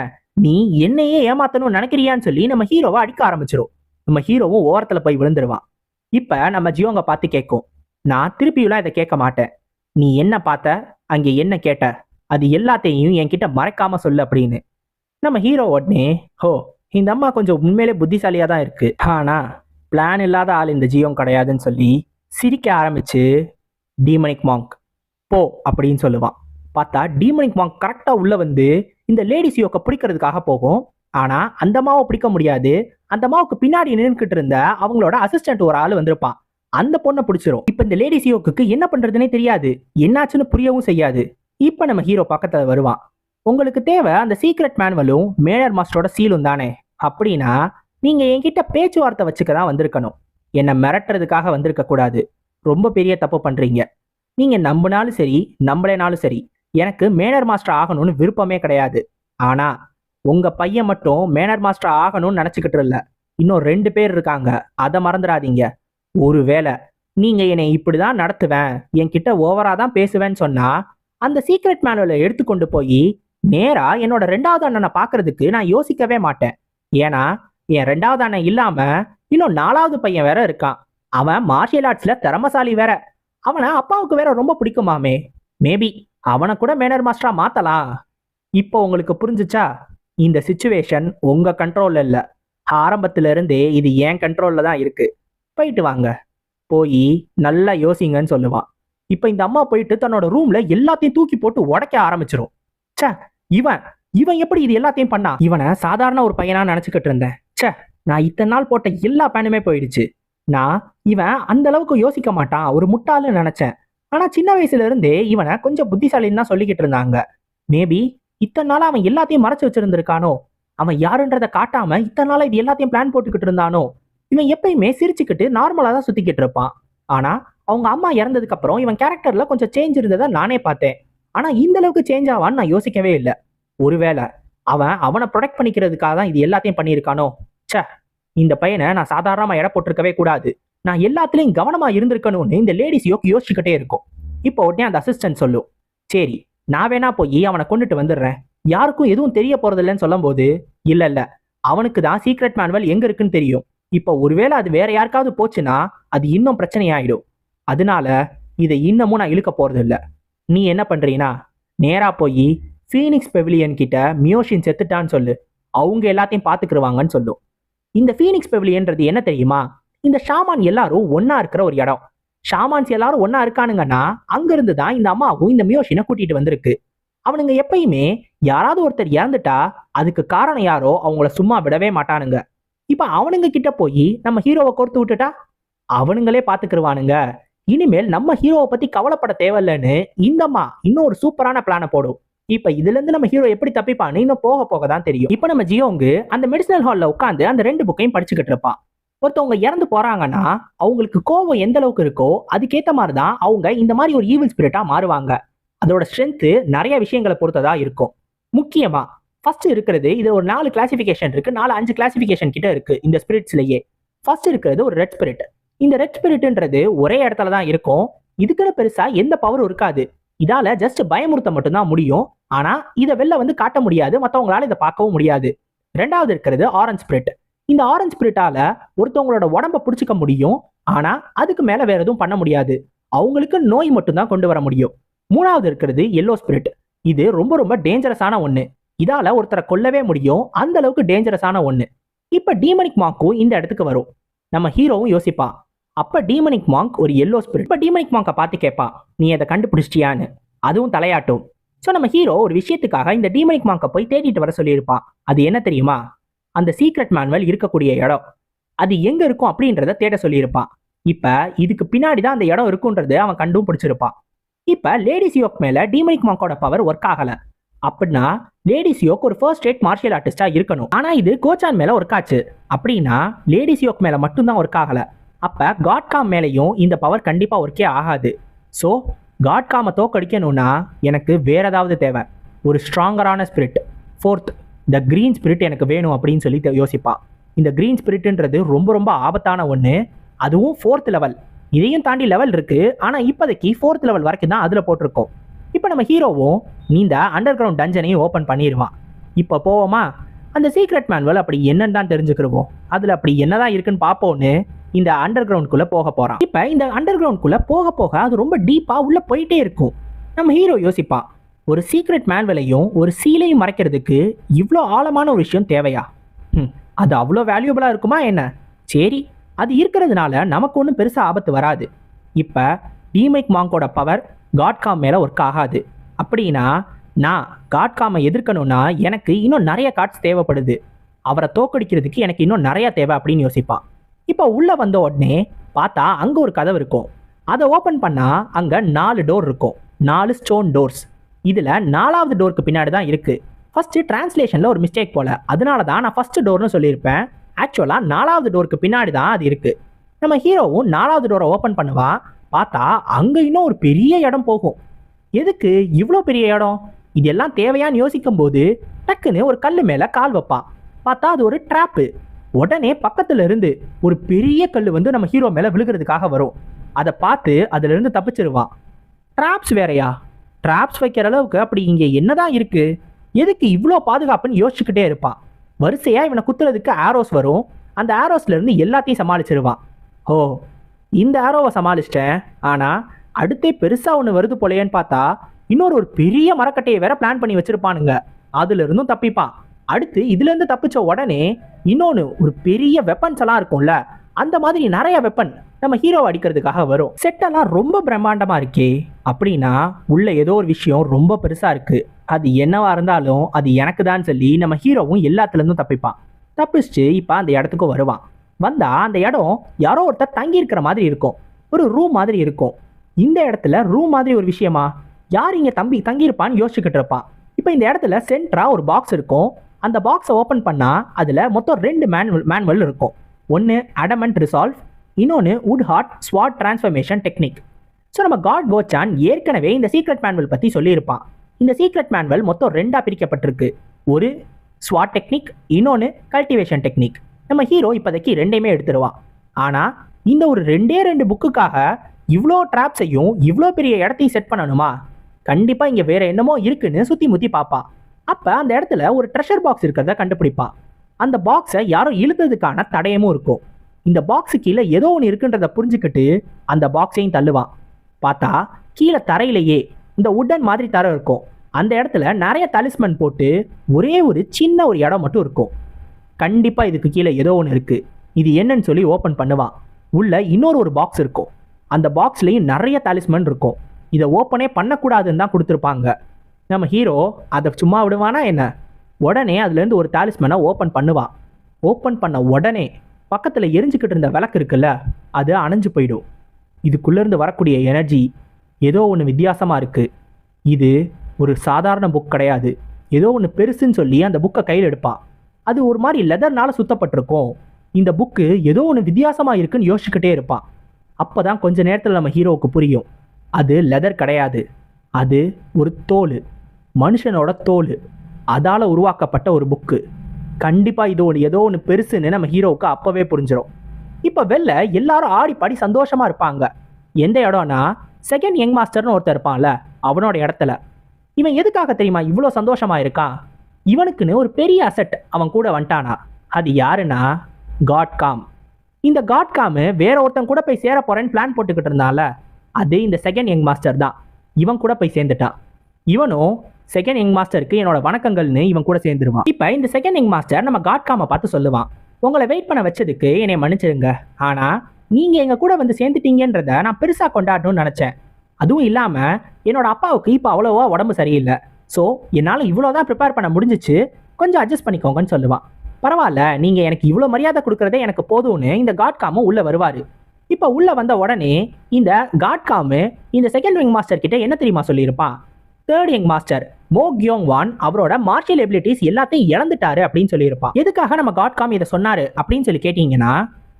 நீ என்னையே ஏமாத்தணும்னு நினைக்கிறியான்னு சொல்லி நம்ம ஹீரோவை அடிக்க ஆரம்பிச்சிரும். நம்ம ஹீரோவும் ஓரத்துல போய் விழுந்துருவான். இப்ப நம்ம ஜியோங்க பார்த்து கேட்கும், நான் திருப்பியும்லாம் இதை கேட்க மாட்டேன், நீ என்ன பார்த்த, அங்கே என்ன கேட்ட, அது எல்லாத்தையும் என்கிட்ட மறைக்காம சொல்லு அப்படின்னு. நம்ம ஹீரோ உடனே ஹோ இந்த அம்மா கொஞ்சம் உண்மையிலே புத்திசாலியா தான் இருக்கு, ஆனா பிளான் இல்லாத ஆள் இந்த ஜியோங் கிடையாதுன்னு சொல்லி சிரிக்க ஆரம்பிச்சு டீமனிக் மாங்க் போ அப்படின்னு சொல்லுவான். பார்த்தா டீமனிக் மாங்க் கரெக்டா உள்ள வந்து இந்த லேடி சியோக்க பிடிக்கிறதுக்காக போகும். ஆனா அந்த அம்மாவை பிடிக்க முடியாது, அந்த அம்மாவுக்கு பின்னாடி நின்றுக்கிட்டு இருந்த அவங்களோட அசிஸ்டன்ட் ஒரு ஆள் வந்திருப்பான், அந்த பொண்ணை பிடிச்சிரும். இப்ப இந்த லேடி சியோக்கு என்ன பண்றதுன்னே தெரியாது, என்னாச்சுன்னு புரியவும் செய்யாது. இப்ப நம்ம ஹீரோ பக்கத்துல வருவான். உங்களுக்கு தேவை அந்த சீக்ரெட் மேனுவலும் மேனர் மாஸ்டரோட சீலும் தானே, அப்படின்னா நீங்க என்கிட்ட பேச்சுவார்த்தை வச்சுக்க தான் வந்திருக்கணும், என்னை மிரட்டுறதுக்காக வந்திருக்க கூடாது. ரொம்ப பெரிய தப்பு பண்றீங்க. நீங்க நம்பினாலும் சரி நம்பலைனாலும் சரி எனக்கு மேனர் மாஸ்டர் ஆகணும்னு விருப்பமே கிடையாது. ஆனா உங்க பையன் மட்டும் மேனர் மாஸ்டர் ஆகணும்னு நினைச்சுக்கிட்டு இல்ல, இன்னும் 2 பேர் இருக்காங்க, அதை மறந்துடாதீங்க. ஒருவேளை நீங்க என்னை இப்படிதான் நடத்துவேன், என்கிட்ட ஓவரா தான் பேசுவேன்னு சொன்னா அந்த சீக்ரெட் மேனுவலை எடுத்துக்கொண்டு போய் நேரா என்னோட 2வது அண்ணனை பாக்குறதுக்கு நான் யோசிக்கவே மாட்டேன். ஏன்னா என் 2வது அண்ணன் இல்லாம இன்னும் 4வது பையன் வேற இருக்கான், அவன் மார்ஷியல் ஆர்ட்ஸ்ல திறமசாலி வேற, அவனை அப்பாவுக்கு வேற ரொம்ப பிடிக்குமாமே, மேபி அவனை கூட மேனர் மாஸ்டரா மாத்தலாம். இப்போ உங்களுக்கு புரிஞ்சுச்சா, இந்த சிச்சுவேஷன் உங்க கண்ட்ரோல்ல இல்ல, ஆரம்பத்துல இருந்தே இது என் கண்ட்ரோல்ல தான் இருக்கு, போயிட்டு வாங்க, போய் நல்லா யோசிங்கன்னு சொல்லுவான். இப்ப இந்த அம்மா போயிட்டு தன்னோட ரூம்ல எல்லாத்தையும் தூக்கி போட்டு உடைக்க ஆரம்பிச்சிரும். ச்சே, இவன் இவன் எப்படி இது எல்லாத்தையும் பண்ணா? இவனை சாதாரண ஒரு பையனா நினைச்சுக்கிட்டு இருந்தேன். ச்சே, நான் இத்தனை நாள் போட்ட எல்லா பேனுமே போயிடுச்சு. நான் இவன் அந்த அளவுக்கு யோசிக்க மாட்டான், ஒரு முட்டாள்னு நினைச்சேன். ஆனா சின்ன வயசுல இருந்தே இவனை கொஞ்சம் புத்திசாலின்னு தான் சொல்லிக்கிட்டு இருந்தாங்க. மேபி இத்தனை நாளா அவன் எல்லாத்தையும் மறைச்சு வச்சிருந்திருக்கானோ, அவன் யாருன்றதை காட்டாம இத்தனை நாளா இது எல்லாத்தையும் பிளான் போட்டுக்கிட்டு இருந்தானோ. இவன் எப்பயுமே சிரிச்சுக்கிட்டு நார்மலா தான் சுத்திக்கிட்டு இருப்பான். ஆனா அவங்க அம்மா இறந்ததுக்கு அப்புறம் இவன் கேரக்டர்ல கொஞ்சம் சேஞ்ச் இருந்ததை நானே பார்த்தேன். ஆனா இந்த அளவுக்கு சேஞ்ச் ஆவான்னு நான் யோசிக்கவே இல்லை. ஒருவேளை அவனை ப்ரொடெக்ட் பண்ணிக்கிறதுக்காக தான் இது எல்லாத்தையும் பண்ணியிருக்கானோ. ச்சே, இந்த பையனை நான் சாதாரணமா எடை போட்டிருக்கவே கூடாது. நான் எல்லாத்துலயும் கவனமா இருந்திருக்கணும்னு இந்த லேடிஸ் யோசிச்சுக்கிட்டே இருக்கும். இப்போ உடனே அந்த அசிஸ்டன்ட் சொல்லும், சரி நான் வேணா போய் அவனை கொண்டுட்டு வந்துடுறேன், யாருக்கும் எதுவும் தெரிய போறது இல்லைன்னு சொல்லும் போது, இல்ல அவனுக்கு தான் சீக்ரெட் மேனுவல் எங்க இருக்குன்னு தெரியும். இப்போ ஒருவேளை அது வேற யாருக்காவது போச்சுன்னா அது இன்னும் பிரச்சனையாயிடும். அதனால இதை இன்னமும் நான் இழுக்க போறது இல்லை. நீ என்ன பண்றீனா, நேரா போய் ஃபீனிக்ஸ் பெவிலியன் கிட்ட மியோஷின் செத்துட்டான்னு சொல்லு, அவங்க எல்லாத்தையும் பாத்துக்கிடுவாங்கன்னு சொல்லும். இந்த ஃபீனிக்ஸ் பெவிலியன்றது என்ன தெரியுமா? இந்த ஷாமான் எல்லாரும் ஒன்னா இருக்கிற ஒரு இடம். ஷாமான்ஸ் எல்லாரும் ஒன்னா இருக்கானுங்கன்னா அங்கிருந்து தான் இந்த அம்மாவும் இந்த மியோஷினை கூட்டிட்டு வந்திருக்கு. அவனுங்க எப்பயுமே யாராவது ஒருத்தர் இறந்துட்டா அதுக்கு காரணம் யாரோ அவங்கள சும்மா விடவே மாட்டானுங்க. இப்ப அவனுங்க கிட்ட போய் நம்ம ஹீரோவை கோர்த்து விட்டுட்டா அவனுங்களே பாத்துக்கிடுவானுங்க. இனிமேல் நம்ம ஹீரோவை பத்தி கவலைப்பட தேவையில்லைன்னு இந்த அம்மா இன்னும் ஒரு சூப்பரான பிளானை போடும். இப்ப இதுல இருந்து நம்ம ஹீரோ எப்படி தப்பிப்பான்னு இன்னும் போக போக தான் தெரியும். இப்ப நம்ம ஜியோங்கு அந்த மெடிசனல் ஹால்ல உட்காந்து அந்த 2 புக்கையும் படிச்சுக்கிட்டு இருப்பான். ஒருத்தவங்க இறந்து போறாங்கன்னா அவங்களுக்கு கோவம் எந்த அளவுக்கு இருக்கோ அதுக்கேத்த மாதிரிதான் அவங்க இந்த மாதிரி ஒரு ஈவில் ஸ்பிரிட்டா மாறுவாங்க. அதோட ஸ்ட்ரென்த் நிறைய விஷயங்களை பொறுத்ததா இருக்கும். முக்கியமா ஃபர்ஸ்ட் இருக்கிறது, இது ஒரு 4 கிளாசிபிகேஷன் இருக்கு, 4-5 கிளாசிபிகேஷன் கிட்ட இருக்கு இந்த ஸ்பிரிட்ஸ்லயே. ஃபர்ஸ்ட் இருக்கிறது ஒரு ரெட் ஸ்பிரிட். இந்த ரெட் ஸ்பிரிட்ன்றது ஒரே இடத்துல தான் இருக்கும். இதுக்குன்னு பெருசா எந்த பவரும் இருக்காது. இதால ஜஸ்ட் பயமுறுத்த மட்டும்தான் முடியும். ஆனா இதை வெளில வந்து காட்ட முடியாது, மற்றவங்களால இதை பார்க்கவும் முடியாது. ரெண்டாவது இருக்கிறது ஆரஞ்ச் ஸ்பிரிட். இந்த ஆரஞ்ச் ஸ்பிரிட்டால ஒருத்தவங்களோட உடம்ப பிடிச்சிக்க முடியும், ஆனா அதுக்கு மேல வேற எதுவும் பண்ண முடியாது. அவங்களுக்கு நோய் மட்டும்தான் கொண்டு வர முடியும். மூணாவது இருக்கிறது எல்லோ ஸ்பிரிட். இது ரொம்ப ரொம்ப டேஞ்சரஸான ஒண்ணு. இதால ஒருத்தரை கொல்லவே முடியும், அந்த அளவுக்கு டேஞ்சரஸான ஒண்ணு. இப்ப டீமனிக் மாங்க்கும் இந்த இடத்துக்கு வரும். நம்ம ஹீரோவும் யோசிப்பான், அப்ப டீமனிக் மாங்க் ஒரு எல்லோ ஸ்பிரிட். இப்ப டீமனிக் மாங்கை பார்த்து கேட்பான், நீ அதை கண்டுபிடிச்சிட்டியான்னு. அதுவும் தலையாட்டும். ஸோ நம்ம ஹீரோ ஒரு விஷயத்துக்காக இந்த டீமனிக் மாங்கை போய் தேடிட்டு வர சொல்லியிருப்பான். அது என்ன தெரியுமா? அந்த சீக்ரெட் மேனுவல் இருக்கக்கூடிய இடம். அது எங்க இருக்கும் அப்படின்றத தேட சொல்லியிருப்பான். இப்ப இதுக்கு பின்னாடி தான் அந்த இடம் இருக்குன்றது அவன் கண்டும் பிடிச்சிருப்பான். இப்ப லேடி சியோக் மேல டீமனிக் மாங்கோட பவர் ஒர்க் ஆகல. அப்படின்னா லேடி சியோக் ஒரு ஃபர்ஸ்ட் ரேட் மார்ஷியல் ஆர்டிஸ்டா இருக்கணும். ஆனா இது கோச்சான் மேல ஒர்க் ஆச்சு. அப்படின்னா லேடி சியோக் மேல மட்டும்தான் ஒர்க் ஆகல. அப்ப காட்காம் மேலையும் இந்த பவர் கண்டிப்பா ஒர்க்கே ஆகாது. ஸோ காட்காமை தோக்கடிக்கணும்னா எனக்கு வேற ஏதாவது தேவை, ஒரு ஸ்ட்ராங்கரான spirit. Fourth, the green spirit எனக்கு வேணும் அப்படின்னு சொல்லி யோசிப்பான். இந்த கிரீன் ஸ்பிரிட்ன்றது ரொம்ப ரொம்ப ஆபத்தான ஒன்று, அதுவும் 4th லெவல். இதையும் தாண்டி லெவல் இருக்கு, ஆனா இப்போதைக்கு 4th லெவல் வரைக்கும் தான் அதுல போட்டிருக்கோம். இப்போ நம்ம ஹீரோவும் இந்த அண்டர் கிரவுண்ட் டஞ்சனையும் ஓப்பன் பண்ணிடுவான். இப்போ போவோமா? அந்த சீக்ரெட் மேனுவல் அப்படி என்னன்னு தான் தெரிஞ்சுக்கிடுவோம். அதுல அப்படி என்னதான் இருக்குன்னு பார்ப்போன்னு இந்த அண்டர் கிரவுண்ட்குள்ள போக போறான். இப்ப இந்த அண்டர் கிரவுண்ட்குள்ள போக போக அது ரொம்ப டீப்பா உள்ள போயிட்டே இருக்கும். நம்ம ஹீரோ யோசிப்பான், ஒரு சீக்ரெட் மேனுவலையும் ஒரு சீலையும் மறைக்கிறதுக்கு இவ்வளோ ஆழமான ஒரு விஷயம் தேவையா? அது அவ்வளோ வேல்யூபிளா இருக்குமா என்ன? சரி, அது இருக்கிறதுனால நமக்கு ஒன்றும் பெருசா ஆபத்து வராது. இப்ப டீமனிக் மாங்கோட பவர் காட்காம் மேல ஒர்க் ஆகாது. அப்படின்னா நான் காட்காமை எதிர்க்கணும்னா எனக்கு இன்னும் நிறைய கார்ட்ஸ் தேவைப்படுது. அவரை தோக்கடிக்கிறதுக்கு எனக்கு இன்னும் நிறைய தேவை அப்படின்னு யோசிப்பான். இப்போ உள்ள வந்த உடனே பார்த்தா அங்க ஒரு கதவு இருக்கும். அதை ஓப்பன் பண்ணா அங்க 4 டோர் இருக்கும், 4 ஸ்டோன் டோர்ஸ். இதுல 4வது டோருக்கு பின்னாடி தான் இருக்கு. ஃபர்ஸ்ட் டிரான்ஸ்லேஷன்ல ஒரு மிஸ்டேக் போல, அதனால தான் நான் ஃபர்ஸ்ட் டோர்னு சொல்லியிருப்பேன். ஆக்சுவலா 4வது டோருக்கு பின்னாடி தான் அது இருக்கு. நம்ம ஹீரோவும் 4வது டோரை ஓப்பன் பண்ணுவான். பார்த்தா அங்க இன்னும் ஒரு பெரிய இடம் போகும். எதுக்கு இவ்வளோ பெரிய இடம், இதெல்லாம் தேவையான்னு யோசிக்கும் போது டக்குன்னு ஒரு கல்லு மேல கால் வைப்பான். பார்த்தா அது ஒரு ட்ராப்பு. உடனே பக்கத்துல இருந்து ஒரு பெரிய கல் வந்து நம்ம ஹீரோ மேல விழுகிறதுக்காக வரும். அதை பார்த்து அதுல இருந்து தப்பிச்சிருவான். ட்ராப்ஸ் வேறையா? ட்ராப்ஸ் வைக்கிற அளவுக்கு அப்படி இங்க என்னதான் இருக்கு, எதுக்கு இவ்வளோ பாதுகாப்புன்னு யோசிச்சுக்கிட்டே இருப்பான். வரிசையா இவனை குத்துறதுக்கு ஆரோஸ் வரும். அந்த ஆரோஸ்ல இருந்து எல்லாத்தையும் சமாளிச்சிருவான். ஓ, இந்த ஆரோவை சமாளிச்சிட்டேன், ஆனா அடுத்தே பெருசா ஒன்று வருது போலையேன்னு பார்த்தா இன்னொரு பெரிய மரக்கட்டையை வேற பிளான் பண்ணி வச்சிருப்பானுங்க. அதுல இருந்தும் தப்பிப்பான். அடுத்து இதுல இருந்து தப்பிச்ச உடனே இன்னொன்னு ஒரு பெரிய வெப்பன்ஸ் எல்லாம் இருக்கும்ல, அந்த மாதிரி நிறைய வெப்பன் நம்ம ஹீரோ அடிக்கிறதுக்காக வரும். செட்டெல்லாம் ரொம்ப பிரம்மாண்டமா இருக்கே அப்படின்னா உள்ள ஏதோ ஒரு விஷயம் ரொம்ப பெருசா இருக்கு, அது என்னவா இருந்தாலும் அது எனக்கு தான் சொல்லி நம்ம ஹீரோவும் எல்லாத்துல இருந்தும் தப்பிப்பான். தப்பிச்சு இப்ப அந்த இடத்துக்கு வருவான். வந்தா அந்த இடம் யாரோ ஒருத்தர் தங்கி இருக்கிற மாதிரி இருக்கும், ஒரு ரூம் மாதிரி இருக்கும். இந்த இடத்துல ரூம் மாதிரி ஒரு விஷயமா, யார் இங்க தங்கியிருப்பான்னு யோசிச்சுக்கிட்டு இருப்பான். இப்போ இந்த இடத்துல சென்ட்ரா ஒரு பாக்ஸ் இருக்கும். அந்த பாக்ஸை ஓப்பன் பண்ணா அதுல மொத்தம் 2 மேனுவல் இருக்கும். ஒன்று அடமண்ட் ரிசால்வ், இன்னொன்று wood hard swat transformation technique. So நம்ம காட் கோச்சான் ஏற்கனவே இந்த சீக்ரெட் மேனுவல் பற்றி சொல்லியிருப்பான். இந்த சீக்ரெட் மேனுவல் மொத்தம் 2ஆக பிரிக்கப்பட்டிருக்கு. ஒரு ஸ்வாட் டெக்னிக், இன்னொன்று கல்டிவேஷன் டெக்னிக். நம்ம ஹீரோ இப்போதைக்கு 2யுமே எடுத்துருவான். ஆனால் இந்த ஒரு 2 புக்குக்காக இவ்வளோ ட்ராப்ஸையும் இவ்வளோ பெரிய இடத்தையும் செட் பண்ணணுமா? கண்டிப்பாக இங்கே வேற என்னமோ இருக்குன்னு சுற்றி முற்றி பார்ப்பான். அப்போ அந்த இடத்துல ஒரு ட்ரெஷர் பாக்ஸ் இருக்கிறத கண்டுபிடிப்பான். அந்த பாக்ஸை யாரோ இழுத்ததுக்கான தடயமும் இருக்கும். இந்த பாக்ஸு கீழே ஏதோ ஒன்று இருக்குன்றதை புரிஞ்சுக்கிட்டு அந்த பாக்ஸையும் தள்ளுவான். பார்த்தா கீழே தரையிலேயே இந்த உட்டன் மாதிரி தரை இருக்கும். அந்த இடத்துல நிறைய தலிஸ்மன் போட்டு ஒரே ஒரு சின்ன ஒரு இடம் மட்டும் இருக்கும். கண்டிப்பாக இதுக்கு கீழே ஏதோ ஒன்று இருக்குது, இது என்னன்னு சொல்லி ஓப்பன் பண்ணுவான். உள்ள இன்னொரு பாக்ஸ் இருக்கும். அந்த பாக்ஸ்லேயும் நிறைய தாலிஸ்மன் இருக்கும். இதை ஓப்பனே பண்ணக்கூடாதுன்னு தான் கொடுத்துருப்பாங்க. நம்ம ஹீரோ அதை சும்மா விடுவானா என்ன? உடனே அதுலேருந்து ஒரு தாலிஸ்மனை ஓப்பன் பண்ணுவான். ஓப்பன் பண்ண உடனே பக்கத்தில் எரிஞ்சுக்கிட்டு இருந்த விளக்கு இருக்குல்ல, அது அணைஞ்சு போயிடும். இதுக்குள்ளேருந்து வரக்கூடிய எனர்ஜி ஏதோ ஒன்று வித்தியாசமாக இருக்குது. இது ஒரு சாதாரண புக் கிடையாது, ஏதோ ஒன்று பெருசுன்னு சொல்லி அந்த புக்கை கையில் எடுப்பான். அது ஒரு மாதிரி லெதர்னால சுத்தப்பட்டிருக்கும். இந்த புக்கு ஏதோ ஒன்று வித்தியாசமாக இருக்குன்னு யோசிச்சுக்கிட்டே இருப்பான். அப்போ தான் கொஞ்ச நேரத்தில் நம்ம ஹீரோவுக்கு புரியும், அது லெதர் கிடையாது, அது ஒரு தோல், மனுஷனோட தோல், அதால் உருவாக்கப்பட்ட ஒரு புக்கு. கண்டிப்பாக இது ஏதோ ஒன்று பெருசுன்னு நம்ம ஹீரோவுக்கு அப்போவே புரிஞ்சிடும். இப்போ வெளில எல்லாரும் ஆடி பாடி சந்தோஷமாக இருப்பாங்க. எந்த இடம்னா செகண்ட் யங் மாஸ்டர்னு ஒருத்தர் இருப்பான்ல, அவனோட இடத்துல. இவன் எதுக்காக தெரியுமா இவ்வளோ சந்தோஷமாக இருக்கான்? இவனுக்குன்னு ஒரு பெரிய அசெட் அவன் கூட வந்துட்டானா. அது யாருன்னா காட்காம். இந்த காட்காமு வேற ஒருத்தன் கூட போய் சேர போறேன்னு பிளான் போட்டுக்கிட்டு இருந்தால, அது இந்த செகண்ட் யங் மாஸ்டர் தான். இவன் கூட போய் சேர்ந்துட்டான். இவனும் செகண்ட் யங் மாஸ்டருக்கு என்னோட வணக்கங்கள்னு இவன் கூட சேர்ந்துருவான். இப்போ இந்த செகண்ட் யங் மாஸ்டர் நம்ம காட்காமை பார்த்து சொல்லுவான், உங்களை வெயிட் பண்ண வச்சதுக்கு என்னை மன்னிச்சிருங்க, ஆனால் நீங்கள் எங்கள் கூட வந்து சேர்ந்துட்டீங்கன்றத நான் பெருசாக கொண்டாடணும்னு நினச்சேன். அதுவும் இல்லாமல் என்னோட அப்பாவுக்கு இப்போ அவ்வளோவா உடம்பு சரியில்லை, ஸோ என்னால் இவ்வளோதான் ப்ரிப்பேர் பண்ண முடிஞ்சிச்சு, கொஞ்சம் அட்ஜஸ்ட் பண்ணிக்கோங்கன்னு சொல்லுவான். பரவாயில்ல, நீங்கள் எனக்கு இவ்வளோ மரியாதை கொடுக்குறதே எனக்கு போதும்னு இந்த காட்காமும் உள்ளே வருவார். இப்போ உள்ளே வந்த உடனே இந்த காட்காமு இந்த செகண்ட் யங் மாஸ்டர் கிட்ட என்ன தெரியுமா சொல்லியிருப்பான்? தேர்ட் யங் மாஸ்டர் மோ கியோங் வான் அவரோட மார்ஷியல் எபிலிட்டிஸ் எல்லாத்தையும் இழந்துட்டாரு அப்படின்னு சொல்லியிருப்பான். எதுக்காக நம்ம காட்காம் இதை சொன்னாரு அப்படின்னு சொல்லி கேட்டீங்கன்னா,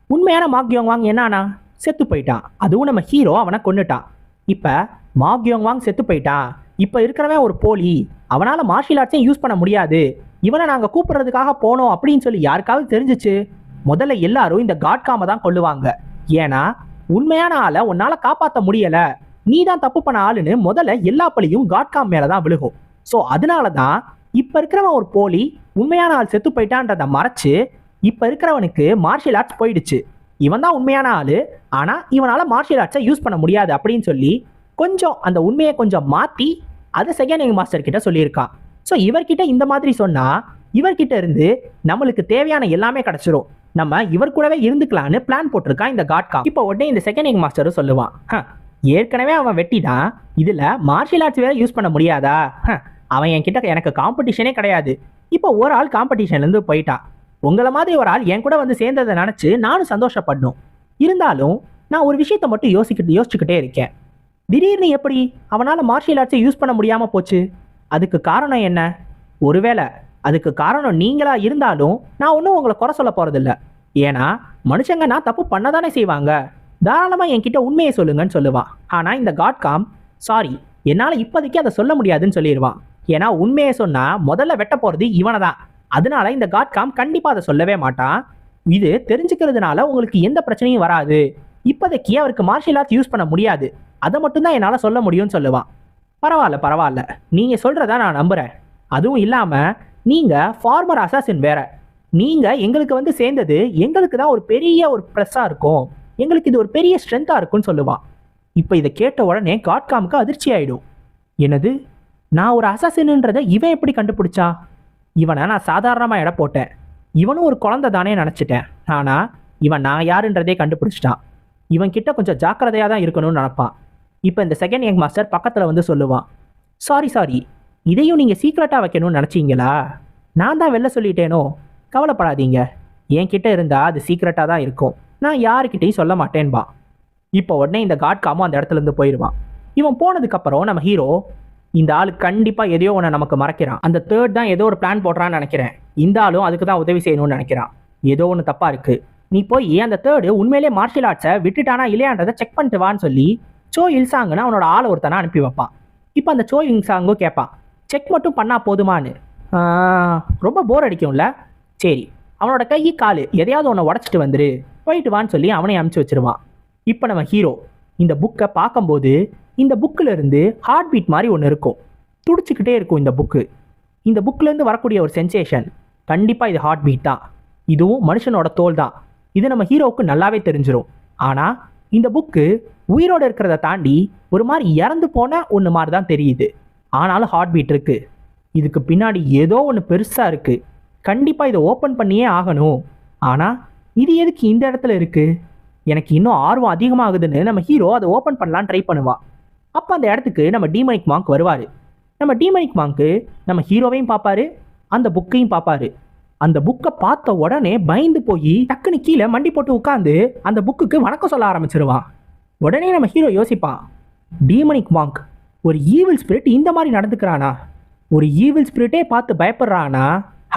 உண்மையான மா கியோங் வாங் என்னானா செத்து போயிட்டான். அதுவும் நம்ம ஹீரோ அவனை கொன்னுட்டான். இப்போ மா கியோங் வாங் செத்து போயிட்டான். இப்போ இருக்கிறவன் ஒரு போலி, அவனால் மார்ஷியல் ஆர்ட்ஸையும் யூஸ் பண்ண முடியாது, இவனை நாங்கள் கூப்பிடுறதுக்காக போனோம் அப்படின்னு சொல்லி யாருக்காவது தெரிஞ்சிச்சு, முதல்ல எல்லாரும் இந்த காட்காமை தான் கொல்லுவாங்க. ஏன்னா உண்மையான ஆளை உன்னால் காப்பாற்ற முடியலை, நீ தான் தப்பு பண்ண ஆளுன்னு முதல்ல எல்லா பழியும் காட்காம் மேலே தான் விழுகும். ஸோ அதனால தான் இப்போ இருக்கிறவன் ஒரு போலி, உண்மையான ஆள் செத்து போயிட்டான்றதை மறைச்சு இப்போ இருக்கிறவனுக்கு மார்ஷியல் ஆர்ட்ஸ் போயிடுச்சு, இவன் தான் உண்மையான ஆள், ஆனால் இவனால் மார்ஷியல் ஆர்ட்ஸை யூஸ் பண்ண முடியாது அப்படின்னு சொல்லி கொஞ்சம் அந்த உண்மையை கொஞ்சம் மாற்றி அதை செகண்ட் யங் மாஸ்டர் கிட்ட சொல்லியிருக்கான். ஸோ இவர்கிட்ட இந்த மாதிரி சொன்னால் இவர்கிட்ட இருந்து நம்மளுக்கு தேவையான எல்லாமே கிடச்சிரும், நம்ம இவர் கூடவே இருந்துக்கலான்னு பிளான் போட்டிருக்கான் இந்த காட்காம். இப்போ உடனே இந்த செகண்ட் யங் மாஸ்டரும் சொல்லுவான், ஏற்கனவே அவன் வெட்டி தான், இதில் மார்ஷியல் ஆர்ட்ஸ் வேற யூஸ் பண்ண முடியாதா? அவன் என்கிட்ட எனக்கு காம்படிஷனே கிடையாது, இப்போ ஒரு ஆள் காம்படிஷன்லேருந்து போயிட்டான், உங்களை மாதிரி ஒரு ஆள் என் கூட வந்து சேர்ந்ததை நினச்சி நானும் சந்தோஷப்படணும். இருந்தாலும் நான் ஒரு விஷயத்தை மட்டும் யோசிச்சுக்கிட்டே இருக்கேன், திடீர்னு எப்படி அவனால் மார்ஷியல் ஆர்ட்ஸை யூஸ் பண்ண முடியாமல் போச்சு? அதுக்கு காரணம் என்ன? ஒருவேளை அதுக்கு காரணம் நீங்களா இருந்தாலும் நான் ஒன்றும் உங்களை குறை சொல்ல போகிறதில்ல, ஏன்னா மனுஷங்க நான் தப்பு பண்ண தானே செய்வாங்க, தாராளமாக என்கிட்ட உண்மையை சொல்லுங்கன்னு சொல்லுவான். ஆனால் இந்த காட்காம் சாரி, என்னால் இப்போதைக்கு அதை சொல்ல முடியாதுன்னு சொல்லிடுவான். ஏன்னா உண்மையை சொன்னால் முதல்ல வெட்ட போகிறது இவனை தான். அதனால இந்த காட்காம் கண்டிப்பாக அதை சொல்லவே மாட்டான். இது தெரிஞ்சுக்கிறதுனால உங்களுக்கு எந்த பிரச்சனையும் வராது, இப்போதைக்கு அவருக்கு மார்ஷியல் ஆர்ட்ஸ் யூஸ் பண்ண முடியாது, அதை மட்டும்தான் என்னால் சொல்ல முடியும்னு சொல்லுவான். பரவாயில்ல, நீங்கள் சொல்கிறத நான் நம்புகிறேன். அதுவும் இல்லாமல் நீங்கள் ஃபார்மர் அசாசின் வேற, நீங்கள் எங்களுக்கு வந்து சேர்ந்தது எங்களுக்கு தான் ஒரு பெரிய ஒரு ப்ளஸ்ஸாக இருக்கும், எங்களுக்கு இது ஒரு பெரிய ஸ்ட்ரென்த்தாக இருக்கும்னு சொல்லுவான். இப்போ இதை கேட்ட உடனே காட்காமுக்கு அதிர்ச்சி ஆகிடும். என்னது, நான் ஒரு அசாசின்ன்றதை இவன் எப்படி கண்டுபிடிச்சா? இவனை நான் சாதாரணமாக எடை போட்டேன், இவனும் ஒரு குழந்தை தானே நினச்சிட்டேன், ஆனால் இவன் நான் யாருன்றதே கண்டுபிடிச்சிட்டான். இவன் கிட்ட கொஞ்சம் ஜாக்கிரதையாக தான் இருக்கணும்னு நினப்பான். இப்போ இந்த செகண்ட் யங் மாஸ்டர் பக்கத்தில் வந்து சொல்லுவான், சாரி சாரி, இதையும் நீங்கள் சீக்ரெட்டாக வைக்கணும்னு நினச்சிங்களா? நான் தான் வெளில சொல்லிட்டேனோ? கவலைப்படாதீங்க, என்கிட்ட இருந்தால் அது சீக்ரெட்டாக தான் இருக்கும், நான் யாருக்கிட்டையும் சொல்ல மாட்டேன்பா. இப்போ உடனே இந்த காட் காமும் அந்த இடத்துல இருந்து போயிடுவான். இவன் போனதுக்கப்புறம் நம்ம ஹீரோ, இந்த ஆள் கண்டிப்பாக எதையோ ஒன்று நமக்கு மறைக்கிறான், அந்த தேர்ட் தான் ஏதோ ஒரு பிளான் போடுறான்னு நினைக்கிறேன், இந்த ஆளும் அதுக்கு தான் உதவி செய்யணும்னு நினைக்கிறான், ஏதோ ஒன்று தப்பாக இருக்குது, நீ போய் அந்த தேர்டு உண்மையிலே மார்ஷியல் ஆர்ட்ஸை விட்டுட்டானா இல்லையான்றதை செக் பண்ணிட்டு வான்னு சொல்லி சோ இல்சாங்னு அவனோட ஆளை ஒருத்தனை அனுப்பி வைப்பான். இப்போ அந்த சோ இல்சாங்கும் கேட்பான், செக் மட்டும் பண்ணால் போதுமான்னு. ரொம்ப போர் அடிக்கும்ல, சரி அவனோட கை காலு எதையாவது ஒன்று உடச்சிட்டு வந்துரு, போயிட்டு வான்னு சொல்லி அவனை அனுப்பிச்சி வச்சிருவான். இப்போ நம்ம ஹீரோ இந்த புக்கை பார்க்கும்போது இந்த புக்கில் இருந்து ஹார்ட் பீட் மாதிரி ஒன்று இருக்கும், துடிச்சிக்கிட்டே இருக்கும் இந்த புக்கு. இந்த புக்கிலேருந்து வரக்கூடிய ஒரு சென்சேஷன் கண்டிப்பாக இது ஹார்ட் பீட் தான், இதுவும் மனுஷனோட தோல் தான், இது நம்ம ஹீரோவுக்கு நல்லாவே தெரிஞ்சிடும். ஆனால் இந்த புக்கு உயிரோடு இருக்கிறத தாண்டி ஒரு மாதிரி இறந்து போன ஒன்று மாதிரி தான் தெரியுது, ஆனாலும் ஹார்ட் பீட் இருக்குது, இதுக்கு பின்னாடி ஏதோ ஒன்று பெருசாக இருக்குது, கண்டிப்பாக இதை ஓப்பன் பண்ணியே ஆகணும். ஆனால் இது எதுக்கு இந்த இடத்துல இருக்குது? எனக்கு இன்னும் ஆர்வம் அதிகமாகுதுன்னு நம்ம ஹீரோ அதை ஓப்பன் பண்ணலான்னு ட்ரை பண்ணுவான். அப்போ அந்த இடத்துக்கு நம்ம டீமனிக் மாங்க் வருவார். நம்ம டீமனிக் மாங்க்கு நம்ம ஹீரோவையும் பார்ப்பாரு, அந்த புக்கையும் பார்ப்பாரு. அந்த புக்கை பார்த்த உடனே பயந்து போய் டக்குன்னு கீழே மண்டி போட்டு உட்காந்து அந்த புக்குக்கு வணக்கம் சொல்ல ஆரம்பிச்சிருவான். உடனே நம்ம ஹீரோ யோசிப்பான், டீமனிக் மாங்க் ஒரு ஈவில் ஸ்பிரிட் இந்த மாதிரி நடந்துக்கிறானா, ஒரு ஈவில் ஸ்பிரிட்டே பார்த்து பயப்படுறானா,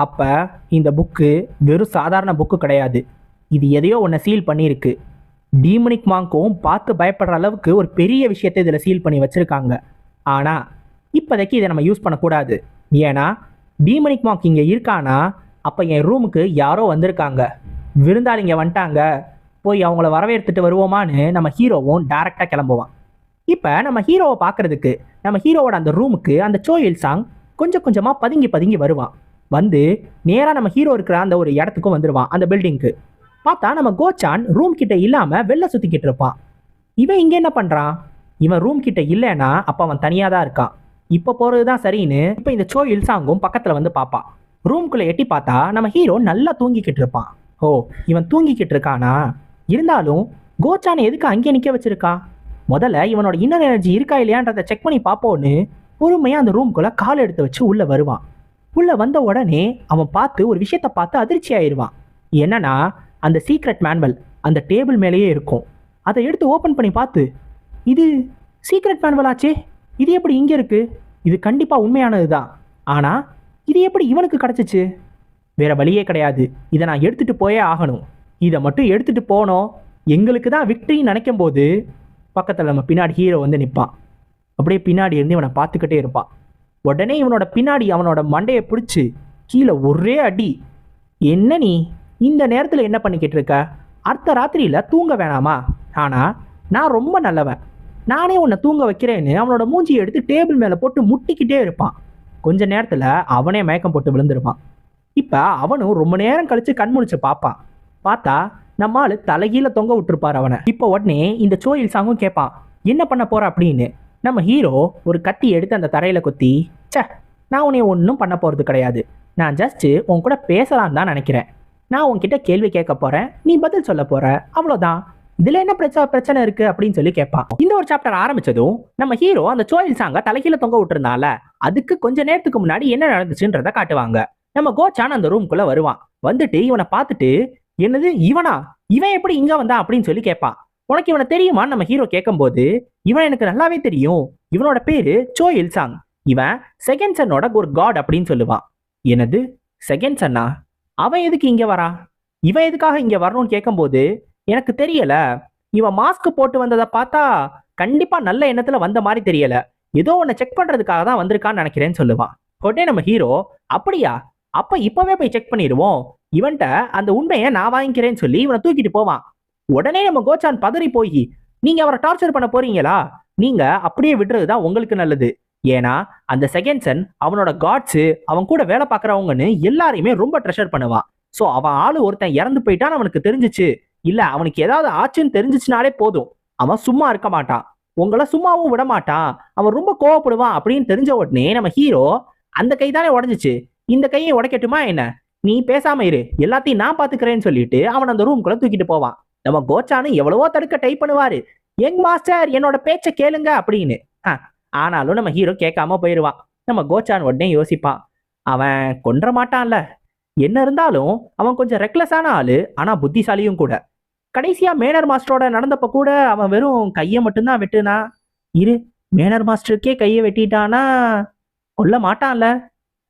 அப்போ இந்த புக்கு வெறும் சாதாரண புக்கு கிடையாது, இது எதையோ ஒன்று சீல் பண்ணியிருக்கு. டீமனிக் மாங்க்கும் பார்த்து பயப்படுற அளவுக்கு ஒரு பெரிய விஷயத்தை இதில் சீல் பண்ணி வச்சுருக்காங்க. ஆனால் இப்போதைக்கு இதை நம்ம யூஸ் பண்ணக்கூடாது, ஏன்னா டீமனிக் மாங்க் இங்கே இருக்கானா அப்போ என் ரூமுக்கு யாரோ வந்திருக்காங்க, விருந்தாளிங்க வந்துட்டாங்க, போய் அவங்கள வரவேற்றுட்டு வருவோமான்னு நம்ம ஹீரோவும் டேரெக்டாக கிளம்புவான். இப்போ நம்ம ஹீரோவை பார்க்குறதுக்கு நம்ம ஹீரோவோட அந்த ரூமுக்கு அந்த சோ இல்சாங் கொஞ்சம் கொஞ்சமாக பதுங்கி பதுங்கி வருவான். வந்து நேராக நம்ம ஹீரோ இருக்கிற அந்த ஒரு இடத்துக்கும் வந்துடுவான், அந்த பில்டிங்க்கு. பார்த்தா நம்ம கோச்சான் ரூம் கிட்ட இல்லாமல் வெளில சுற்றிக்கிட்டு இருப்பான். இவன் இங்கே என்ன பண்ணுறான்? இவன் ரூம் கிட்ட இல்லைன்னா அப்போ அவன் தனியாக தான் இருக்கான், இப்போ போகிறது தான் சரின்னு இப்போ இந்த சோ இல்சாங்கும் பக்கத்தில் வந்து பார்ப்பான். ரூம்குள்ளே எட்டி பார்த்தா நம்ம ஹீரோ நல்லா தூங்கிக்கிட்டு இருப்பான். ஓ, இவன் தூங்கிக்கிட்டு இருக்கானா? இருந்தாலும் கோச்சானை எதுக்கு அங்கே நிற்க வச்சிருக்கா? முதல்ல இவனோட இன்னர் எனர்ஜி இருக்கா இல்லையான்றதை செக் பண்ணி பார்ப்போன்னு பொறுமையாக அந்த ரூம்குள்ளே கால் எடுத்து வச்சு உள்ளே வருவான். உள்ளே வந்த உடனே அவன் பார்த்து ஒரு விஷயத்தை பார்த்து அதிர்ச்சி ஆயிடுவான். என்னன்னா அந்த சீக்ரெட் மேனுவல் அந்த டேபிள் மேலேயே இருக்கும். அதை எடுத்து ஓப்பன் பண்ணி பார்த்து, இது சீக்ரெட் மேனுவல் ஆச்சே, இது எப்படி இங்கே இருக்குது? இது கண்டிப்பாக உண்மையானது தான், ஆனால் இது எப்படி இவனுக்கு கிடச்சிச்சு? வேற வழியே கிடையாது, இதை நான் எடுத்துகிட்டு போயே ஆகணும், இதை மட்டும் எடுத்துகிட்டு போனோம் எங்களுக்கு தான் விக்டரின்னு நினைக்கும் போது பக்கத்தில் நம்ம பின்னாடி ஹீரோ வந்து நிற்பான். அப்படியே பின்னாடி இருந்து இவனை பார்த்துக்கிட்டே இருப்பான். உடனே இவனோட பின்னாடி அவனோட மண்டையை பிடிச்சி கீழே ஒரே அடி. என்ன நீ இந்த நேரத்தில் என்ன பண்ணிக்கிட்டு இருக்க? அடுத்த ராத்திரியில் தூங்க வேணாமா? ஆனால் நான் ரொம்ப நல்லவன், நானே உன்னை தூங்க வைக்கிறேன்னு அவனோட மூஞ்சியை எடுத்து டேபிள் மேலே போட்டு முட்டிக்கிட்டே இருப்பான். கொஞ்ச நேரத்தில் அவனே மயக்கம் போட்டு விழுந்துருப்பான். இப்போ அவனும் ரொம்ப நேரம் கழித்து கண் முழிச்சு பார்ப்பான். பார்த்தா நம்ம ஆளு தலைகீழ தொங்க விட்டுருப்பார் அவனை. இப்போ உடனே இந்த சோ இல்சாங்கும் கேட்பான், என்ன பண்ண போற அப்படின்னு. நம்ம ஹீரோ ஒரு கத்தி எடுத்து அந்த தரையில் குத்தி, சே நான் உன்னை ஒன்றும் பண்ண போகிறது கிடையாது, நான் ஜஸ்ட்டு உன் கூட பேசலான்னு தான் நினைக்கிறேன், நான் உன்கிட்ட கேள்வி கேட்க போகிறேன், நீ பதில் சொல்ல போகிற, அவ்வளோதான், இதில் என்ன பிரச்சனை இருக்குது அப்படின்னு சொல்லி கேட்பான். இந்த ஒரு சாப்டர் ஆரம்பித்ததும் நம்ம ஹீரோ அந்த சோ இல்சாங்கை தலைகீழ தொங்க விட்டுருந்தால அதுக்கு கொஞ்ச நேரத்துக்கு முன்னாடி என்ன நடந்துச்சுன்றதை காட்டுவாங்க. நம்ம கோச்சான் அந்த ரூம்குள்ளே வருவான். வந்துட்டு இவனை பார்த்துட்டு, என்னது இவனா, இவன் எப்படி இங்கே வந்தான் அப்படின்னு சொல்லி கேட்பான். உனக்கு இவனை தெரியுமான்னு நம்ம ஹீரோ கேட்கும்போது, இவன் எனக்கு நல்லாவே தெரியும், இவனோட பேரு சோ இல்சாங், இவன் செகண்ட் சன்னோட ஒரு காட் அப்படின்னு சொல்லுவான். என்னது செகண்ட் சன்னா? அவன் எதுக்கு இங்கே வரான்? இவன் எதுக்காக இங்கே வரணும்னு கேட்கும்போது, எனக்கு தெரியல, இவன் மாஸ்க் போட்டு வந்ததை பார்த்தா கண்டிப்பாக நல்ல எண்ணத்தில் வந்த மாதிரி தெரியல, ஏதோ ஒன்று செக் பண்ணுறதுக்காக தான் வந்திருக்கான்னு நினைக்கிறேன்னு சொல்லுவான். உடனே நம்ம ஹீரோ, அப்படியா, அப்போ இப்போவே போய் செக் பண்ணிடுவோம், இவன்ட்ட அந்த உண்மையை நான் வாங்கிக்கிறேன்னு சொல்லி இவனை தூக்கிட்டு போவான். உடனே நம்ம கோச்சான் பதறி போய், நீங்க அவரை டார்ச்சர் பண்ண போறீங்களா? நீங்க அப்படியே விடுறது தான் உங்களுக்கு நல்லது, ஏன்னா அந்த செகண்ட் சன் அவனோட காட்ஸ் அவன் கூட வேலை பார்க்குறவங்கன்னு எல்லாரையுமே ரொம்ப ட்ரெஷர் பண்ணுவான். ஸோ அவன் ஆளு ஒருத்தன் இறந்து போயிட்டான்னு அவனுக்கு தெரிஞ்சிச்சு, இல்லை அவனுக்கு ஏதாவது ஆச்சுன்னு தெரிஞ்சிச்சுனாலே போதும், அவன் சும்மா இருக்க மாட்டான், உங்களை சும்மாவும் விட மாட்டான், அவன் ரொம்ப கோவப்படுவான் அப்படின்னு தெரிஞ்ச உடனே நம்ம ஹீரோ, அந்த கை தானே உடஞ்சிச்சு, இந்த கையை உடைக்கட்டுமா என்ன, நீ பேசாம இரு, எல்லாத்தையும் நான் பாத்துக்கிறேன்னு சொல்லிட்டு அவன் அந்த ரூம்குள்ள தூக்கிட்டு போவான். நம்ம கோச்சானு எவ்வளவோ தடுக்க ட்ரை பண்ணுவாரு. யங் மாஸ்டர் என்னோட பேச்ச கேளுங்க அப்படின்னு. ஆனாலும் நம்ம ஹீரோ கேட்காம போயிருவான். நம்ம கோச்சான் உடனே யோசிப்பான். அவன் கொன்ற மாட்டான்ல. என்ன இருந்தாலும் அவன் கொஞ்சம் ரெக்லஸான ஆளு, ஆனா புத்திசாலியும் கூட. கடைசியா மேனர் மாஸ்டரோட நடந்தப்ப கூட அவன் வெறும் கையை மட்டும்தான் வெட்டுனா. இரு, மேனர் மாஸ்டருக்கே கையை வெட்டிட்டானா கொல்ல மாட்டான்ல,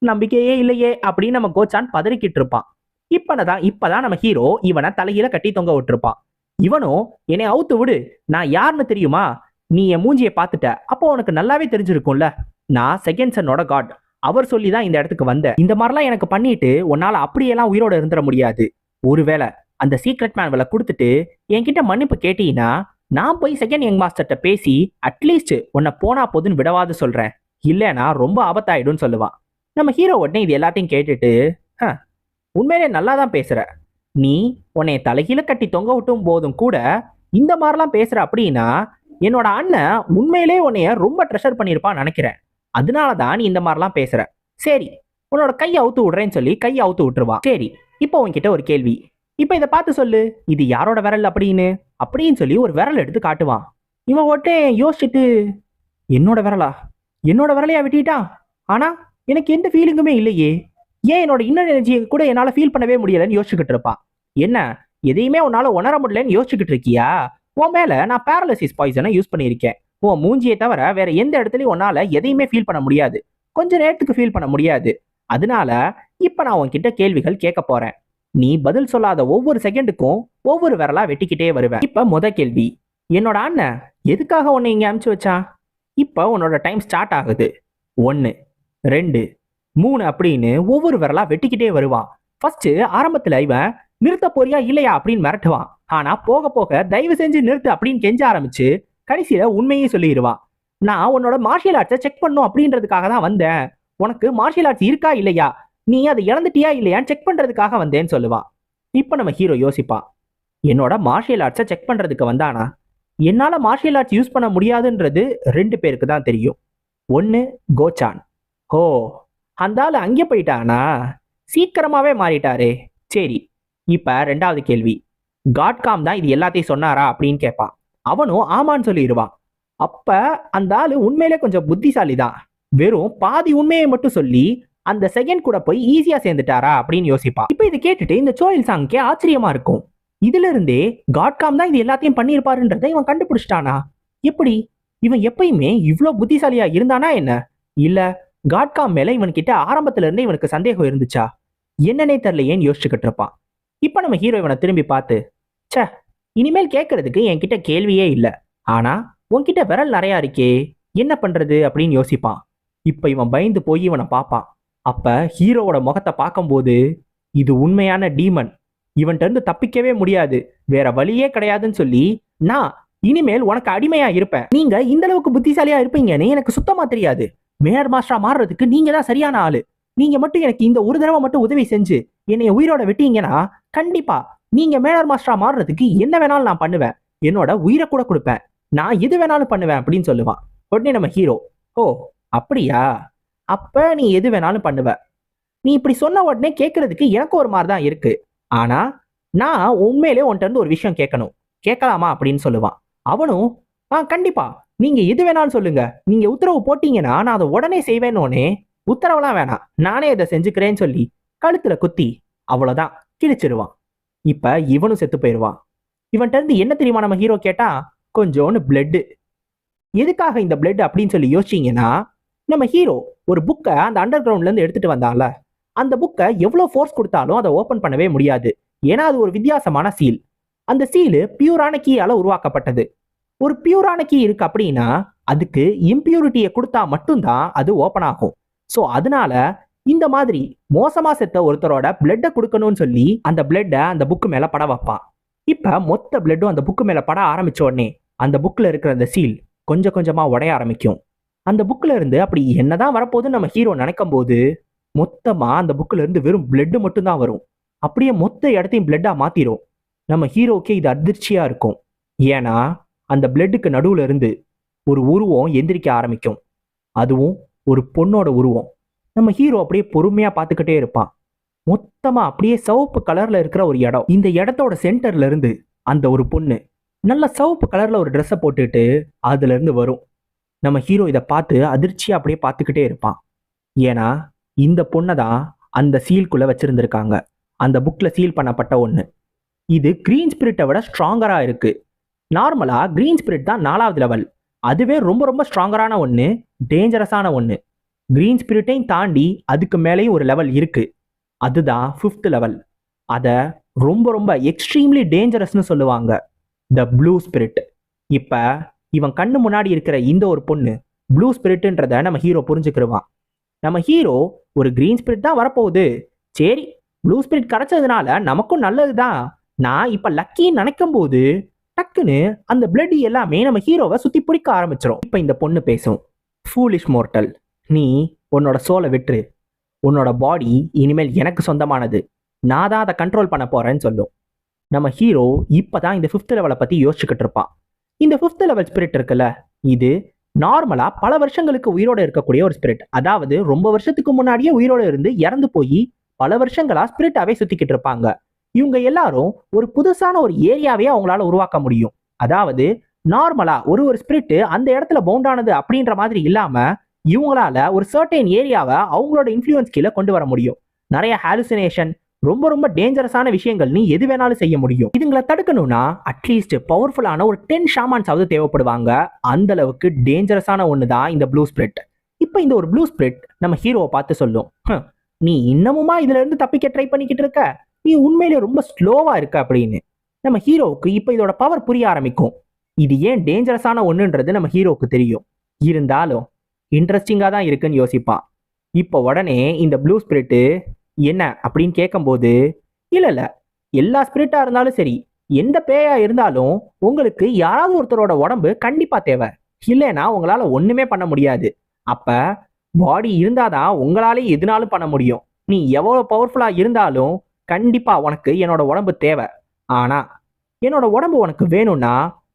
நம்பிக்கையே இல்லையே அப்படின்னு நம்ம கோச்சான் பதறிக்கிட்டு இருப்பான். இப்பதான் நம்ம ஹீரோ இவனை தலையில கட்டி தொங்க விட்டுருப்பான். இவனும் என்னை அவுத்து விடு, நான் யாருன்னு தெரியுமா, நீ என் மூஞ்சியை பார்த்துட்ட, அப்போ உனக்கு நல்லாவே தெரிஞ்சிருக்கும்ல, நான் செகண்ட் சன்னோட காட், அவர் சொல்லிதான் இந்த இடத்துக்கு வந்த. இந்த மாதிரிலாம் எனக்கு பண்ணிட்டு உன்னால அப்படியெல்லாம் உயிரோட இருந்துட முடியாது. ஒருவேளை அந்த சீக்ரெட் மேனுவலை கொடுத்துட்டு என்கிட்ட மன்னிப்பு கேட்டீங்கன்னா நான் போய் செகண்ட் யங் மாஸ்டர்கிட்ட பேசி அட்லீஸ்ட் உன்னை போனா போதுன்னு விடவாது சொல்றேன், இல்லைன்னா ரொம்ப ஆபத்தாயிடும்னு சொல்லுவான். நம்ம ஹீரோ உடனே இது எல்லாத்தையும் கேட்டுட்டு, உண்மையிலே நல்லா தான் பேசுற, நீ உன்னை தலைகீழ கட்டி தொங்க விட்டும் போதும் கூட இந்த மாதிரிலாம் பேசுற அப்படின்னா என்னோட அண்ணன் உண்மையிலே உன்னைய ரொம்ப ட்ரெஷர் பண்ணியிருப்பான்னு நினைக்கிறேன், அதனாலதான் நீ இந்த மாதிரிலாம் பேசுற. சரி, உன்னோட கையை அவுத்து விடுறேன்னு சொல்லி கையை அவுத்து விட்டுருவான். சரி, இப்போ உன்கிட்ட ஒரு கேள்வி, இப்போ இதை பார்த்து சொல்லு, இது யாரோட விரல் அப்படின்னு சொல்லி ஒரு விரல் எடுத்து காட்டுவான். இவன் ஒட்டே யோசிச்சுட்டு, என்னோட விரலா, என்னோட விரலையா வெட்டிட்டான், ஆனா எனக்கு எந்த ஃபீலிங்குமே இல்லையே, ஏன் என்னோட இன்னர் எனர்ஜியை கூட என்னால ஃபீல் பண்ணவே முடியலன்னு யோசிச்சுக்கிட்டு இருப்பான். என்ன, எதையுமே உன்னால உணர முடியலன்னு யோசிச்சுக்கிட்டு இருக்கியா, உன் மேல நான் பேரலிசிஸ் பாய்சனை யூஸ் பண்ணியிருக்கேன். உன் மூஞ்சியை தவிர வேற எந்த இடத்துலயும் உன்னால எதையுமே ஃபீல் பண்ண முடியாது, கொஞ்ச நேரத்துக்கு ஃபீல் பண்ண முடியாது. அதனால இப்ப நான் உன்கிட்ட கேள்விகள் கேட்க போறேன். நீ பதில் சொல்லாத ஒவ்வொரு செகண்டுக்கும் ஒவ்வொரு விரலா வெட்டிக்கிட்டே வருவேன். இப்ப முத கேள்வி, என்னோட அண்ணன் எதுக்காக உன்னை இங்க அனுப்பிச்சு வச்சான்? இப்ப உன்னோட டைம் ஸ்டார்ட் ஆகுது. 1 2 3 அப்படின்னு ஒவ்வொரு விரலா வெட்டிக்கிட்டே வருவான். ஃபர்ஸ்ட் ஆரம்பத்துல இவன் நிறுத்த போறியா இல்லையா அப்படின்னு மிரட்டுவான். ஆனா போக போக தயவு செஞ்சு நிறுத்து அப்படின்னு கெஞ்ச ஆரம்பிச்சு கடைசியில உண்மையே சொல்லிடுவான். நான் உன்னோட மார்ஷியல் ஆர்ட்ஸை செக் பண்ணும் அப்படின்றதுக்காக தான் வந்தேன், உனக்கு மார்ஷியல் ஆர்ட்ஸ் இருக்கா இல்லையா, நீ அதை இழந்துட்டியா இல்லையான்னு செக் பண்றதுக்காக வந்தேன்னு சொல்லுவான். இப்ப நம்ம ஹீரோ யோசிப்பான், என்னோட மார்ஷியல் ஆர்ட்ஸை செக் பண்றதுக்கு வந்தானா, என்னால மார்ஷியல் ஆர்ட்ஸ் யூஸ் பண்ண முடியாதுன்றது 2 பேருக்கு தான் தெரியும். 1 கோச்சான். ஓ, அந்த ஆளு அங்கே போயிட்டானா, சீக்கிரமாவே மாறிட்டாரே. சரி, இப்ப 2வது கேள்வி, காட்காம் தான் இது எல்லாத்தையும் சொன்னாரா அப்படின்னு கேட்பான். அவனும் ஆமான்னு சொல்லிடுவான். அப்ப அந்த ஆளு உண்மையிலே கொஞ்சம் புத்திசாலி தான், வெறும் பாதி உண்மையை மட்டும் சொல்லி அந்த செகண்ட் கூட போய் ஈஸியா சேர்ந்துட்டாரா அப்படின்னு யோசிப்பான். இப்ப இதை கேட்டுட்டு இந்த சோயில் சாங்கே ஆச்சரியமா இருக்கும். இதுல இருந்தே காட்காம் தான் இது எல்லாத்தையும் பண்ணியிருப்பாருன்றதை இவன் கண்டுபிடிச்சிட்டானா? எப்படி, இவன் எப்பயுமே இவ்வளவு புத்திசாலியா இருந்தானா என்ன, இல்ல காட்காம் மேல இவன்கிட்ட ஆரம்பத்துல இருந்தே இவனுக்கு சந்தேகம் இருந்துச்சா, என்னன்னே தெரியலையேன்னு யோசிச்சுக்கிட்டு இருப்பான். இப்ப நம்ம ஹீரோ இவனை திரும்பி பார்த்து, சே, இனிமேல் கேட்கறதுக்கு என்கிட்ட கேள்வியே இல்ல, ஆனா உன்கிட்ட விரல் நிறையா இருக்கே, என்ன பண்றது அப்படின்னு யோசிப்பான். இப்ப இவன் பயந்து போய் இவனை பார்ப்பான். அப்ப ஹீரோவோட முகத்தை பார்க்கும்போது இது உண்மையான டீமன், இவன்கிட்ட இருந்து தப்பிக்கவே முடியாது, வேற வழியே கிடையாதுன்னு சொல்லி, நான் இனிமேல் உனக்கு அடிமையா இருப்பேன், நீங்க இந்த அளவுக்கு புத்திசாலியா இருப்பீங்கன்னு எனக்கு சுத்தமா தெரியாது, மேனர் மாஸ்டரா மாறுறதுக்கு நீங்க தான் சரியான ஆளு, நீங்க மட்டும் எனக்கு இந்த ஒரு தடவை மட்டும் உதவி செஞ்சு என்னைய உயிரோட விட்டீங்கன்னா கண்டிப்பா நீங்க மேனர் மாஸ்டரா மாறுறதுக்கு என்ன வேணாலும் நான் பண்ணுவேன், என்னோட உயிரை கூட கொடுப்பேன், நான் எது வேணாலும் பண்ணுவேன் அப்படின்னு சொல்லுவான். உடனே நம்ம ஹீரோ, ஓ அப்படியா, அப்ப நீ எது வேணாலும் பண்ணுவ, நீ இப்படி சொன்ன உடனே கேட்கறதுக்கு எனக்கு ஒரு மாதிரி தான் இருக்கு, ஆனா நான் உண்மையிலே உன்கிட்ட இருந்து ஒரு விஷயம் கேட்கணும், கேட்கலாமா அப்படின்னு சொல்லுவான். அவனும் கண்டிப்பா, நீங்க எது வேணாலும் சொல்லுங்க, நீங்க உத்தரவு போட்டீங்கன்னா நான் அதை உடனே செய்வேன்னு, உத்தரவுலாம் வேணாம், நானே இதை செஞ்சுக்கிறேன்னு சொல்லி கழுத்துல குத்தி அவ்வளவுதான் கிழிச்சிருவான். இப்ப இவனும் செத்து போயிடுவான். இவன்கிட்ட இருந்து என்ன தெரியுமா நம்ம ஹீரோ கேட்டா, கொஞ்சோன்னு பிளட். எதுக்காக இந்த பிளட் அப்படின்னு சொல்லி யோசிச்சீங்கன்னா, நம்ம ஹீரோ ஒரு புக்கை அந்த அண்டர் கிரவுண்ட்ல இருந்து எடுத்துட்டு வந்தால, அந்த புக்கை எவ்வளவு ஃபோர்ஸ் கொடுத்தாலும் அதை ஓபன் பண்ணவே முடியாது, ஏன்னா அது ஒரு வித்தியாசமான சீல். அந்த சீலு பியூரான கீயால உருவாக்கப்பட்டது. ஒரு பியூரான கீ இருக்கு அப்படின்னா அதுக்கு இம்பியூரிட்டியை கொடுத்தா மட்டும்தான் அது ஓபன் ஆகும். ஸோ அதனால இந்த மாதிரி மோசமா செத்த ஒருத்தரோட பிளட்டை கொடுக்கணும்னு சொல்லி அந்த பிளட்டை அந்த புக்கு மேல பட வைப்பான். இப்ப மொத்த பிளட்டும் அந்த புக்கு மேல பட ஆரம்பிச்ச உடனே அந்த புக்ல இருக்கிற அந்த சீல் கொஞ்சம் கொஞ்சமா உடைய ஆரம்பிக்கும். அந்த புக்ல இருந்து அப்படி என்னதான் வரப்போகுதுன்னு நம்ம ஹீரோ நினைக்கும் போது மொத்தமா அந்த புக்ல இருந்து வெறும் பிளட் மட்டும் தான் வரும். அப்படியே மொத்த இடத்தையும் பிளட்டா மாத்திரும். நம்ம ஹீரோக்கே இது அதிர்ச்சியா இருக்கும். ஏன்னா அந்த பிளட்டுக்கு நடுவுல இருந்து ஒரு உருவம் எந்திரிக்க ஆரம்பிக்கும். அதுவும் ஒரு பொண்ணோட உருவம். நம்ம ஹீரோ அப்படியே பொறுமையா பார்த்துக்கிட்டே இருப்பான். மொத்தமா அப்படியே சிவப்பு கலர்ல இருக்கிற ஒரு இடம். இந்த இடத்தோட சென்டர்ல இருந்து அந்த ஒரு பொண்ணு நல்ல சிவப்பு கலர்ல ஒரு ட்ரெஸ்ஸை போட்டுட்டு அதுல இருந்து வரும். நம்ம ஹீரோ இதை பார்த்து அதிர்ச்சியா அப்படியே பார்த்துக்கிட்டே இருப்பான். ஏன்னா இந்த பொண்ணை தான் அந்த சீல்குள்ள வச்சிருந்திருக்காங்க. அந்த புக்ல சீல் பண்ணப்பட்ட ஒண்ணு. இது கிரீன் ஸ்பிரிட்டை விட ஸ்ட்ராங்கரா இருக்கு. நார்மலா கிரீன் ஸ்பிரிட் தான் 4வது லெவல். அதுவே ரொம்ப ரொம்ப ஸ்ட்ராங்கரான ஒண்ணு, டேஞ்சரஸான ஒண்ணு. கிரீன் ஸ்பிரிட்டையும் தாண்டி அதுக்கு மேலேயும் ஒரு லெவல் இருக்கு. அதுதான் 5th லெவல். அத ரொம்ப ரொம்ப எக்ஸ்ட்ரீம்லி டேஞ்சரஸ்னு சொல்லுவாங்க, த ப்ளூ ஸ்பிரிட். இப்ப இவன் கண்ணு முன்னாடி இருக்கிற இந்த ஒரு பொண்ணு ப்ளூ ஸ்பிரிட்ன்றத நம்ம ஹீரோ புரிஞ்சுக்கிருவான். நம்ம ஹீரோ ஒரு கிரீன் ஸ்பிரிட் தான் வரப்போகுது, சரி ப்ளூ ஸ்பிரிட் கிடைச்சதுனால நமக்கும் நல்லதுதான், நான் இப்ப லக்கின்னு நினைக்கும் போது டக்குன்னு அந்த பிளட் எல்லாமே நம்ம ஹீரோவை சுத்தி பிடிக்க ஆரம்பிச்சிடும். இப்ப இந்த பொண்ணு பேசும். ஃபூலிஷ் மோர்ட்டல், நீ உன்னோட சோலை விட்டுரு. உன்னோட பாடி இனிமேல் எனக்கு சொந்தமானது. நான் தான் அதை கண்ட்ரோல் பண்ண போறேன்னு சொல்லும். நம்ம ஹீரோ இப்பதான் இந்த 5th லெவலை பத்தி யோசிச்சுக்கிட்டு இருப்பான். இந்த 5th லெவல் ஸ்பிரிட் இருக்குல்ல, இது நார்மலா பல வருஷங்களுக்கு உயிரோட இருக்கக்கூடிய ஒரு ஸ்பிரிட். அதாவது ரொம்ப வருஷத்துக்கு முன்னாடியே உயிரோட இருந்து இறந்து போய் பல வருஷங்களா ஸ்பிரிட்டாவே சுத்திக்கிட்டு இருப்பாங்க. இவங்க எல்லாரும் ஒரு புதுசான ஒரு ஏரியாவே அவங்களால உருவாக்க முடியும். அதாவது நார்மலா ஒரு ஒரு ஸ்பிரிட் அந்த இடத்துல பவுண்டானது அப்படின்ற மாதிரி இல்லாம இவங்களால ஒரு சர்டைன் ஏரியாவை அவங்களோட இன்ஃப்ளூயன்ஸ் கீழே கொண்டு வர முடியும். நிறைய ஹாலுசினேஷன், ரொம்ப ரொம்ப டேஞ்சரஸான விஷயங்கள் நீ எது வேணாலும் செய்ய முடியும். இதுங்களை தடுக்கணும்னா அட்லீஸ்ட் பவர்ஃபுல்லான ஒரு 10 ஷாமான்ஸாவது தேவைப்படுவாங்க. அந்த அளவுக்கு டேஞ்சரஸான ஒன்று தான் இந்த ப்ளூ ஸ்பிரிட். இப்போ இந்த ஒரு ப்ளூ ஸ்பிரிட் நம்ம ஹீரோவை பார்த்து சொல்லும், நீ இன்னமுமா இதுல இருந்து தப்பிக்க ட்ரை பண்ணிக்கிட்டு இருக்க, நீ உண்மையிலே ரொம்ப ஸ்லோவா இருக்க அப்படின்னு. நம்ம ஹீரோவுக்கு இப்போ இதோட பவர் புரிய ஆரம்பிக்கும். இது ஏன் டேஞ்சரஸான ஒன்றுன்றது நம்ம ஹீரோவுக்கு தெரியும். இருந்தாலும் இன்ட்ரெஸ்டிங்காக தான் இருக்குன்னு யோசிப்பான். இப்போ உடனே இந்த ப்ளூ ஸ்பிரிட்டு என்ன அப்படின்னு கேட்கும்போது, இல்ல எல்லா ஸ்பிரிட்டா இருந்தாலும் சரி, எந்த பேயா இருந்தாலும் உங்களுக்கு யாராவது ஒருத்தரோட உடம்பு கண்டிப்பா தேவை, இல்லைன்னா உங்களால ஒண்ணுமே பண்ண முடியாது. அப்ப பாடி இருந்தாதான் உங்களாலே எதுனாலும் பண்ண முடியும். நீ எவ்வளவு பவர்ஃபுல்லா இருந்தாலும் கண்டிப்பா உனக்கு என்னோட உடம்பு தேவை. ஆனா என்னோட உடம்பு உனக்கு வேணும்னா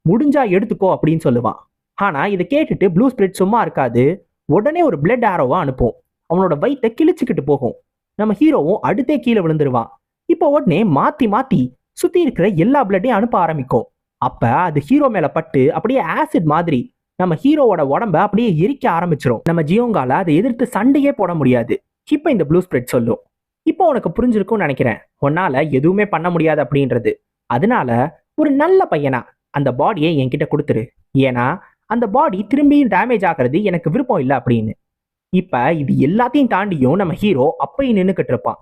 முடிஞ்சா எடுத்துக்கோ அப்படின்னு சொல்லுவான். ஆனா இதை கேட்டுட்டு ப்ளூ ஸ்பிரிட் சும்மா இருக்காது. உடனே ஒரு பிளட் ஆரோவா அனுப்பும். அவனோட வயித்தை கிழிச்சுக்கிட்டு போகும். நம்ம ஹீரோவும் அடுத்தே கீழே விழுந்துருவான். இப்போ உடனே மாத்தி மாத்தி சுத்தி இருக்கிற எல்லா பிளட்டையும் அனுப்ப ஆரம்பிக்கும். அப்ப அது ஹீரோ மேல பட்டு அப்படியே ஆசிட் மாதிரி நம்ம ஹீரோவோட உடம்ப அப்படியே எரிக்க ஆரம்பிச்சிடும். நம்ம ஜியோங்கால அதை எதிர்த்து சண்டையே போட முடியாது. இப்ப இந்த ப்ளூ ஸ்பிரிட் சொல்லும், இப்போ உனக்கு புரிஞ்சிருக்கும்னு நினைக்கிறேன், உன்னால எதுவுமே பண்ண முடியாது அப்படின்றது. அதனால ஒரு நல்ல பையனா அந்த பாடியை என்கிட்ட கொடுத்துரு. ஏன்னா அந்த பாடி திரும்பியும் டேமேஜ் ஆகிறது எனக்கு விருப்பம் இல்லை அப்படின்னு. இப்ப இது எல்லாத்தையும் தாண்டியும் நம்ம ஹீரோ அப்பயும் நின்னுக்கிட்டு இருப்பான்.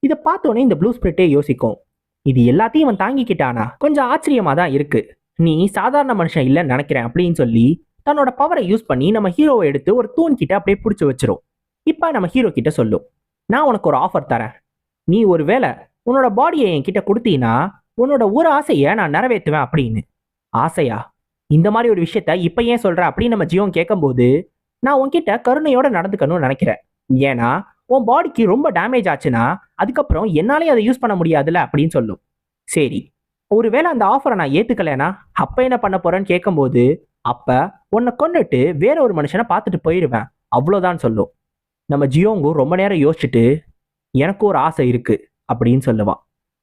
இதை பார்த்தோன்னே இந்த ப்ளூ ஸ்பிரிட்டே யோசிக்கும், இது எல்லாத்தையும் அவன் தாங்கிக்கிட்டானா, கொஞ்சம் ஆச்சரியமா தான் இருக்கு, நீ சாதாரண மனுஷன் இல்லைன்னு நினைக்கிறேன் அப்படின்னு சொல்லி தன்னோட பவரை யூஸ் பண்ணி நம்ம ஹீரோவை எடுத்து ஒரு தூண் கிட்ட அப்படியே பிடிச்சி வச்சிரும். இப்ப நம்ம ஹீரோ கிட்ட சொல்லும், நான் உனக்கு ஒரு ஆஃபர் தரேன், நீ ஒருவேளை உன்னோட பாடியை என்கிட்ட கொடுத்தீங்கன்னா உன்னோட ஒரு ஆசையை நான் நிறைவேற்றுவேன் அப்படின்னு. ஆசையா? இந்த மாதிரி ஒரு விஷயத்த இப்ப ஏன் சொல்ற அப்படின்னு நம்ம ஜியோன் கேட்கும்போது, நான் உன்கிட்ட கருணையோட நடந்துக்கணும்னு நினைக்கிறேன். ஏன்னா உன் பாடிக்கு ரொம்ப டேமேஜ் ஆச்சுன்னா அதுக்கப்புறம் என்னாலே அதை யூஸ் பண்ண முடியாதுல்ல அப்படின்னு சொல்லும். சரி, ஒருவேளை அந்த ஆஃபரை நான் ஏத்துக்கலைன்னா அப்ப என்ன பண்ண போறேன்னு கேட்கும்போது, அப்ப உன்னை கொண்டுட்டு வேற ஒரு மனுஷனை பார்த்துட்டு போயிடுவேன், அவ்வளோதான் சொல்லும். நம்ம ஜியோங்கு ரொம்ப நேரம் யோசிச்சுட்டு, எனக்கு ஒரு ஆசை இருக்கு அப்படின்னு சொல்லுவான்.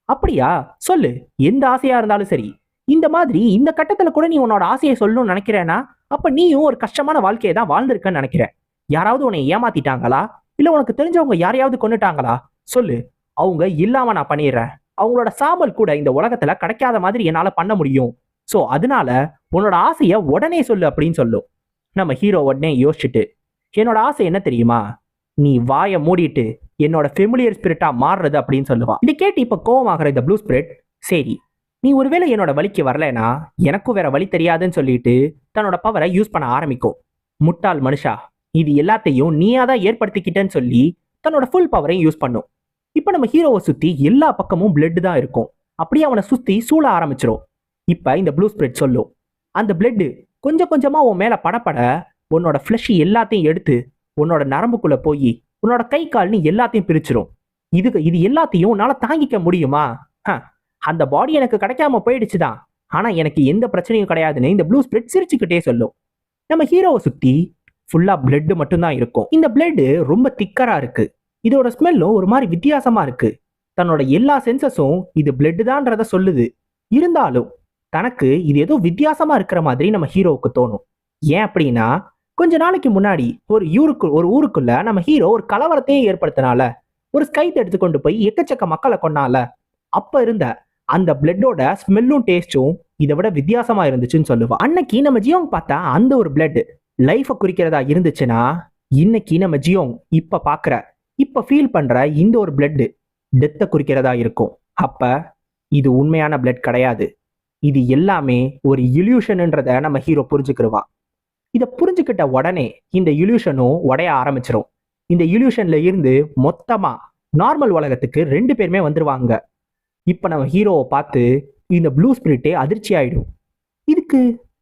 அப்படியா, சொல்லு, எந்த ஆசையா இருந்தாலும் சரி. இந்த மாதிரி இந்த கட்டத்துல கூட நீ உன்னோட ஆசையை சொல்லணும்னு நினைக்கிறேன்னா அப்ப நீயும் ஒரு கஷ்டமான வாழ்க்கையை தான் வாழ்ந்திருக்கன்னு நினைக்கிறேன். யாராவது உன்னை ஏமாத்திட்டாங்களா, இல்ல உனக்கு தெரிஞ்சவங்க யாரையாவது கொண்டுட்டாங்களா? சொல்லு, அவங்க இல்லாம நான் பண்ணிடுறேன். அவங்களோட சாம்பல் கூட இந்த உலகத்துல கிடைக்காத மாதிரி என்னால பண்ண முடியும். சோ அதனால உன்னோட ஆசைய உடனே சொல்லு அப்படின்னு சொல்லும். நம்ம ஹீரோ உடனே யோசிச்சுட்டு, என்னோட ஆசை என்ன தெரியுமா, நீ வாயை மூடிட்டு என்னோட ஃபெமிலியர் ஸ்பிரிட்டா மாறுறது அப்படின்னு சொல்லுவான். இதை கேட்டு இப்ப கோவமாகிற இந்த ப்ளூ ஸ்பிரிட், சரி நீ ஒருவேளை என்னோட வழிக்கு வரலனா எனக்கும் வேற வழி தெரியாதுன்னு சொல்லிட்டு தன்னோட பவரை யூஸ் பண்ண ஆரம்பிக்கும். முட்டாள் மனுஷா, இது எல்லாத்தையும் நீயா தான் ஏற்படுத்திக்கிட்டேன்னு சொல்லி தன்னோட ஃபுல் பவரையும் யூஸ் பண்ணும். இப்ப நம்ம ஹீரோவை சுத்தி எல்லா பக்கமும் பிளட் தான் இருக்கும். அப்படியே அவனை சுத்தி சூழ ஆரம்பிச்சிடும். இப்ப இந்த ப்ளூ ஸ்பிரிட் சொல்லும், அந்த பிளட் கொஞ்சம் கொஞ்சமா உன் மேல படப்பட உன்னோட ஃபிளஷ் எல்லாத்தையும் எடுத்து உன்னோட நரம்புக்குள்ள போய் உன்னோட கை கால்னு எல்லாத்தையும் பிரிச்சிரும். இது எல்லாத்தையும் உன்னால தாங்கிக்க முடியுமா? அந்த பாடி எனக்கு கிடைக்காம போயிடுச்சுதான், ஆனா எனக்கு எந்த பிரச்சனையும் கிடையாதுன்னு இந்த ப்ளூ ஸ்பிரிட் சிரிச்சுக்கிட்டே சொல்லும். நம்ம ஹீரோவை சுத்தி ஃபுல்லா பிளட் மட்டும்தான் இருக்கும். இந்த பிளட் ரொம்ப திக்கரா இருக்கு. இதோட ஸ்மெல்லும் ஒரு மாதிரி வித்தியாசமா இருக்கு. தன்னோட எல்லா சென்சஸும் இது பிளட் தான்றத சொல்லுது. இருந்தாலும் தனக்கு இது ஏதோ வித்தியாசமா இருக்கிற மாதிரி நம்ம ஹீரோவுக்கு தோணும். ஏன் அப்படின்னா கொஞ்ச நாளைக்கு முன்னாடி ஒரு ஊருக்குள்ள நம்ம ஹீரோ ஒரு கலவரத்தையே ஏற்படுத்தினால, ஒரு ஸ்கைத் எடுத்துக்கொண்டு போய் எக்கச்சக்க மக்களை கொன்னால, அப்ப இருந்த அந்த பிளட்டோட ஸ்மெல்லும் டேஸ்டும் இதை விட வித்தியாசமா இருந்துச்சுன்னு சொல்லுவா. அன்னைக்கு நம்ம ஜியோங் பார்த்தா அந்த ஒரு பிளட் லைஃபை குறிக்கிறதா இருந்துச்சுன்னா, இன்னைக்கு நம்ம ஜியோங் இப்ப ஃபீல் பண்ற இந்த ஒரு பிளட் டெத்தை குறிக்கிறதா இருக்கும். அப்ப இது உண்மையான பிளட் கிடையாது, இது எல்லாமே ஒரு இல்யூஷன்ன்றத நம்ம ஹீரோ புரிஞ்சுக்கிடுவான். இதை புரிஞ்சுக்கிட்ட உடனே இந்த இல்யூஷனும் உடைய ஆரம்பிச்சிடும். இந்த இல்யூஷன்ல இருந்து மொத்தமா நார்மல் உலகத்துக்கு 2 பேருமே வந்துருவாங்க. இப்ப நம்ம ஹீரோவை பார்த்து இந்த ப்ளூ ஸ்பிரிட்டே அதிர்ச்சி ஆயிடும்.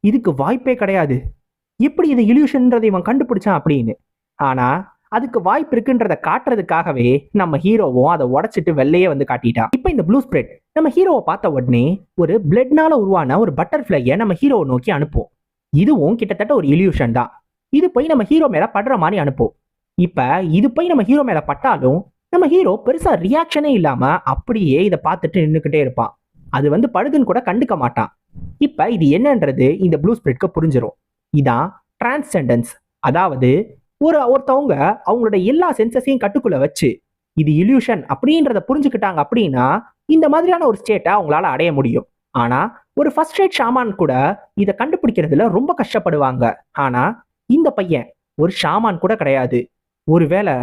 இதுக்கு வாய்ப்பே கிடையாது, எப்படி இது இல்யூஷன்ன்றதை இவன் கண்டுபிடிச்சான் அப்படின்னு. ஆனா அதுக்கு வாய்ப்பு இருக்குன்றதை காட்டுறதுக்காகவே நம்ம ஹீரோவும் அதை உடைச்சிட்டு வெளியே வந்து காட்டிட்டான். இப்ப இந்த ப்ளூ ஸ்பிரிட் நம்ம ஹீரோவை பார்த்த உடனே ஒரு பிளட்னால உருவான ஒரு பட்டர்ஃபிளைய நம்ம ஹீரோவை நோக்கி அனுப்பும். இதுவும் கிட்டத்தட்ட ஒரு இல்யூஷன் தான். இது போய் நம்ம ஹீரோ மேல படுற மாதிரி அனுப்பும். இப்ப இது போய் நம்ம ஹீரோ மேல பட்டாலும் நம்ம ஹீரோ பெருசா ரியாக்ஷனே இல்லாம அப்படியே இதை பார்த்துட்டு நின்றுக்கிட்டே இருப்பான். அது வந்து படுதுன்னு கூட கண்டுக்க மாட்டான். இப்ப இது என்னன்றது இந்த ப்ளூ ஸ்பிரிட்க்கு புரிஞ்சிடும். இதான் டிரான்ஸ்செண்டன்ஸ். அதாவது ஒருத்தவங்க அவங்களோட எல்லா சென்சஸையும் கட்டுக்குள்ள வச்சு இது இல்யூஷன் அப்படின்றத புரிஞ்சுக்கிட்டாங்க அப்படின்னா இந்த மாதிரியான ஒரு ஸ்டேட்டை அவங்களால அடைய முடியும். ஆனா ஒரு ஃபர்ஸ்ட் ரேட் ஷாமான் கூட இதை கண்டுபிடிக்கிறதுல ரொம்ப கஷ்டப்படுவாங்க. ஆனா இந்த பையன் ஒரு ஷாமான் கூட கிடையாது. ஒருவேளை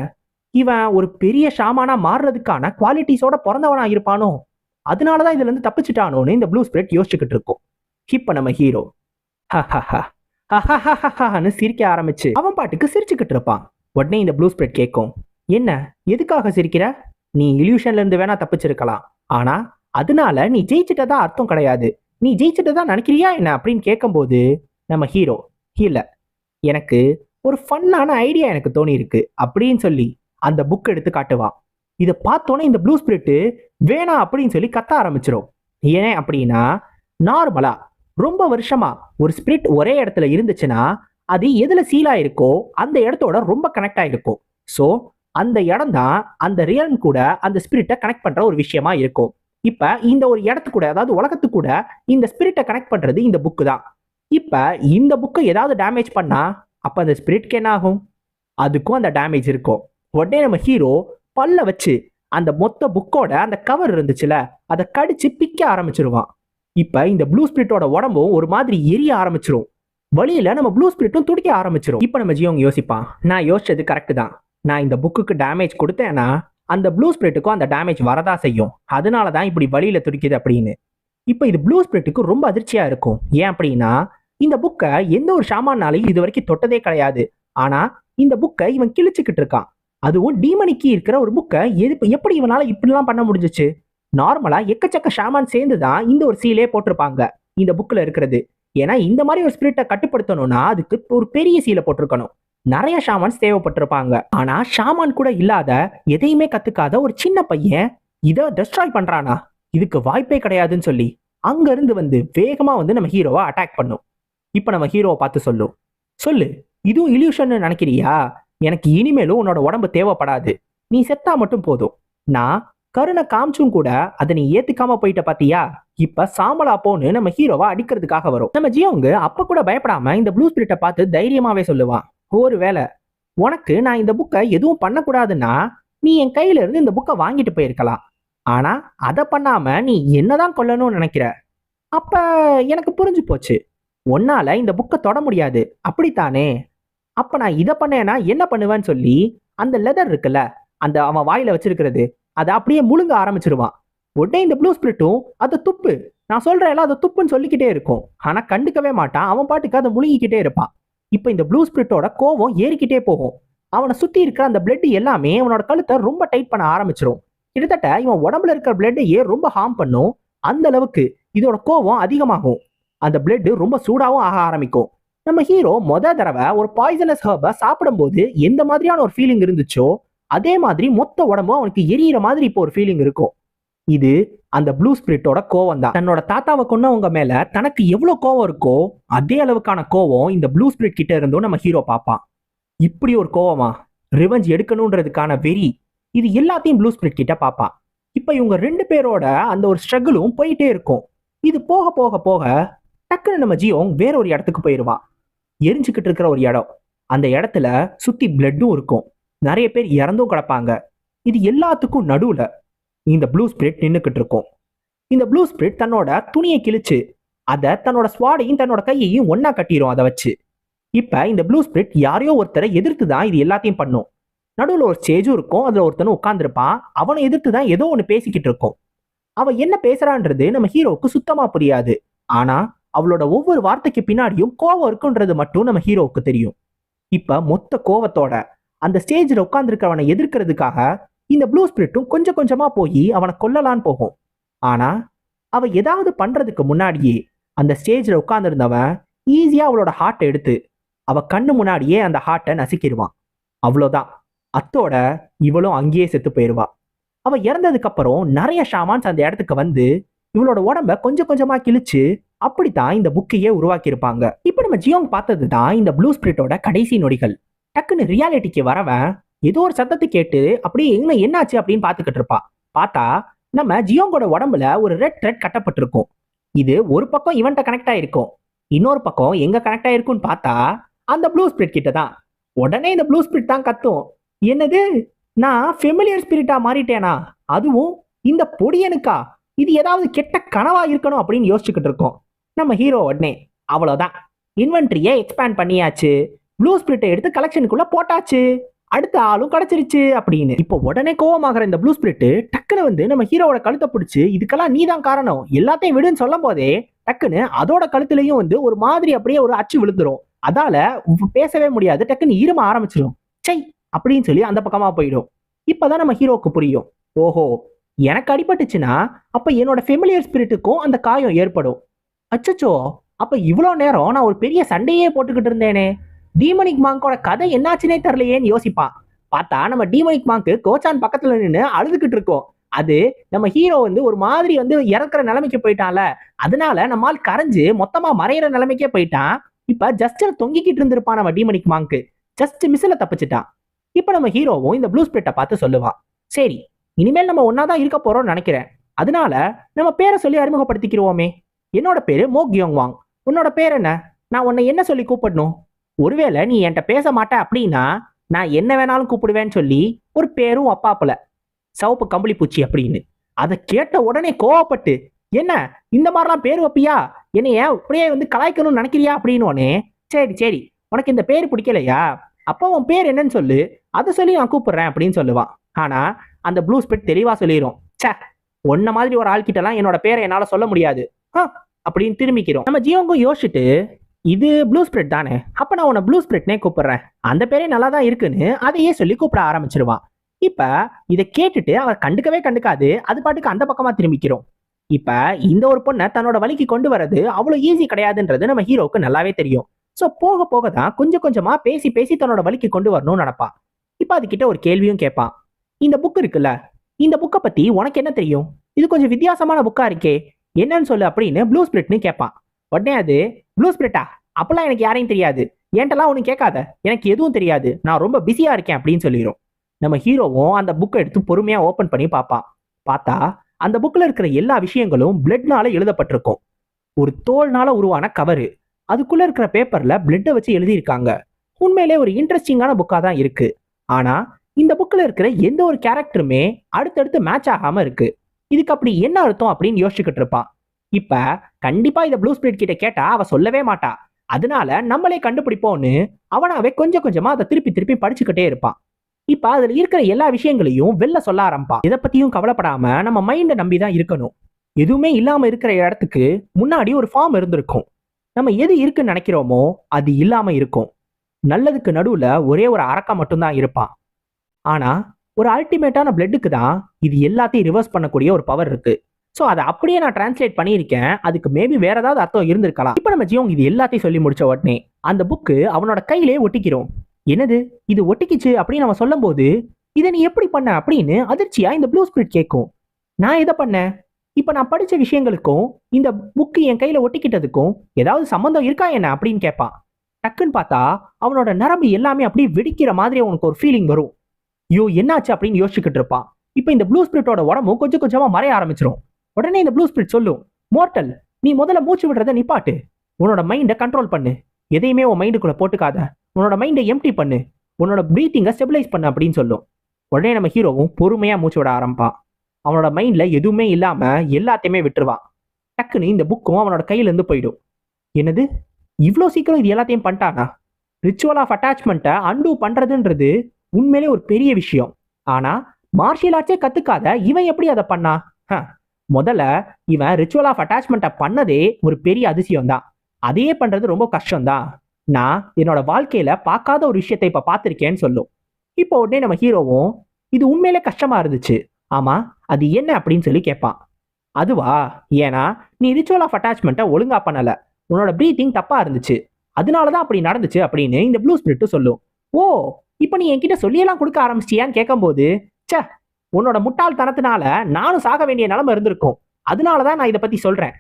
இவன் ஒரு பெரிய ஷாமானா மாறுறதுக்கான குவாலிட்டிஸோட பிறந்தவனா இருப்பானோ, அதனாலதான் இதுல இருந்து தப்பிச்சுட்டானோன்னு இந்த ப்ளூ ஸ்பிரிட் யோசிச்சுக்கிட்டு இருக்கும். இப்ப நம்ம ஹீரோ சிரிக்க ஆரம்பிச்சு அவன் பாட்டுக்கு சிரிச்சுக்கிட்டு இருப்பான். உடனே இந்த ப்ளூ ஸ்பிரிட் கேட்கும், என்ன எதுக்காக சிரிக்கிற? நீ இல்யூஷன்ல இருந்து வேணா தப்பிச்சிருக்கலாம், ஆனா அதனால நீ ஜெயிச்சிட்டதா அர்த்தம் கிடையாது. நீ ஜெயிச்சிட்டதா நினைக்கிறியா என்ன அப்படின்னு கேட்கும்போது நம்ம ஹீரோ, இல்ல எனக்கு ஒரு ஃபன்னான ஐடியா எனக்கு தோணி இருக்கு அப்படின்னு சொல்லி அந்த புக் எடுத்து காட்டுவான். இதை பார்த்தோன்னே இந்த ப்ளூ ஸ்பிரிட் வேணாம் அப்படின்னு சொல்லி கத்த ஆரம்பிச்சிடும். ஏன் அப்படின்னா நார்மலா ரொம்ப வருஷமா ஒரு ஸ்பிரிட் ஒரே இடத்துல இருந்துச்சுன்னா அது எதுல சீலா இருக்கோ அந்த இடத்தோட ரொம்ப கனெக்ட் ஆயிருக்கும். ஸோ அந்த இடம் தான் அந்த ரியல் கூட அந்த ஸ்பிரிட்டை கனெக்ட் பண்ற ஒரு விஷயமா இருக்கும். இப்ப இந்த ஒரு இடத்து கூட, அதாவது உலகத்து கூட இந்த ஸ்பிரிட்டை கனெக்ட் பண்றது இந்த புக்கு தான். இப்ப இந்த புக்கை ஏதாவது டேமேஜ் பண்ணா அப்ப அந்த ஸ்பிரிட்க்கு என்ன ஆகும்? அதுக்கும் அந்த டேமேஜ் இருக்கும். உடனே நம்ம ஹீரோ பல்ல வச்சு அந்த மொத்த புக்கோட அந்த கவர் இருந்துச்சுல அதை கடிச்சு பிக்க ஆரம்பிச்சிருவான். இப்ப இந்த ப்ளூ ஸ்பிரிட்டோட உடம்பும் ஒரு மாதிரி எரிய ஆரம்பிச்சிரும். வழியில நம்ம ப்ளூ ஸ்பிரிட்டும் துடிக்க ஆரம்பிச்சிரும். இப்ப நம்ம ஜியோங்க யோசிப்பான், நான் யோசிச்சது கரெக்ட் தான். நான் இந்த புக்குக்கு டேமேஜ் கொடுத்தேன்னா அந்த ப்ளூ ஸ்பிரிட்டுக்கும் அந்த டேமேஜ் வரதா செய்யும். அதனாலதான் இப்படி வழியில துடிக்குது அப்படின்னு. இப்ப இது ப்ளூ ஸ்பிரிட்டுக்கு ரொம்ப அதிர்ச்சியா இருக்கும். ஏன் அப்படின்னா இந்த புக்கை எந்த ஒரு ஷாமானாலையும் இது வரைக்கும் தொட்டதே கிடையாது. ஆனா இந்த புக்கை இவன் கிழிச்சுக்கிட்டு இருக்கான். அதுவும் டீமனிக்கு இருக்கிற ஒரு புக்கை எப்படி இவனால இப்படிலாம் பண்ண முடிஞ்சிச்சு? நார்மலா எக்கச்சக்க ஷாமான் சேர்ந்து தான் இந்த ஒரு சீலே போட்டிருப்பாங்க இந்த புக்ல இருக்கிறது. ஏன்னா இந்த மாதிரி ஒரு ஸ்பிரிட்டை கட்டுப்படுத்தணும்னா அதுக்கு ஒரு பெரிய சீலை போட்டிருக்கணும். நிறைய ஷாமான்ஸ் தேவைப்பட்டிருப்பாங்க. ஆனா ஷாமான் கூட இல்லாத எதையுமே கத்துக்காத ஒரு சின்ன பையன் இதை டெஸ்ட்ராய் பண்றானா? இதுக்கு வாய்ப்பே கிடையாதுன்னு சொல்லி அங்க இருந்து வந்து வேகமா வந்து நம்ம ஹீரோவை அட்டாக் பண்ணும். இப்ப நம்ம ஹீரோவை பார்த்து சொல்லு இதுவும் இல்யூஷன் நினைக்கிறியா? எனக்கு இனிமேலும் உன்னோட உடம்பு தேவைப்படாது, நீ செத்தா மட்டும் போதும். நான் கருணை காமிச்சும் கூட அதை நீ ஏத்துக்காம போயிட்ட பாத்தியா? இப்ப சாம்பலா போன்னு நம்ம ஹீரோவா அடிக்கிறதுக்காக வரும். நம்ம ஜியோங்க அப்ப கூட பயப்படாம இந்த ப்ளூ ஸ்பிரிட்டை பார்த்து தைரியமாவே சொல்லுவான், ஒருவேளை உனக்கு நான் இந்த புக்கை எதுவும் பண்ணக்கூடாதுன்னா நீ என் கையில இருந்து இந்த புக்கை வாங்கிட்டு போயிருக்கலாம். ஆனா அதை பண்ணாம நீ என்னதான் கொல்லணும்னு நினைக்கிற. அப்ப எனக்கு புரிஞ்சு போச்சு, உன்னால இந்த புக்கை தொட முடியாது அப்படித்தானே? அப்ப நான் இதை பண்ணேன்னா என்ன பண்ணுவேன்னு சொல்லி அந்த லெதர் இருக்குல்ல, அந்த அவன் வாயில வச்சிருக்கிறது அதை அப்படியே முழுங்க ஆரம்பிச்சிருவான். உடனே இந்த ப்ளூ ஸ்பிரிட்டும் அதை துப்பு, நான் சொல்றேன்ல அதை துப்புன்னு சொல்லிக்கிட்டே இருக்கும். ஆனா கண்டுக்கவே மாட்டான், அவன் பாட்டுக்கு அதை முழுங்கிக்கிட்டே இருப்பான். இப்ப இந்த ப்ளூ ஸ்பிரிட்டோட கோவம் ஏறிக்கிட்டே போகும். அவனை சுத்தி இருக்கிற அந்த பிளட் எல்லாமே அவனோட கழுத்தை ரொம்ப டைட் பண்ண ஆரம்பிச்சிடும். கிட்டத்தட்ட இவன் உடம்புல இருக்கிற பிளட்டையே ரொம்ப ஹார்ம் பண்ணும். அந்த அளவுக்கு இதோட கோவம் அதிகமாகும். அந்த பிளட் ரொம்ப சூடாவும் ஆக ஆரம்பிக்கும். நம்ம ஹீரோ தடவை ஒரு பாய்சனஸ் ஹர்பை சாப்பிடும்போது எந்த மாதிரியான ஒரு ஃபீலிங் இருந்துச்சோ அதே மாதிரி மொத்த உடம்பும் அவனுக்கு எரியிற மாதிரி இப்போ ஒரு ஃபீலிங் இருக்கும். இது அந்த ப்ளூ ஸ்பிரிட்டோட கோவம் தான். தன்னோட தாத்தாவை கொன்னவங்க மேல தனக்கு எவ்வளவு கோவம் இருக்கோ அதே அளவுக்கான கோவம் இந்த ப்ளூ ஸ்பிரிட் கிட்ட இருந்தும் நம்ம ஹீரோ பார்ப்பான். இப்படி ஒரு கோவமா, ரிவெஞ்ச் எடுக்கணும்ன்றதுக்கான வெறி, இது எல்லாத்தையும் ப்ளூ ஸ்பிரிட் கிட்ட பார்ப்பான். இப்ப இவங்க 2 பேரோட அந்த ஒரு ஸ்ட்ரகிளும் போயிட்டே இருக்கும். இது போக போக போக டக்குன்னு நம்ம ஜியோங் வேற ஒரு இடத்துக்கு போயிடுவா. எரிஞ்சுக்கிட்டு இருக்கிற ஒரு இடம். அந்த இடத்துல சுத்தி பிளட்டும் இருக்கும். நிறைய பேர் இறந்தும் கிடப்பாங்க. இது எல்லாத்துக்கும் நடுவுல இந்த ப்ளூ ஸ்பிரிட் நின்னுக்கிட்டு இருக்கும். இந்த ப்ளூ ஸ்பிரிட் தன்னோட துணியை கிழிச்சு அதை தன்னோட ஸ்வாடையும் தன்னோட கையையும் ஒன்னா கட்டிரும் அதை வச்சு. இப்ப இந்த ப்ளூ ஸ்பிரிட் யாரையோ ஒருத்தரை எதிர்த்து தான் இது எல்லாத்தையும் பண்ணும். நடுவில் ஒரு ஸ்டேஜும் இருக்கும். அதுல ஒருத்தனும் உட்கார்ந்துருப்பான். அவனை எதிர்த்து தான் ஏதோ ஒன்று பேசிக்கிட்டு இருக்கும். அவ என்ன பேசுறான்றது நம்ம ஹீரோவுக்கு சுத்தமா புரியாது. ஆனா அவளோட ஒவ்வொரு வார்த்தைக்கு பின்னாடியும் கோவம் இருக்குன்றது மட்டும் நம்ம ஹீரோவுக்கு தெரியும். இப்ப மொத்த கோவத்தோட அந்த ஸ்டேஜில் உட்கார்ந்துருக்கவனை எதிர்க்கிறதுக்காக இந்த ப்ளூ ஸ்பிரிட்டும் கொஞ்சம் கொஞ்சமா போய் அவனை கொல்லலான்னு போகும். ஆனா அவ ஏதாவது பண்றதுக்கு முன்னாடியே அந்த ஸ்டேஜில் உட்கார்ந்துருந்தவன் ஈஸியா அவளோட ஹார்ட்டை எடுத்து அவ கண்ணு முன்னாடியே அந்த ஹார்ட்டை நசுக்கிடுவான். அவ்வளோதான். அத்தோட இவளும் அங்கேயே செத்து போயிடுவா. அவ இறந்ததுக்கு அப்புறம் நிறைய ஷாமான்ஸ் அந்த இடத்துக்கு வந்து இவளோட உடம்ப கொஞ்சம் கொஞ்சமா கிழிச்சு அப்படித்தான் இந்த புக்கையே உருவாக்கியிருப்பாங்க. இப்ப நம்ம ஜியோங் பார்த்தது தான் இந்த ப்ளூ ஸ்பிரிட்டோட கடைசி நொடிகள். டக்குன்னு ரியாலிட்டிக்கு வரவன் ஏதோ ஒரு சத்தத்தை கேட்டு அப்படியே என்னாச்சு அப்படின்னு பாத்துக்கிட்டு இருப்பா. பார்த்தா நம்ம ஜியோங்கோட உடம்புல ஒரு ரெட் த்ரெட் கட்டப்பட்டிருக்கும். இது ஒரு பக்கம் இவன்ட்ட கனெக்ட் ஆயிருக்கும், இன்னொரு பக்கம் எங்க கனெக்ட் ஆயிருக்கும்னு பார்த்தா அந்த ப்ளூ ஸ்பிரிட் கிட்ட தான். உடனே இந்த ப்ளூ ஸ்பிரிட் தான் கத்தும், என்னது நான் ஃபெமிலியர் ஸ்பிரிட்டா மாறிட்டேனா, அதுவும் இந்த பொடியனுக்கா, இது ஏதாவது கெட்ட கனவா இருக்கணும் அப்படின்னு யோசிச்சுக்கிட்டு இருக்கோம். நம்ம ஹீரோ உடனே அவ்வளோதான், இன்வென்ட்ரியை எக்ஸ்பேண்ட் பண்ணியாச்சு, ப்ளூ ஸ்பிரிட்டை எடுத்து கலெக்ஷனுக்குள்ள போட்டாச்சு, அடுத்த ஆளும் கிடைச்சிருச்சு அப்படின்னு. இப்போ உடனே கோவமாகற இந்த ப்ளூ ஸ்பிரிட் டக்குன்னு வந்து நம்ம ஹீரோவோட கழுத்தை பிடிச்சு இதுக்கெல்லாம் நீ தான் காரணம் எல்லாத்தையும் விடுன்னு சொல்லும் போதே டக்குன்னு அதோட கழுத்துலயும் வந்து ஒரு மாதிரி அப்படியே ஒரு அச்சு விழுந்துரும். அதால பேசவே முடியாது. டக்குன்னு இரும ஆரம்பிச்சிடும். சை அப்படின்னு சொல்லி அந்த பக்கமா போயிடும். இப்பதான் நம்ம ஹீரோவுக்கு புரியும், ஓஹோ எனக்கு அடிபட்டுச்சுன்னா அப்ப என்னோட ஃபெமிலியர் ஸ்பிரிட்டுக்கும் அந்த காயம் ஏற்படும். அச்சச்சோ, அப்ப இவ்வளோ நேரம் நான் ஒரு பெரிய சண்டையே போட்டுக்கிட்டு இருந்தேனே, டீமனிக் மாங்கோட கதை என்னாச்சுனே தெரியலையேன்னு யோசிப்பான். பார்த்தா நம்ம டீமனிக் மாங்க்கு கோச்சான் பக்கத்துல நின்று அழுதுகிட்டு இருக்கோம். அது நம்ம ஹீரோ வந்து ஒரு மாதிரி வந்து இறக்குற நிலைமைக்கு போயிட்டான்ல, அதனால நம்மால் கரைஞ்சு மொத்தமா மறையிற நிலைமைக்கே போயிட்டான். இப்ப ஜஸ்ட் தொங்கிக்கிட்டு இருந்திருப்பான் நம்ம டீமனிக் மாங்க்கு, ஜஸ்ட் மிஸ்ல தப்பிச்சிட்டான். இப்ப நம்ம ஹீரோவும் இந்த ப்ளூ ஸ்பிரிட்டை பார்த்து சொல்லுவான், சரி இனிமேல் நம்ம ஒன்னாதான் இருக்க போறோம்னு நினைக்கிறேன், அதனால நம்ம பேரை சொல்லி அறிமுகப்படுத்திக்கிறோமே. என்னோட பேரு மோ கியோங் வாங், உன்னோட பேர் என்ன, நான் உன்னை என்ன சொல்லி கூப்பிடணும், ஒருவேளை நீ என்கிட்ட பேச மாட்ட அப்படின்னா நான் என்ன வேணாலும் கூப்பிடுவேன்னு சொல்லி ஒரு பேரும் அப்பாப்புல சவப்பு கம்பளி பூச்சி அப்படின்னு. அதை கேட்ட உடனே கோவப்பட்டு, என்ன இந்த மாதிரிலாம் பேர் வைப்பியா, என்னைய அப்படியே வந்து கலாய்க்கணும்னு நினைக்கிறியா அப்படின்னு. சரி சரி உனக்கு இந்த பேர் பிடிக்கலையா, அப்போ உன் பேர் என்னன்னு சொல்லு, அதை சொல்லி நான் கூப்பிடுறேன் அப்படின்னு சொல்லுவான். ஆனா அந்த ப்ளூ ஸ்பிரிட் தெளிவா சொல்லிடும், சே உன்ன மாதிரி ஒரு ஆள்கிட்டலாம் என்னோட பேரை என்னால சொல்ல முடியாது அப்படின்னு திரும்பிக்கிறோம். நம்ம ஜியோங்கும் யோசிச்சுட்டு, இது ப்ளூ ஸ்பிரிட் தானே, அப்ப நான் உன்னை ப்ளூ ஸ்பிரிட்னே கூப்பிடுறேன், அந்த பேரே நல்லா தான் இருக்குன்னு அதையே சொல்லி கூப்பிட ஆரம்பிச்சிருவான். இப்ப இதை கேட்டுட்டு அவ கண்டுக்கவே கண்டுக்காது, அது பாட்டுக்கு அந்த பக்கமா திரும்பிக்கிறோம். இப்ப இந்த ஒரு பொண்ணை தன்னோட வழிக்கு கொண்டு வர்றது அவ்வளவு ஈஸி கிடையாதுன்றது நம்ம ஹீரோவுக்கு நல்லாவே தெரியும். சோ போக போக தான் கொஞ்சம் கொஞ்சமா பேசி பேசி தன்னோட வழிக்கு கொண்டு வரணும்னு நினைப்பா. இப்ப அதுகிட்ட ஒரு கேள்வியும் கேட்பான், இந்த புக் இருக்குல்ல, இந்த புக்கை பத்தி உனக்கு என்ன தெரியும், இது கொஞ்சம் வித்தியாசமான புக்கா இருக்கே, என்னன்னு சொல்லு அப்படின்னு ப்ளூ ஸ்பிரிட்னு கேட்பான். உடனே அது, ப்ளூ ஸ்பிரிட்டா, அப்பெல்லாம் எனக்கு யாரையும் தெரியாது, ஏன்ட்டெல்லாம் ஒன்றும் கேட்காத, எனக்கு எதுவும் தெரியாது, நான் ரொம்ப பிஸியா இருக்கேன் அப்படின்னு சொல்லிடும். நம்ம ஹீரோவும் அந்த புக்கை எடுத்து பொறுமையா ஓபன் பண்ணி பார்ப்பான். பார்த்தா அந்த புக்ல இருக்கிற எல்லா விஷயங்களும் பிளட்னால எழுதப்பட்டிருக்கும். ஒரு தோல்னால உருவான கவரு, அதுக்குள்ள இருக்கிற பேப்பர்ல பிளட்டை வச்சு எழுதியிருக்காங்க. உண்மையிலே ஒரு இன்ட்ரெஸ்டிங்கான புக்கா தான் இருக்கு. ஆனா இந்த புக்ல இருக்கிற எந்த ஒரு கேரக்டருமே அடுத்தடுத்து மேட்ச் ஆகாம இருக்கு. இதுக்கு அப்படி என்ன அர்த்தம் அப்படின்னு யோசிச்சுக்கிட்டு இருப்பான். இப்ப கண்டிப்பா இதை ப்ளூ ஸ்பிரிட் கிட்ட கேட்டா அவ சொல்லவே மாட்டா. அதனால நம்மளே கண்டுபிடிப்போம்னு அவனாவே கொஞ்சம் கொஞ்சமா அதை திருப்பி திருப்பி படிச்சுக்கிட்டே இருப்பான். இப்ப அதுல இருக்கிற எல்லா விஷயங்களையும் வெளில சொல்ல ஆரம்பிப்பான். இதை பத்தியும் கவலைப்படாம நம்ம மைண்டை நம்பிதான் இருக்கணும். எதுவுமே இல்லாம இருக்கிற இடத்துக்கு முன்னாடி ஒரு ஃபார்ம் இருந்திருக்கும். நம்ம எது இருக்குன்னு நினைக்கிறோமோ அது இல்லாம இருக்கும். நல்லதுக்கு நடுவுல ஒரே ஒரு அரக்கா மட்டும்தான் இருப்பான். ஆனா ஒரு அல்டிமேட்டான பிளட்டுக்கு தான் இது எல்லாத்தையும் ரிவர்ஸ் பண்ணக்கூடிய ஒரு பவர் இருக்கு. ஸோ அதை அப்படியே நான் டிரான்ஸ்லேட் பண்ணியிருக்கேன். அதுக்கு மேபி வேற ஏதாவது அர்த்தம் இருந்திருக்கலாம். இப்போ நம்ம ஜியோங் இது எல்லாத்தையும் சொல்லி முடிச்ச உடனே அந்த புக்கு அவனோட கையிலே ஒட்டிக்கிறோம். என்னது இது ஒட்டிக்கிச்சு அப்படின்னு நம்ம சொல்லும் போது, இதை நீ எப்படி பண்ண அப்படின்னு அதிர்ச்சியா இந்த ப்ளூ ஸ்பிரிட் கேட்கும். நான் இதை பண்ணேன், இப்போ நான் படிச்ச விஷயங்களுக்கும் இந்த புக்கு என் கையில ஒட்டிக்கிட்டதுக்கும் ஏதாவது சம்மந்தம் இருக்கா என்ன அப்படின்னு கேட்பான். டக்குன்னு பார்த்தா அவனோட நரம்பு எல்லாமே அப்படியே வெடிக்கிற மாதிரி அவனுக்கு ஒரு ஃபீலிங் வரும். ஐயோ என்னாச்சு அப்படின்னு யோசிச்சுக்கிட்டு இருப்பான். இப்போ இந்த ப்ளூ ஸ்பிரிட்டோட உடம்பும் கொஞ்சம் கொஞ்சமா மறைய ஆரம்பிச்சிடும். உடனே இந்த ப்ளூ ஸ்பிரிட் சொல்லும், மோர்டல் நீ முதல்ல மூச்சு விடுறத நிப்பாட்டு. உன்னோட மைண்டை கண்ட்ரோல் பண்ணு. எதையுமே உன் மைண்டுக்குள்ள போட்டுக்காத. உன்னோட மைண்டை எம்டி பண்ணு. உன்னோட பிரீத்திங்கை ஸ்டெபிலைஸ் பண்ணு அப்படின்னு சொல்லும். உடனே நம்ம ஹீரோவும் பொறுமையா மூச்சு விட ஆரம்பிப்பான். அவனோட மைண்ட்ல எதுவுமே இல்லாம எல்லாத்தையுமே விட்டுருவான். டக்குன்னு இந்த புக்கும் அவனோட கையில இருந்து போயிடும். என்னது, இவ்வளோ சீக்கிரம் இது எல்லாத்தையும் பண்ணிட்டானா? ரிச்சுவல் ஆஃப் அட்டாச்மெண்ட்டை அன்டூ பண்றதுன்றது உண்மையிலே ஒரு பெரிய விஷயம். ஆனா மார்ஷியல் ஆர்ட்ஸே கத்துக்காத இவன் எப்படி அதை பண்ணா? முதல்ல இவன் ரிச்சுவல் ஆஃப் அட்டாச்மெண்ட்டை பண்ணதே ஒரு பெரிய அதிசயம் தான். அதையே பண்றது ரொம்ப கஷ்டம்தான். நான் என்னோட வாழ்க்கையில பார்க்காத ஒரு விஷயத்தை இப்ப பார்த்திருக்கேன்னு சொல்லும். இப்போ உடனே நம்ம ஹீரோவும் இது உண்மையிலே கஷ்டமா இருந்துச்சு, ஆமா அது என்ன அப்படின்னு சொல்லி கேட்பான். அதுவா, ஏன்னா நீ ரிச்சுவல் ஆஃப் அட்டாச்மெண்ட்டை ஒழுங்கா பண்ணல, உன்னோட பிரீத்திங் தப்பா இருந்துச்சு, அதனாலதான் அப்படி நடந்துச்சு அப்படின்னு இந்த ப்ளூ ஸ்பிரிட் சொல்லும். ஓ, இப்போ நீ என்கிட்ட சொல்லியெல்லாம் கொடுக்க ஆரம்பிச்சிட்டியான்னு கேட்கும்போது, சே, உன்னோட முட்டாள்தனத்தினால நானும் சாக வேண்டிய நிலைமை இருந்திருக்கும், அதனாலதான் நான் இதை பத்தி சொல்றேன்.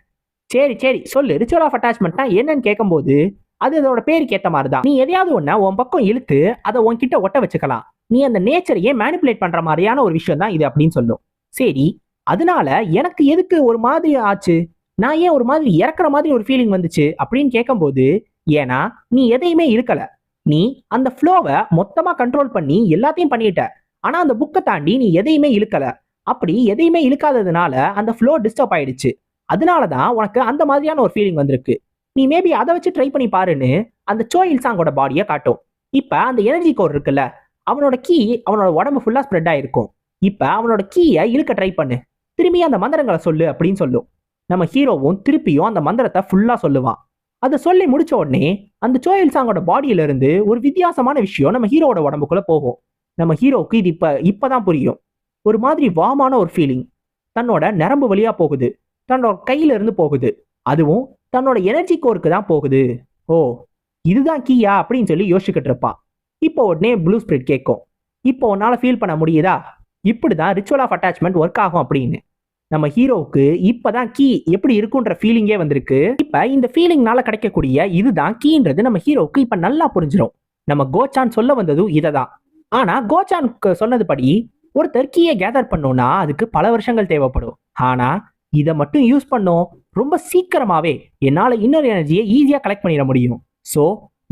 சரி சரி சொல்லு, ரிச்சுவல் ஆஃப் அட்டாச்மெண்ட்னா என்னன்னு கேட்கும்போது, அது அதோட பேருக்கு ஏத்த மாதிரி தான். நீ எதையாவது ஒண்ண உன் பக்கம் இழுத்து அதை உன்கிட்ட ஒட்ட வச்சுக்கலாம். நீ அந்த நேச்சரையே மேனிபுலேட் பண்ற மாதிரியான ஒரு விஷயம் தான் இது அப்படின்னு சொல்லும். சரி, அதனால எனக்கு எதுக்கு ஒரு மாதிரி ஆச்சு, நான் ஏன் ஒரு மாதிரி இறக்குற மாதிரி ஒரு ஃபீலிங் வந்துச்சு அப்படின்னு கேட்கும்போது, ஏன்னா நீ எதையுமே இழுக்கல, நீ அந்த ஃப்ளோவை மொத்தமா கண்ட்ரோல் பண்ணி எல்லாத்தையும் பண்ணிட்ட. ஆனா அந்த புக்கை தாண்டி நீ எதையுமே இழுக்கல. அப்படி எதையுமே இழுக்காததுனால அந்த ஃப்ளோ டிஸ்டர்ப் ஆயிடுச்சு. அதனாலதான் உனக்கு அந்த மாதிரியான ஒரு ஃபீலிங் வந்திருக்கு. நீ மேபி அதை வச்சு ட்ரை பண்ணி பாருன்னு அந்த சோயில் சாங்கோட பாடியை காட்டும். இப்ப அந்த எனர்ஜி கோர் இருக்குல்ல, அவனோட கீ அவனோட உடம்பு ஃபுல்லா ஸ்ப்ரெட் ஆயிருக்கும். இப்ப அவனோட கீயை இழுக்க ட்ரை பண்ணு, திரும்பி அந்த மந்திரங்களை சொல்லு அப்படின்னு சொல்லும். நம்ம ஹீரோவும் திருப்பியும் அந்த மந்திரத்தை ஃபுல்லா சொல்லுவான். அதை சொல்லி முடிச்ச உடனே அந்த சோயில் சாங்கோட பாடியில இருந்து ஒரு வித்தியாசமான விஷயம் நம்ம ஹீரோவோட உடம்புக்குள்ள போகும். நம்ம ஹீரோவுக்கு இது இப்பதான் புரியும். ஒரு மாதிரி வாமான ஒரு ஃபீலிங் தன்னோட நரம்பு வழியா போகுது, தன்னோட கையில இருந்து போகுது, அதுவும் தன்னோட எனர்ஜி கோருக்கு தான் போகுது. ஓ, இதுதான் கீயா அப்படின்னு சொல்லி யோசிச்சுக்கிட்டு இருப்பான். இப்போ உடனே ப்ளூ ஸ்பிரிட் கேட்கும், இப்போ உன்னால ஃபீல் பண்ண முடியுதா, இப்படிதான் ரிச்சுவல் ஆஃப் அட்டாச்மெண்ட் ஒர்க் ஆகும் அப்படின்னு. நம்ம ஹீரோவுக்கு இப்பதான் கீ எப்படி இருக்குன்ற ஃபீலிங்கே வந்திருக்கு. இப்ப இந்த ஃபீலிங்னால கிடைக்கக்கூடிய இதுதான் கீன்றது நம்ம ஹீரோவுக்கு இப்ப நல்லா புரிஞ்சிடும். நம்ம கோச்சான் சொல்ல வந்ததும் இததான். ஆனா கோச்சான் சொன்னது படி ஒருத்தர் கீயை கேதர் பண்ணோம்னா அதுக்கு பல வருஷங்கள் தேவைப்படும். ஆனா இதை மட்டும் யூஸ் பண்ணோம் ரொம்ப சீக்கிரமாவே என்னால இன்னர் எனர்ஜியை ஈஸியா கலெக்ட் பண்ணிட முடியும். ஸோ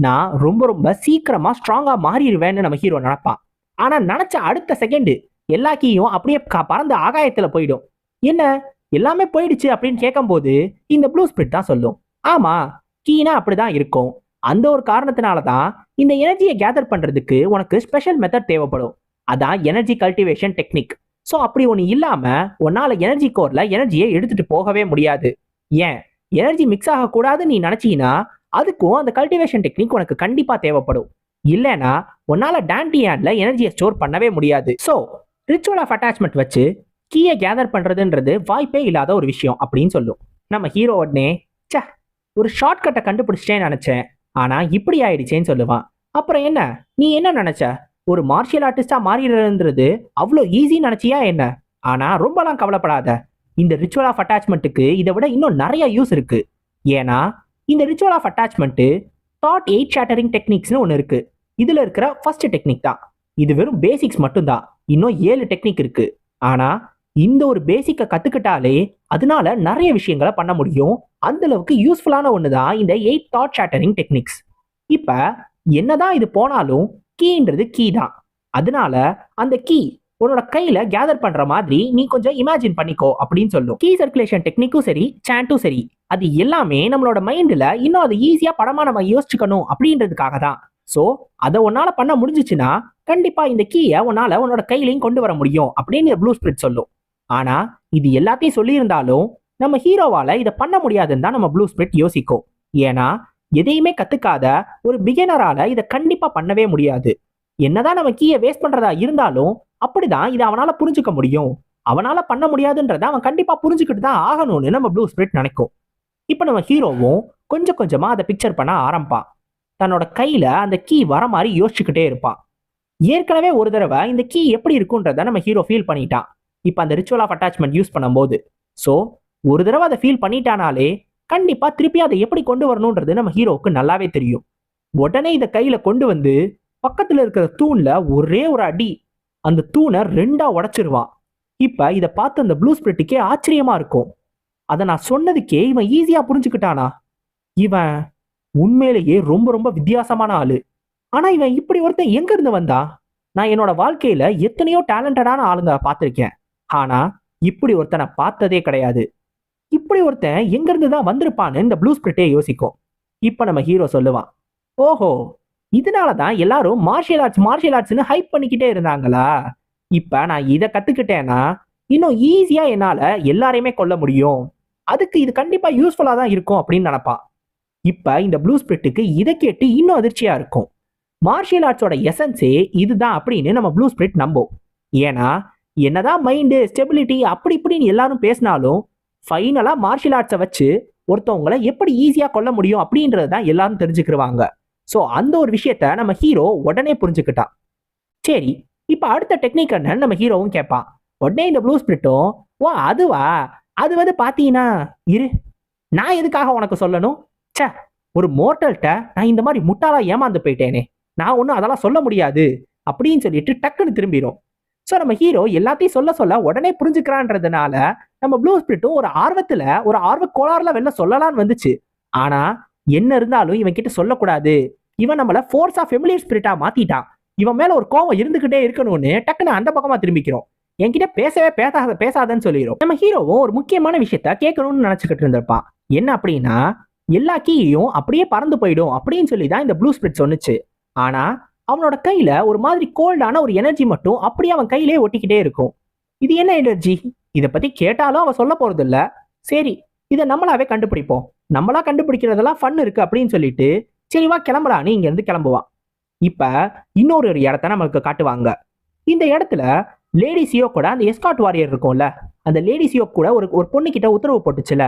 நான் ரொம்ப ரொம்ப சீக்கிரமா ஸ்ட்ராங்கா மாறிடுவேன்னு நம்ம ஹீரோ நினைப்பான். ஆனா நினைச்ச அடுத்த செகண்ட் எல்லா கீயும் அப்படியே பறந்து ஆகாயத்துல போயிடும். என்ன, எல்லாமே போயிடுச்சு அப்படின்னு கேட்கும்போது இந்த ப்ளூ ஸ்பிரிட் தான் சொல்லும், ஆமா கீனா அப்படிதான் இருக்கும். அந்த ஒரு காரணத்தினாலதான் இந்த எனர்ஜியை கேதர் பண்றதுக்கு உனக்கு ஸ்பெஷல் மெத்தட் தேவைப்படும். அதான் எனர்ஜி கல்டிவேஷன் டெக்னிக். ஸோ அப்படி ஒன்று இல்லாம உன்னால எனர்ஜி கோர்ல எனர்ஜியை எடுத்துட்டு போகவே முடியாது. ஏன், எனர்ஜி மிக்ஸ் ஆகக்கூடாதுன்னு நீ நினைச்சீங்கன்னா அதுக்கும் அந்த கல்டிவேஷன் டெக்னிக் உனக்கு கண்டிப்பா தேவைப்படும். இல்லைன்னா உன்னால டான்டியான்ல எனர்ஜியை ஸ்டோர் பண்ணவே முடியாது. ஸோ ரிச்சுவல் ஆஃப் அட்டாச்மெண்ட் வச்சு கீயை கேதர் பண்றதுன்றது வாய்ப்பே இல்லாத ஒரு விஷயம் அப்படின்னு சொல்லும். நம்ம ஹீரோ உடனே சே, ஒரு ஷார்ட்கட்டை கண்டுபிடிச்சிட்டேன்னு நினைச்சேன், ஆனா இப்படி ஆயிடுச்சேன்னு சொல்லுவான். அப்புறம் என்ன, நீ என்ன நினைச்ச, ஒரு மார்ஷியல் ஆர்டிஸ்டா மாறிடுறது அவ்வளோ ஈஸின்னு நினைச்சியா என்ன? ஆனா ரொம்பலாம் கவலைப்படாத, இந்த ரிச்சுவல் ஆஃப் அட்டாச்மெண்ட்டுக்கு இதை விட இன்னும் நிறைய யூஸ் இருக்கு. ஏன்னா இந்த ritual of attachment thought 8 shattering டெக்னிக்ஸ்னு ஒன்று இருக்கு. இதுல இருக்கிற ஃபர்ஸ்ட் டெக்னிக் தான். இது வெறும் பேசிக்ஸ் மட்டும்தான், இன்னும் 7 டெக்னிக் இருக்கு. ஆனா இந்த ஒரு பேசிக்கை கத்துக்கிட்டாலே அதனால நிறைய விஷயங்களை பண்ண முடியும். அந்த அளவுக்கு யூஸ்ஃபுல்லான ஒன்று தான் இந்த 8 தாட் ஷேட்டரிங் டெக்னிக்ஸ். இப்ப என்னதான் இது போனாலும் கீன்றது கீ தான். அதனால அந்த கீ உன்னோட கையில கேதர் பண்ற மாதிரி நீ கொஞ்சம் இமேஜின் பண்ணிக்கோ அப்படின்னு சொல்லும். கீ சர்க்குலேஷன் டெக்னிக்கும் சரி, சாண்டும் சரி, அது எல்லாமே நம்மளோட மைண்ட்ல இன்னும் அது ஈஸியா படமா நம்ம யோசிச்சுக்கணும் அப்படின்றதுக்காக தான். ஸோ அதை உன்னால பண்ண முடிஞ்சிச்சுன்னா கண்டிப்பா இந்த கீயை உன்னால உன்னோட கையிலையும் கொண்டு வர முடியும் அப்படின்னு ப்ளூ ஸ்பிரிட் சொல்லும். ஆனா இது எல்லாத்தையும் சொல்லியிருந்தாலும் நம்ம ஹீரோவால இதை பண்ண முடியாதுன்னு தான் நம்ம ப்ளூ ஸ்பிரிட் யோசிக்கும். ஏன்னா எதையுமே கத்துக்காத ஒரு பிகினரால இதை கண்டிப்பா பண்ணவே முடியாது. என்னதான் நம்ம கீயை வேஸ்ட் பண்றதா இருந்தாலும் அப்படிதான் இதை அவனால புரிஞ்சுக்க முடியும். அவனால பண்ண முடியாதுன்றத அவன் கண்டிப்பா புரிஞ்சுக்கிட்டு தான் ஆகணும்னு நம்ம ப்ளூ ஸ்பிரிட் நினைக்கும். இப்ப நம்ம ஹீரோவும் கொஞ்சம் கொஞ்சமா அதை பிக்சர் பண்ண ஆரம்பிப்பான். தன்னோட கையில அந்த கீ வர மாதிரி யோசிச்சுக்கிட்டே இருப்பான். ஏற்கனவே ஒரு தடவை இந்த கீ எப்படி இருக்குன்றத நம்ம ஹீரோ ஃபீல் பண்ணிட்டான் இப்ப அந்த ரிச்சுவல் ஆஃப் அட்டாச்மெண்ட் யூஸ் பண்ணும்போது. ஸோ ஒரு தடவை அதை ஃபீல் பண்ணிட்டானாலே கண்டிப்பா திருப்பி அதை எப்படி கொண்டு வரணும்ன்றது நம்ம ஹீரோவுக்கு நல்லாவே தெரியும். உடனே இதை கையில கொண்டு வந்து பக்கத்துல இருக்கிற தூண்ல ஒரே ஒரு அடி அந்த தூணை 2ஆ உடைச்சிருவான். இப்ப இதை பார்த்து அந்த ப்ளூ ஸ்பிரிட்டுக்கே ஆச்சரியமா இருக்கும். அதை நான் சொன்னதுக்கே இவன் ஈஸியா புரிஞ்சுக்கிட்டானா? இவன் உண்மையிலேயே ரொம்ப ரொம்ப வித்தியாசமான ஆளு. ஆனா இவன் இப்படி ஒருத்தன் எங்க இருந்து வந்தா? நான் என்னோட வாழ்க்கையில எத்தனையோ டேலண்டடான ஆளுங்க பார்த்திருக்கேன். ஆனா இப்படி ஒருத்தனை பார்த்ததே கிடையாது. இப்படி ஒருத்தன் எங்க இருந்து தான் வந்திருப்பான்னு இந்த ப்ளூ ஸ்பிரிட்டே யோசிக்கும். இப்ப நம்ம ஹீரோ சொல்லுவான், ஓஹோ, இதனாலதான் எல்லாரும் மார்ஷியல் ஆர்ட்ஸ்னு ஹைப் பண்ணிக்கிட்டே இருந்தாங்களா? இப்ப நான் இதை கத்துக்கிட்டேன்னா இன்னும் ஈஸியா என்னால எல்லாரையுமே கொல்ல முடியும். அதுக்கு இது கண்டிப்பா யூஸ்ஃபுல்லா தான் இருக்கும் அப்படின்னு நினைப்பான். இப்ப இந்த ப்ளூ ஸ்பிரிட்டுக்கு இதை கேட்டு இன்னும் அதிர்ச்சியா இருக்கும். மார்ஷியல் ஆர்ட்ஸோட எசன்ஸே இதுதான் அப்படின்னு நம்ம ப்ளூ ஸ்பிரிட் நம்பும். ஏன்னா என்னதான் மைண்டு ஸ்டெபிலிட்டி அப்படி இப்படின்னு எல்லாரும் பேசினாலும் ஃபைனலா மார்ஷியல் ஆர்ட்ஸை வச்சு ஒருத்தவங்களை எப்படி ஈஸியா கொல்ல முடியும் அப்படின்றது தான் எல்லாரும் தெரிஞ்சுக்கிடுவாங்க. ஸோ அந்த ஒரு விஷயத்த நம்ம ஹீரோ உடனே புரிஞ்சுக்கிட்டான். சரி, இப்ப அடுத்த டெக்னிக் என்னன்னு நம்ம ஹீரோவும் கேட்பான். உடனே இந்த ப்ளூ ஸ்பிரிட்டும், ஓ அதுவா, அது வந்து பாத்தீங்கன்னா இரு, நான் எதுக்காக உனக்கு சொல்லணும்? சே, ஒரு மோர்டல்கிட்ட நான் இந்த மாதிரி முட்டாளா ஏமாந்து போயிட்டேனே, நான் ஒன்றும் அதெல்லாம் சொல்ல முடியாது அப்படின்னு சொல்லிட்டு டக்குன்னு திரும்பிடும். ஸோ நம்ம ஹீரோ எல்லாத்தையும் சொல்ல சொல்ல உடனே புரிஞ்சுக்கிறான்றதுனால நம்ம ப்ளூ ஸ்பிரிட்டும் ஒரு ஆர்வத்துல ஒரு ஆர்வ கோளாறுல வெளில சொல்லலான்னு வந்துச்சு. ஆனா என்ன இருந்தாலும் இவன் கிட்ட சொல்லக்கூடாது, இவன் நம்மள ஃபோர்ஸா ஃபெமிலியர் ஸ்பிரிட்டா மாத்திட்டான், இவன் மேல ஒரு கோவம் இருந்துகிட்டே இருக்கணும்னு டக்குன்னு அந்த பக்கமா திரும்பிக்கிறோம். என்கிட்ட பேசவே பேசாதன்னு சொல்லிடும். நம்ம ஹீரோவும் ஒரு முக்கியமான விஷயத்த கேட்கணும்னு நினைச்சுக்கிட்டு இருந்திருப்பான். என்ன அப்படின்னா, எல்லா கீயும் அப்படியே பறந்து போயிடும் அப்படின்னு சொல்லி தான் இந்த ப்ளூ ஸ்பிரிட் சொன்னுச்சு. ஆனா அவனோட கையில ஒரு மாதிரி கோல்டான ஒரு எனர்ஜி மட்டும் அப்படியே அவன் கையிலே ஒட்டிக்கிட்டே இருக்கும். இது என்ன எனர்ஜி? இதை பத்தி கேட்டாலும் அவன் சொல்ல போறது இல்ல. சரி, இதை நம்மளாவே கண்டுபிடிப்போம், நம்மளா கண்டுபிடிக்கிறதெல்லாம் ஃபன் இருக்கு அப்படின்னு சொல்லிட்டு சரி வா கிளம்பலாம் நீ இங்க இருந்து கிளம்புவான். இப்ப இன்னொரு இடத்த நமக்கு காட்டுவாங்க. இந்த இடத்துல லேடி சியோ கூட அந்த எஸ்காட் வாரியர் இருக்கும்ல, அந்த லேடி சியோ கூட ஒரு பொண்ணு கிட்ட உத்தரவு போட்டுச்சுல,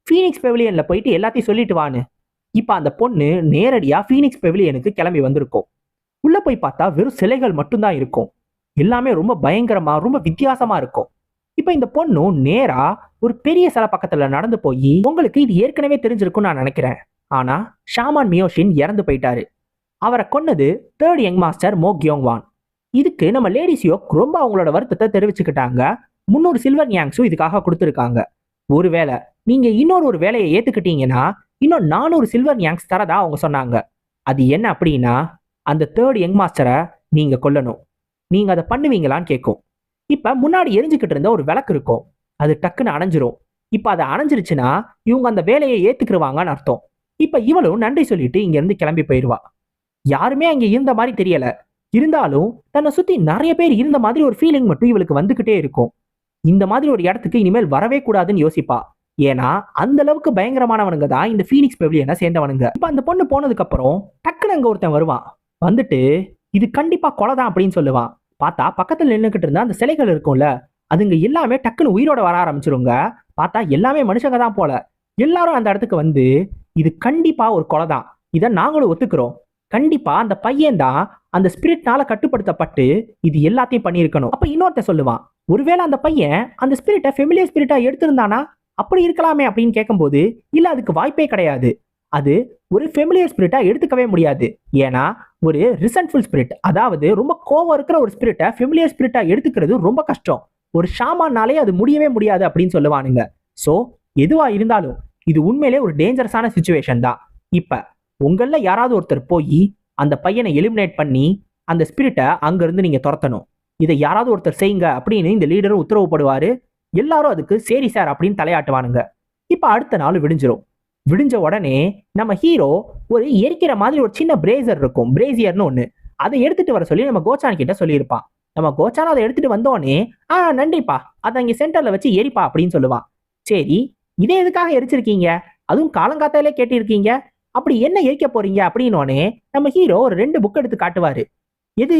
ஃபீனிக்ஸ் பெவிலியன்ல போயிட்டு எல்லாத்தையும் சொல்லிட்டு வான்னு. இப்ப அந்த பொண்ணு நேரடியா ஃபீனிக்ஸ் பெவிலியனுக்கு கிளம்பி வந்திருக்கும். உள்ள போய் பார்த்தா வெறும் சிலைகள் மட்டும்தான் இருக்கும். எல்லாமே ரொம்ப பயங்கரமா ரொம்ப வித்தியாசமா இருக்கும். இப்ப இந்த பொண்ணும் நேரா ஒரு பெரிய சிலை பக்கத்துல நடந்து போய், உங்களுக்கு இது ஏற்கனவே தெரிஞ்சிருக்கும் நான் நினைக்கிறேன், ஆனா ஷாமான் மியோஷின் இறந்து போயிட்டாரு. அவரை கொன்னது 3rd யங் மாஸ்டர் மோ கியோங்வான். இதுக்கு நம்ம லேடி சியோக் ரொம்ப அவங்களோட வருத்தத்தை தெரிவிச்சுக்கிட்டாங்க. 300 சில்வர் யாங்ஸும் இதுக்காக கொடுத்துருக்காங்க. ஒருவேளை நீங்க இன்னொரு வேலையை ஏத்துக்கிட்டீங்கன்னா இன்னும் 400 சில்வர் யாங்ஸ் தரதா அவங்க சொன்னாங்க. அது என்ன அப்படின்னா, அந்த 3rd யங் மாஸ்டரை நீங்க கொல்லணும். நீங்க அதை பண்ணுவீங்களான்னு கேட்கும். இப்ப முன்னாடி எரிஞ்சுக்கிட்டு இருந்த ஒரு விளக்கு இருக்கும், அது டக்குன்னு அணைஞ்சிரும். இப்ப அதை அணைஞ்சிருச்சுன்னா இவங்க அந்த வேலையை ஏத்துக்குருவாங்கன்னு அர்த்தம். இப்ப இவளும் நன்றி சொல்லிட்டு இங்க இருந்து கிளம்பி போயிடுவா. யாருமே அங்க இருந்த மாதிரி தெரியல, இருந்தாலும் தன்னை சுத்தி நிறைய பேர் இருந்த மாதிரி ஒரு ஃபீலிங் மட்டும் இவளுக்கு வந்துகிட்டே இருக்கும். இந்த மாதிரி ஒரு இடத்துக்கு இனிமேல் வரவே கூடாதுன்னு யோசிப்பா. ஏன்னா அந்த அளவுக்கு பயங்கரமானவனுங்க தான் இந்த ஃபீனிக்ஸ் பெவிலியனை சேர்ந்தவனுங்க. இப்ப அந்த பொண்ணு போனதுக்கு அப்புறம் டக்குன்னு அங்க ஒருத்தன் வருவான். வந்துட்டு இது கண்டிப்பா கொலைதான் அப்படின்னு சொல்லுவான். பார்த்தா பக்கத்துல நின்றுகிட்டு இருந்த அந்த சிலைகள் இருக்கும்ல, அதுங்க எல்லாமே டக்குன்னு உயிரோட வர ஆரம்பிச்சிருங்க. பார்த்தா எல்லாமே மனுஷங்க தான் போல. எல்லாரும் அந்த இடத்துக்கு வந்து இது கண்டிப்பா ஒரு கொலைதான், இதை நாங்களும் ஒத்துக்கிறோம், கண்டிப்பா அந்த பையன் தான் அந்த ஸ்பிரிட்னால கட்டுப்படுத்தப்பட்டு இது எல்லாத்தையும் பண்ணியிருக்கணும். அப்ப இன்னொருத்த சொல்லுவான், ஒருவேளை அந்த பையன் அந்த ஸ்பிரிட்டை ஃபெமிலியர் ஸ்பிரிட்டா எடுத்திருந்தானா அப்படி இருக்கலாமே அப்படின்னு கேட்கும்போது, இல்ல அதுக்கு வாய்ப்பே கிடையாது, அது ஒரு ஃபெமிலியர் ஸ்பிரிட்டா எடுத்துக்கவே முடியாது. ஏன்னா ஒரு ரிசன்ட்ஃபுல் ஸ்பிரிட், அதாவது ரொம்ப கோவம் இருக்கிற ஒரு ஸ்பிரிட்டை ஃபெமிலியர் ஸ்பிரிட்டா எடுத்துக்கிறது ரொம்ப கஷ்டம், ஒரு ஷாமானாலே அது முடியவே முடியாது அப்படின்னு சொல்லுவானுங்க. ஸோ எதுவா இருந்தாலும் இது உண்மையிலே ஒரு டேஞ்சரஸான சிச்சுவேஷன் தான். இப்ப உங்கள யாராவது ஒருத்தர் போய் அந்த பையனை எலிமினேட் பண்ணி அந்த ஸ்பிரிட்டை அங்கிருந்து நீங்க துரத்தணும், இதை யாராவது ஒருத்தர் செய்யுங்க அப்படின்னு இந்த லீடரும் உத்தரவு போடுவாரு. எல்லாரும் அதுக்கு சரி சார் அப்படின்னு தலையாட்டுவானுங்க. இப்ப அடுத்த நாள் விடிஞ்சிரும். விடிஞ்ச உடனே நம்ம ஹீரோ ஒரு எரிக்கிற மாதிரி ஒரு சின்ன பிரேசர் இருக்கும், பிரேசியர்னு ஒண்ணு, அதை எடுத்துட்டு வர சொல்லி நம்ம கோச்சான் கிட்ட சொல்லியிருப்பான். நம்ம கோச்சான் அதை எடுத்துட்டு வந்தோடனே, நன்றிப்பா, அதை அங்கே சென்டர்ல வச்சு எரிப்பா அப்படின்னு சொல்லுவான். சரி, இதே எதுக்காக எரிச்சிருக்கீங்க, அதுவும் காலங்காத்தாலே கேட்டிருக்கீங்க, அப்படி என்ன எரிக்க போறீங்க அப்படின்னோடனே நம்ம ஹீரோ ஒரு 2 புக் எடுத்து காட்டுவாரு. எது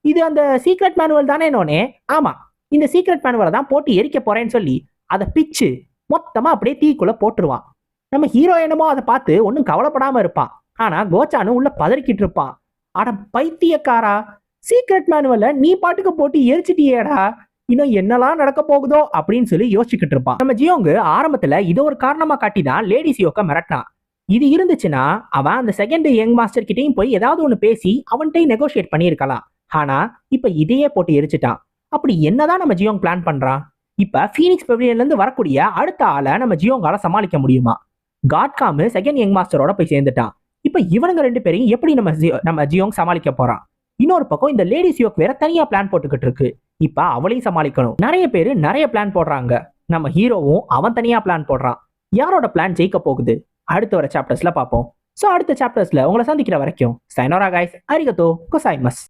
இது, அந்த சீக்ரெட் மேனுவல் தானே? ஆமா, இந்த சீக்ரெட் மேனுவலை தான் போட்டு எரிக்க போறேன்னு சொல்லி அதை பிச்சு மொத்தமா அப்படியே தீக்குள்ள போட்டுருவான். நம்ம ஹீரோ என்னமோ அதை பார்த்து ஒன்றும் கவலைப்படாம இருப்பான். ஆனா கோச்சானும் உள்ள பதறிக்கிட்டு இருப்பான். அட பைத்தியக்காரா, சீக்ரெட் மேனுவலை நீ பாட்டுக்கு போட்டு எரிச்சிட்டியேடா, இன்னும் என்னெல்லாம் நடக்க போகுதோ அப்படின்னு சொல்லி யோசிச்சுக்கிட்டு இருப்பான். நம்ம ஜியோங்கு ஆரம்பத்துல இதை ஒரு காரணமா காட்டி தான் லேடி சியோக்க மிரட்டினான். இது இருந்துச்சுன்னா அவன் அந்த 2nd யங் மாஸ்டர் கிட்டையும் போய் ஏதாவது ஒன்று பேசி அவன்கிட்டையும் நெகோஷியேட் பண்ணியிருக்கலாம். ஆனா இப்ப இதையே போட்டு எரிச்சிட்டான். அப்படி என்னதான் நம்ம ஜியோங் பிளான் பண்றான்? இப்ப ஃபீனிக்ஸ் பெவிலியன்ல இருந்து வரக்கூடிய அடுத்த ஆளை நம்ம ஜியோங்கால சமாளிக்க முடியுமா? காட்காமு செகண்ட் யங் மாஸ்டரோட போய் சேர்ந்துட்டான். இப்ப இவனுங்க 2 பேரையும் எப்படி நம்ம ஜியோங் சமாளிக்க போறான்? இன்னொரு பக்கம் இந்த லேடி சியோக் வேற தனியா பிளான் போட்டுக்கிட்டு இருக்கு. இப்ப அவளையும் சமாளிக்கணும். நிறைய பேரு நிறைய பிளான் போடுறாங்க. நம்ம ஹீரோவும் அவன் தனியா பிளான் போடுறான். யாரோட பிளான் ஜெயிக்க போகுது? அடுத்து வர சாப்டர்ஸ்ல பார்ப்போம். சோ அடுத்த சாப்டர்ஸ்ல உங்களை சந்திக்கிற வரைக்கும் சைனோரா கைஸ், அரிகதோ கோசாய்மஸ்.